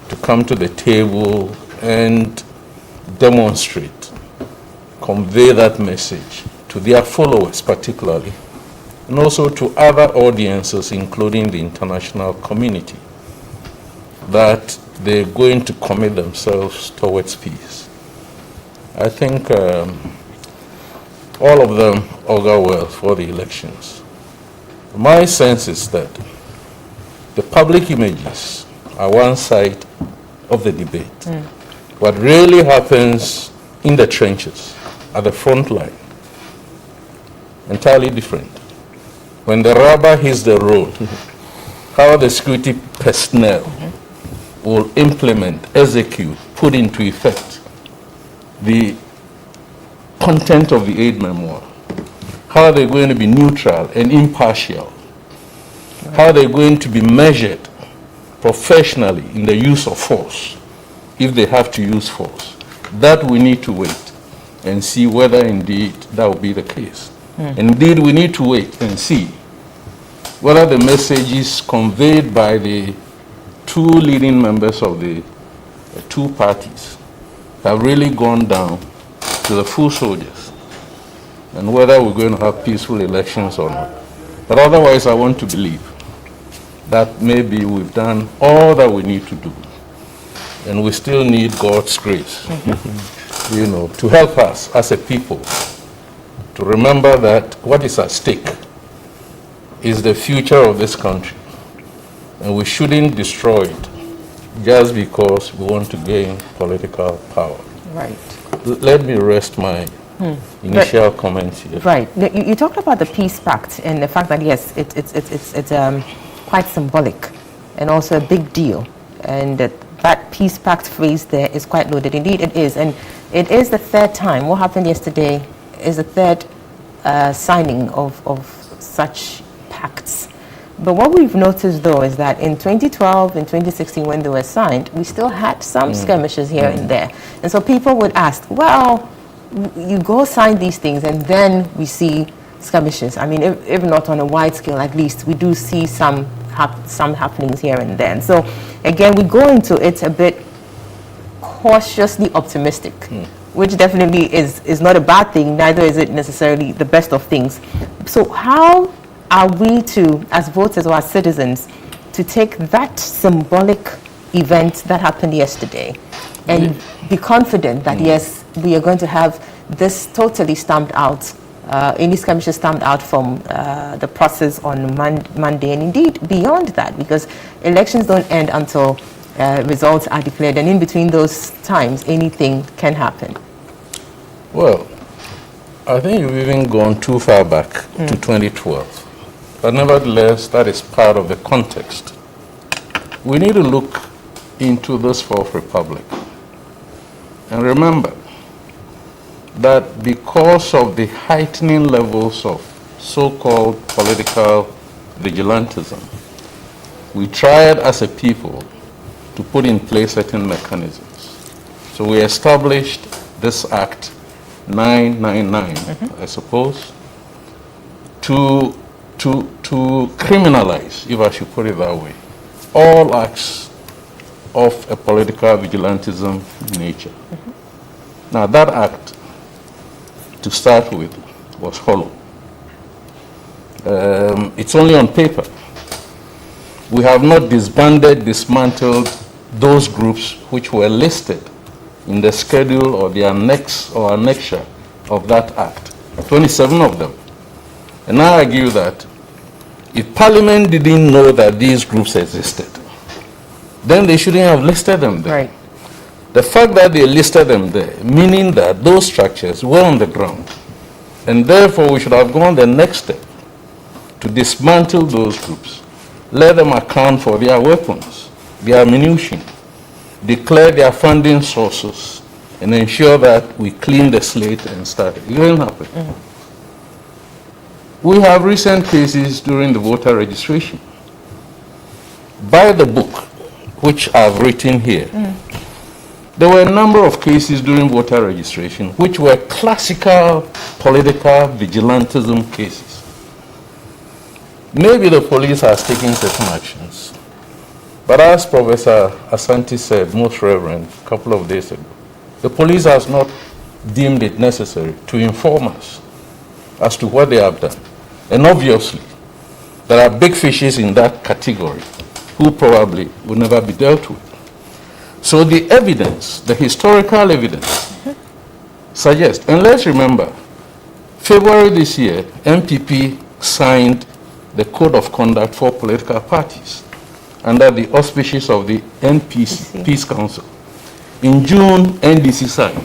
to come to the table and demonstrate, convey that message to their followers particularly, and also to other audiences, including the international community, that they're going to commit themselves towards peace. I think all of them augur well for the elections. My sense is that the public images are one side of the debate. What really happens in the trenches, at the front line, entirely different. When the rubber hits the road, how the security personnel will implement, execute, put into effect the content of the aid memoir. How are they going to be neutral and impartial? How are they going to be measured professionally in the use of force, if they have to use force? That we need to wait and see whether indeed that will be the case. Indeed, we need to wait and see whether the messages conveyed by the two leading members of the two parties have really gone down to the full soldiers, and whether we're going to have peaceful elections or not. But otherwise, I want to believe that maybe we've done all that we need to do, and we still need God's grace, to help us as a people to remember that what is at stake is the future of this country, and we shouldn't destroy it just because we want to gain political power. Right. Let me rest my initial comments here. Right. You talked about the peace pact and the fact that yes, it's quite symbolic and also a big deal, and that peace pact phrase there is quite loaded. Indeed, it is, and it is the third time. What happened yesterday is the third signing of such pacts. But what we've noticed, though, is that in 2012 and 2016, when they were signed, we still had some skirmishes here and there. And so people would ask, well, you go sign these things and then we see skirmishes. I mean, if not on a wide scale, at least we do see some some happenings here and there. And so again, we go into it a bit cautiously optimistic, which definitely is not a bad thing, neither is it necessarily the best of things. So how are we to, as voters or as citizens, to take that symbolic event that happened yesterday and be confident that yes, we are going to have this totally stamped out, any skirmishes stamped out from the process on Monday, and indeed beyond that, because elections don't end until results are declared, and in between those times, anything can happen. Well, I think you've even gone too far back to 2012. But nevertheless, that is part of the context. We need to look into this Fourth Republic. And remember that because of the heightening levels of so-called political vigilantism, we tried as a people to put in place certain mechanisms. So we established this Act 999, I suppose, to criminalize, if I should put it that way, all acts of a political vigilantism nature. Now that act, to start with, was hollow. It's only on paper. We have not dismantled those groups which were listed in the schedule or the annex or annexure of that act, 27 of them. And I argue that if Parliament didn't know that these groups existed, then they shouldn't have listed them there. Right. The fact that they listed them there, meaning that those structures were on the ground, and therefore we should have gone the next step to dismantle those groups, let them account for their weapons, their ammunition, declare their funding sources, and ensure that we clean the slate and start. It didn't happen. We have recent cases during the voter registration. By the book, which I've written here, there were a number of cases during voter registration which were classical political vigilantism cases. Maybe the police has taken certain actions, but as Professor Asante said, most reverend, a couple of days ago, the police has not deemed it necessary to inform us as to what they have done. And obviously, there are big fishes in that category who probably will never be dealt with. So the evidence, the historical evidence, suggests, and let's remember, February this year, MPP signed the Code of Conduct for Political Parties under the auspices of the NPC, Peace Council. In June, NDC signed.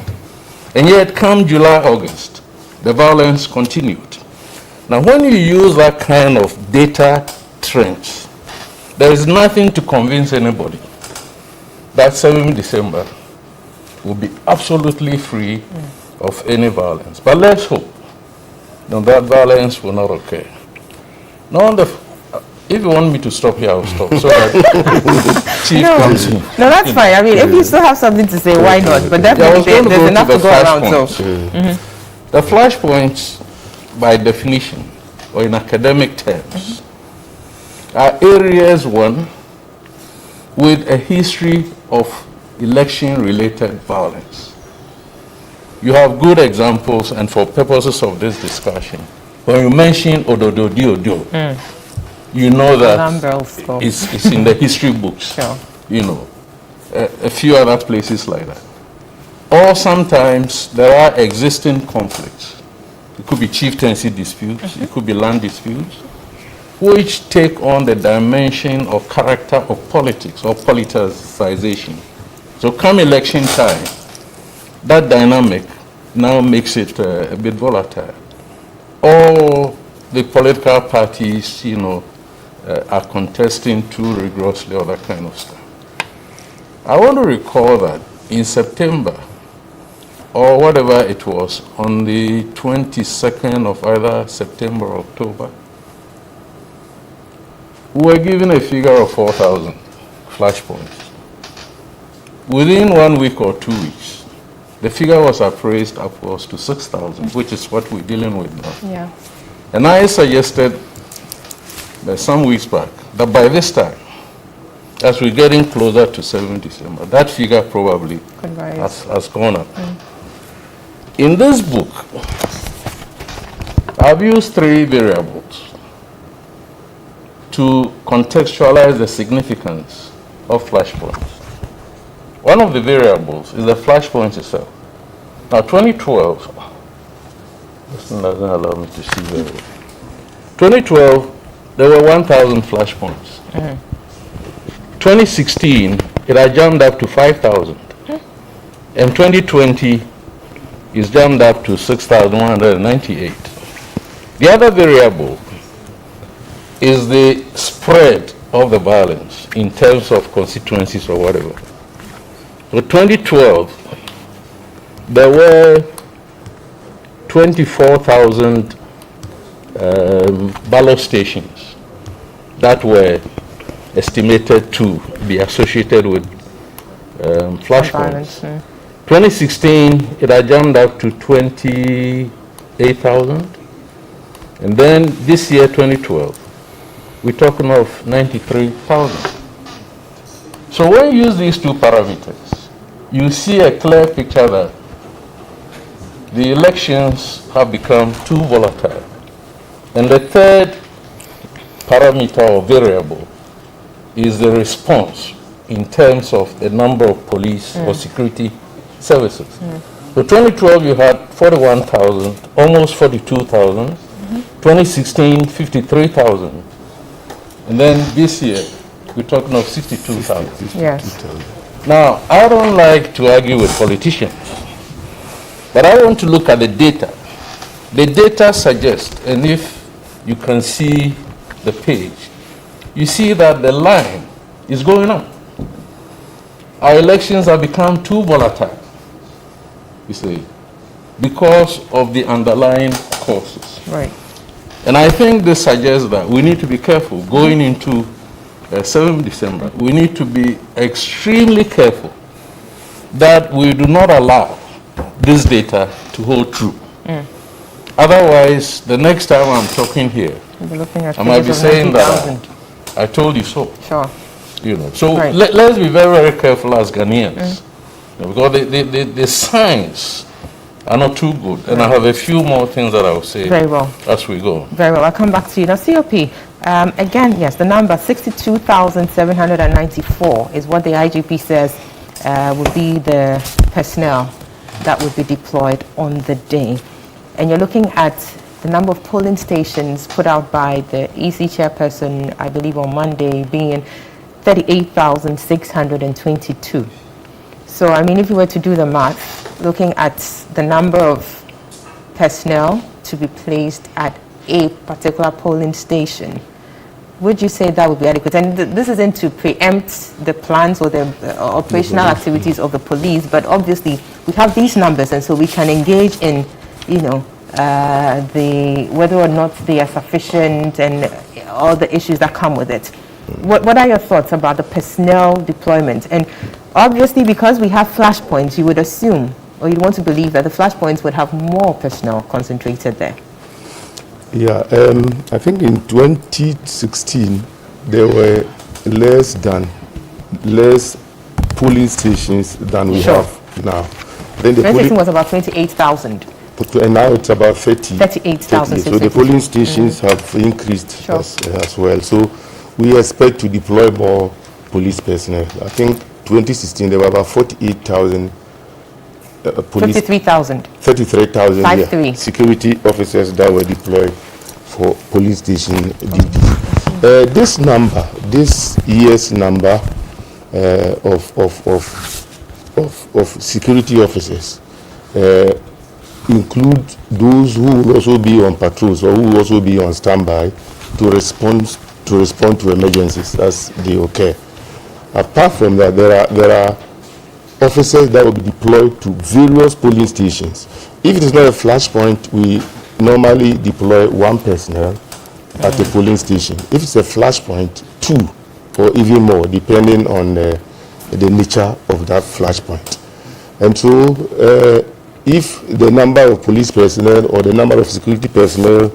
And yet, come July, August, the violence continued. Now, when you use that kind of data trends, there is nothing to convince anybody that 7 December will be absolutely free of any violence. But let's hope that violence will not occur. Now, if you want me to stop here, I'll stop. So that Chief comes in. No, that's fine. I mean, if you still have something to say, why not? But definitely there's enough to go around. So. The flashpoints, by definition, or in academic terms, are areas, one, with a history of election-related violence. You have good examples, and for purposes of this discussion, when you mention Ododo Diodio, you know that it's in the history books. Sure. You know, a few other places like that. Or sometimes there are existing conflicts. It could be chieftaincy disputes, it could be land disputes, which take on the dimension or character of politics or politicization. So come election time, that dynamic now makes it a bit volatile. All the political parties, are contesting too rigorously, or that kind of stuff. I want to recall that in September, or whatever it was, on the 22nd of either September or October, we were given a figure of 4,000 flashpoints. Within 1 week or 2 weeks, the figure was appraised upwards to 6,000, which is what we're dealing with now. Yeah. And I suggested some weeks back that by this time, as we're getting closer to 7 December, that figure probably has gone up. In this book, I've used 3 variables to contextualize the significance of flashpoints. One of the variables is the flashpoint itself. Now, 2012, this thing doesn't allow me to see very well. 2012, there were 1,000 flashpoints. 2016, it had jumped up to 5,000. And 2020 is jumped up to 6,198. The other variable is the spread of the violence in terms of constituencies or whatever. For 2012, there were 24,000 ballot stations that were estimated to be associated with flashpoints. 2016, it had jumped up to 28,000. And then this year, 2012, we're talking of 93,000. So when you use these 2 parameters, you see a clear picture that the elections have become too volatile. And the third parameter or variable is the response in terms of the number of police or security services. So 2012 you had 41,000, almost 42,000. 2016, 53,000. And then this year, we're talking of 62,000. Yes. Now, I don't like to argue with politicians, but I want to look at the data. The data suggests, and if you can see the page, you see that the line is going up. Our elections have become too volatile, you see, because of the underlying causes. Right. And I think this suggests that we need to be careful going into 7 December. We need to be extremely careful that we do not allow this data to hold true. Otherwise, the next time I'm talking here, I might be saying that I told you so. Sure. You know, so let's be very, very careful as Ghanaians, you know, because the signs are not too good. And I have a few more things that I will say as we go. Very well. I'll come back to you. Now, COP, again, yes, the number 62,794 is what the IGP says would be the personnel that would be deployed on the day. And you're looking at the number of polling stations put out by the EC chairperson, I believe on Monday, being 38,622. So, I mean, if you were to do the math, looking at the number of personnel to be placed at a particular polling station, would you say that would be adequate? And this isn't to preempt the plans or the operational activities of the police, but obviously we have these numbers, and so we can engage in, you know, whether or not they are sufficient and all the issues that come with it. What are your thoughts about the personnel deployment? And obviously, because we have flashpoints, you would assume, or you'd want to believe that the flashpoints would have more personnel concentrated there. Yeah, I think in 2016, there were less polling stations than we have now. Then the 2016 was about 28,000. And now it's about 38,000. So the polling stations have increased as well. So we expect to deploy more police personnel. I think 2016 there were about 48,000 police. 53,000. 33,000 security officers that were deployed for police station duty. This number, this year's number of security officers include those who will also be on patrols or who will also be on standby to respond to emergencies as they occur. Apart from that, there are officers that will be deployed to various polling stations. If it is not a flashpoint, we normally deploy one personnel at a polling station. If it's a flashpoint, 2 or even more, depending on the nature of that flashpoint. And so, if the number of police personnel or the number of security personnel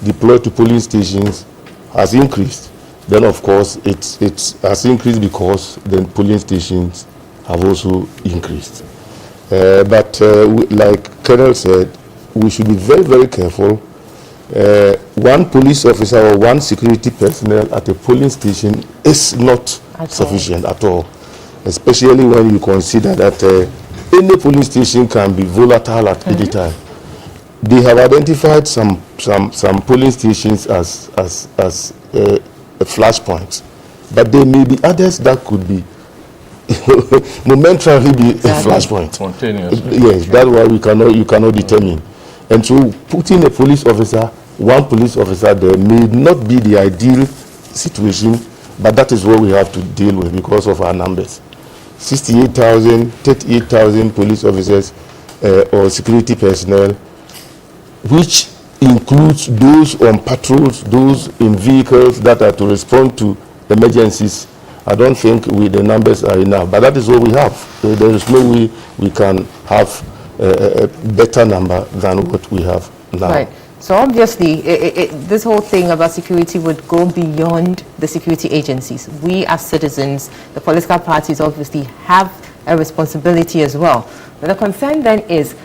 deployed to polling stations has increased, then of course it has increased because the polling stations have also increased. But like Colonel said, we should be very, very careful. One police officer or one security personnel at a polling station is not sufficient at all, especially when you consider that any polling station can be volatile at any time. They have identified some polling stations as a flashpoint, but there may be others that could be momentarily be a flashpoint. Spontaneously. Yes, that's why you cannot determine. And so putting a police officer, one police officer there may not be the ideal situation, but that is what we have to deal with because of our numbers. 68,000, 38,000 police officers or security personnel, which includes those on patrols, those in vehicles that are to respond to emergencies. I don't think the numbers are enough, but that is what we have. So there is no way we can have a better number than what we have now. Right. So obviously, this whole thing about security would go beyond the security agencies. We as citizens, the political parties obviously have a responsibility as well. But the concern then is,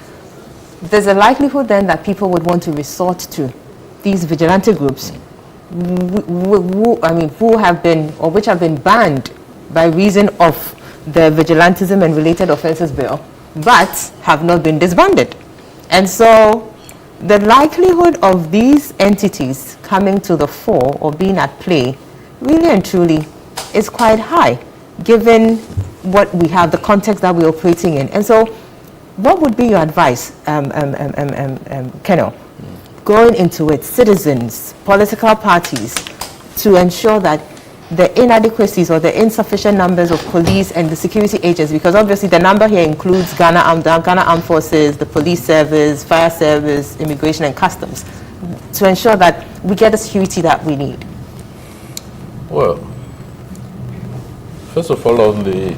there's a likelihood then that people would want to resort to these vigilante groups who have been, or which have been banned by reason of the Vigilantism and Related Offences Bill, but have not been disbanded. And so the likelihood of these entities coming to the fore or being at play really and truly is quite high, given what we have, the context that we're operating in. And so what would be your advice, Colonel, going into it, citizens, political parties, to ensure that the inadequacies or the insufficient numbers of police and the security agents, because obviously the number here includes Ghana Armed Forces, the police service, fire service, immigration and customs, to ensure that we get the security that we need? Well, first of all, on the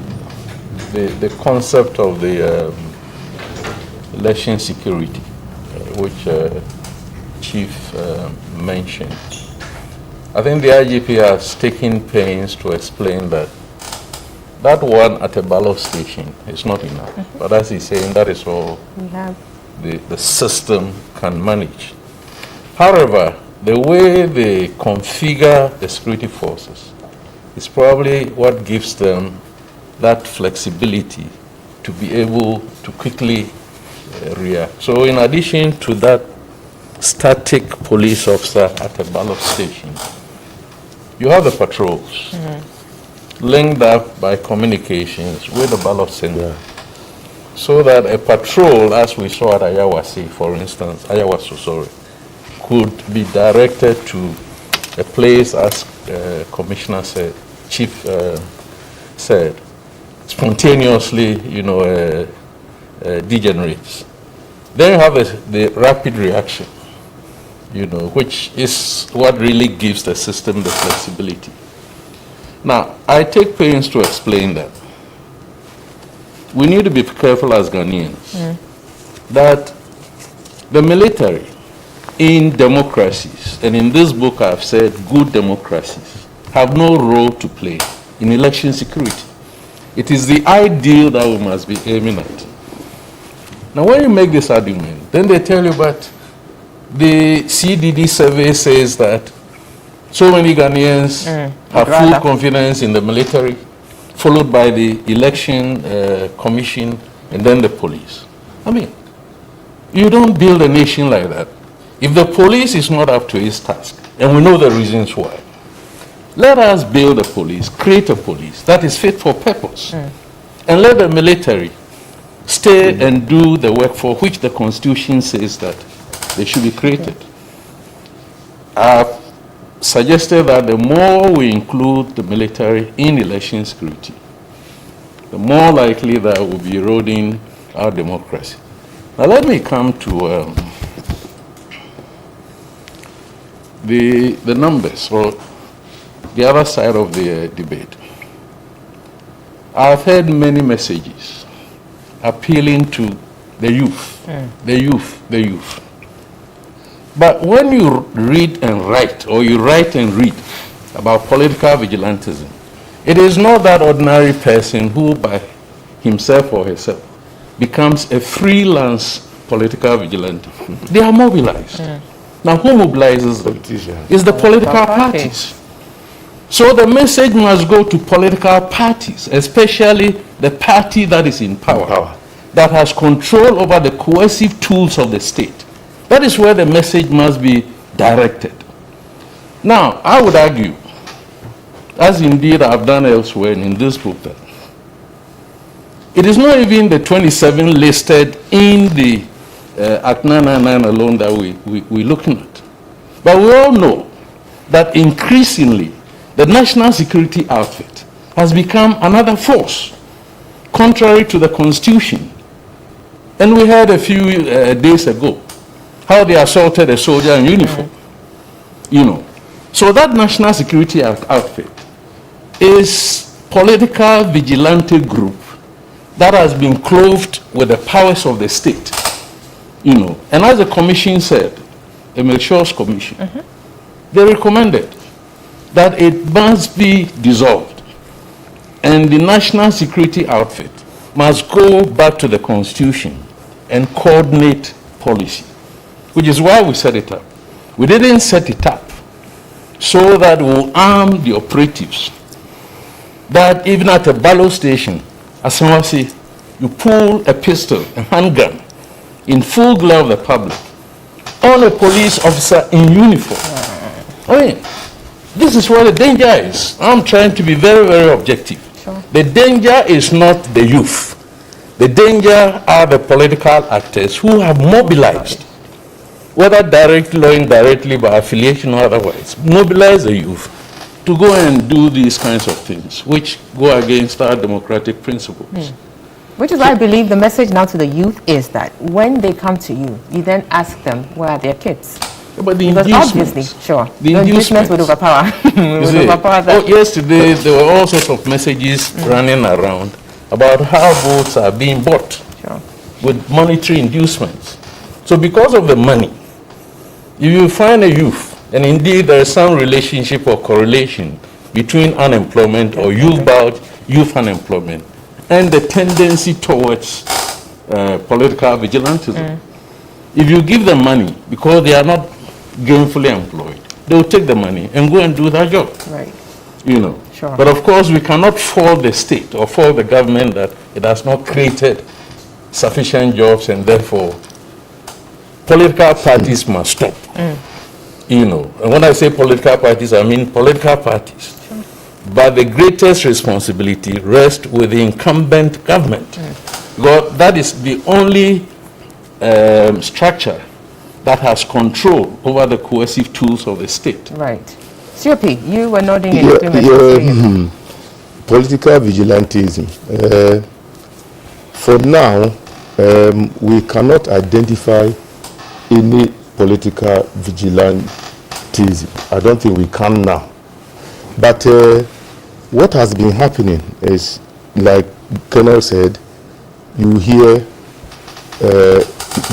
concept of the election security, which Chief mentioned, I think the IGP has taken pains to explain that one at a ballot station is not enough. But as he's saying, that is all the system can manage. However, the way they configure the security forces is probably what gives them that flexibility to be able to quickly react. So in addition to that static police officer at a ballot station, you have the patrols linked up by communications with the ballot center, so that a patrol, as we saw at Ayawasi, for instance, could be directed to a place, as Commissioner said, Chief said, spontaneously, degenerates. Then you have the rapid reaction, which is what really gives the system the flexibility. Now, I take pains to explain that we need to be careful as Ghanaians that the military in democracies, and in this book I've said good democracies, have no role to play in election security. It is the ideal that we must be aiming at. Now, when you make this argument, then they tell you, but the CDD survey says that so many Ghanaians have full confidence in the military, followed by the election commission, and then the police. I mean, you don't build a nation like that. If the police is not up to its task, and we know the reasons why, let us build a police, create a police that is fit for purpose, and let the military stay and do the work for which the Constitution says that they should be created. I've suggested that the more we include the military in election security, the more likely that we'll be eroding our democracy. Now let me come to the numbers, or the other side of the debate. I've heard many messages appealing to the youth, the youth. But when you read and write, or you write and read about political vigilantism, it is not that ordinary person who by himself or herself becomes a freelance political vigilante. They are mobilized. Now, who mobilizes them? It's the political parties. So the message must go to political parties, especially the party that is in power, that has control over the coercive tools of the state. That is where the message must be directed. Now, I would argue, as indeed I've done elsewhere in this book, that it is not even the 27 listed in the Act 999 alone that we're looking at. But we all know that increasingly the national security outfit has become another force, contrary to the Constitution. And we heard a few days ago how they assaulted a soldier in uniform. You know, so that national security outfit is political vigilante group that has been clothed with the powers of the state. You know, and as the commission said, Emil Shaw's commission, they recommended that it must be dissolved and the national security outfit must go back to the Constitution and coordinate policy, which is why we set it up. We didn't set it up so that we'll arm the operatives, that even at a ballot station, as someone say, you pull a pistol, a handgun, in full glare of the public, on a police officer in uniform. I mean, this is where the danger is. I'm trying to be very, very objective. Sure. The danger is not the youth. The danger are the political actors who have mobilized, whether directly or indirectly by affiliation or otherwise, mobilize the youth to go and do these kinds of things, which go against our democratic principles. Which is why I believe the message now to the youth is that when they come to you, you then ask them, where are their kids? But the because obviously, sure, the inducements would overpower. Yesterday, there were all sorts of messages running around about how votes are being bought with monetary inducements. So because of the money, if you find a youth, and indeed there is some relationship or correlation between unemployment or youth unemployment and the tendency towards political vigilantism. If you give them money because they are not gainfully employed, they will take the money and go and do their job. Right. You know. Sure. But of course, we cannot fault the state or fault the government that it has not created sufficient jobs, and therefore political parties must stop. You know, and when I say political parties, I mean political parties. Sure. But the greatest responsibility rests with the incumbent government. Because that is the only structure that has control over the coercive tools of the state. Right. COP, you were nodding in agreement. Political vigilantism. For now, we cannot identify any political vigilantism. I don't think we can now. But what has been happening is, like Colonel said, you hear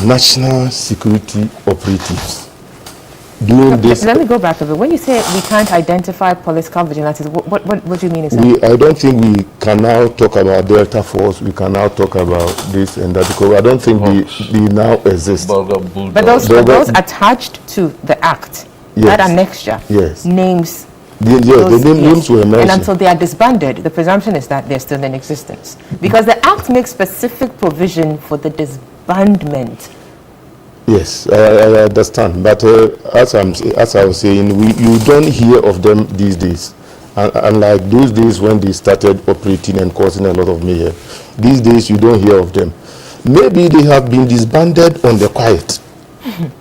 national security operatives doing this. Let me go back a bit. When you say we can't identify political vigilantes, what do you mean exactly? I don't think we can now talk about Delta Force. We can now talk about this and that, because I don't think they now exist. But those attached to the act, that annexure, names. The names were mentioned. And until they are disbanded, the presumption is that they're still in existence. Because the act makes specific provision for the disbandment. Yes, I understand. But as I was saying, you don't hear of them these days. Unlike those days when they started operating and causing a lot of mayhem. These days you don't hear of them. Maybe they have been disbanded on the quiet.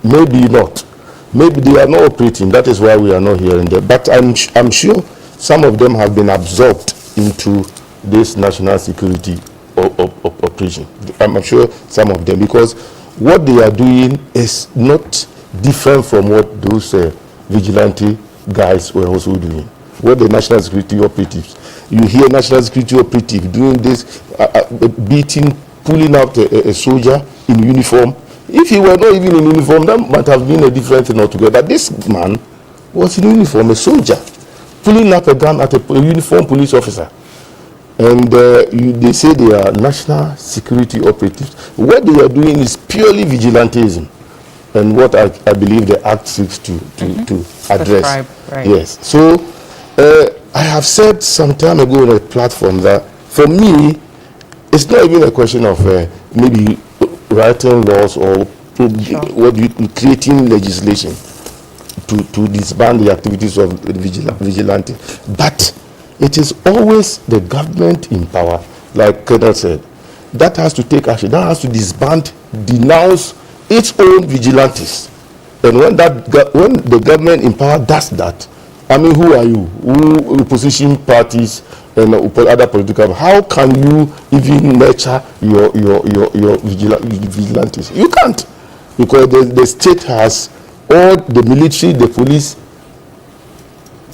Maybe not. Maybe they are not operating. That is why we are not hearing them. But I'm sure some of them have been absorbed into this national security operation. I'm sure some of them, because what they are doing is not different from what those vigilante guys were also doing. What the national security operatives, you hear national security operative doing this, beating, pulling out a soldier in uniform. If he were not even in uniform, that might have been a different thing altogether. This man was in uniform, a soldier, pulling up a gun at a uniformed police officer. And they say they are national security operatives. What they are doing is purely vigilantism, and what I believe the Act seeks to address. Right. Yes. So I have said some time ago on a platform that for me, it's not even a question of maybe writing laws or creating legislation to disband the activities of vigilante, but it is always the government in power, like Colonel said, that has to take action, that has to disband, denounce its own vigilantes. And when the government in power does that, I mean, who are you? Who opposition parties and other political? How can you even nurture your vigilantes? You can't, because the state has all the military, the police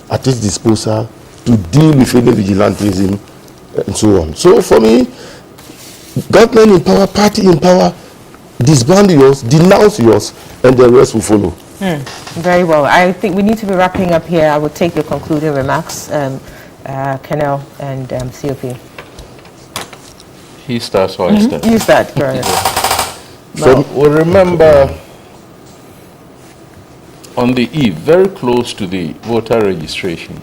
at its disposal to deal with any vigilantism and so on. So for me, government in power, party in power, disband yours, denounce yours, and the rest will follow. Very well. I think we need to be wrapping up here. I will take your concluding remarks, Colonel and COP. He starts or I start? You start, Colonel. So we remember on the eve, very close to the voter registration,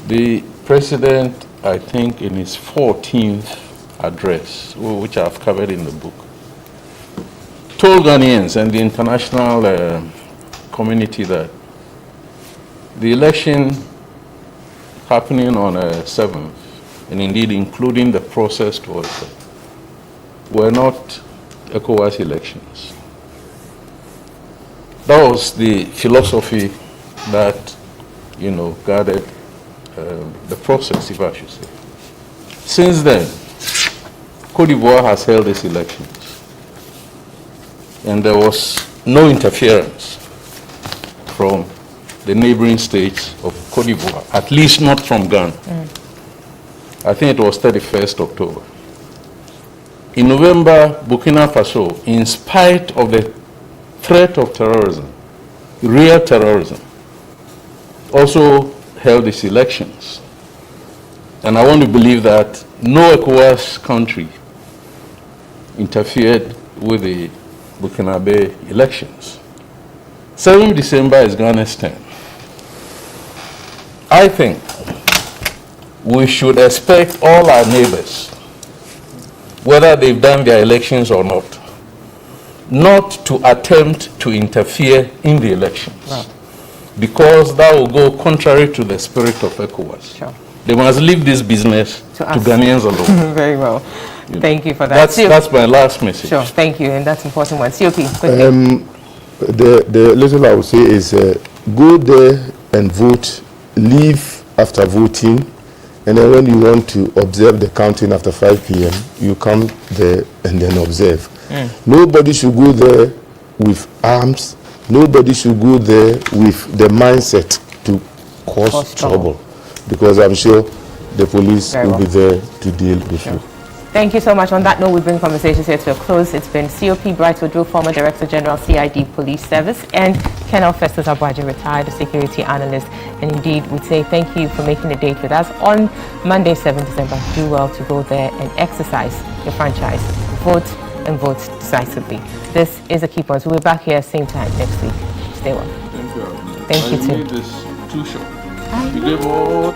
the president, I think in his 14th address, which I've covered in the book, told Ghanaians and the international community that the election happening on 7th, and indeed including the process towards it, were not ECOWAS elections. That was the philosophy that, guided the process, if I should say. Since then, Cote d'Ivoire has held its elections, and there was no interference from the neighboring states of Cote d'Ivoire, at least not from Ghana. I think it was 31st October. In November, Burkina Faso, in spite of the threat of terrorism, real terrorism, also held its elections. And I want to believe that no ECOWAS country interfered with the Burkinabe elections. 7 December is Ghana's turn. I think we should expect all our neighbors, whether they've done their elections or not to attempt to interfere in the elections, because that will go contrary to the spirit of ECOWAS. Sure. They must leave this business to Ghanaians alone. Very well. Thank you for that. That's my last message. Sure, thank you, and that's an important one. COP, the little I would say is go there and vote, leave after voting, and then when you want to observe the counting after 5 p.m., you come there and then observe. Nobody should go there with arms. Nobody should go there with the mindset to cause trouble, because I'm sure the police will be there to deal with you. Thank you so much. On that note, we bring conversations here to a close. It's been COP Bright Odro, former Director General, CID Police Service, and Colonel Festus Abuaji, retired security analyst. And indeed, we'd say thank you for making a date with us on Monday, 7th December. Do well to go there and exercise your franchise. Vote and vote decisively. This is a Keep On. So we're back here same time next week. Stay well. Thank you. Thank you too. I made this too short. You gave all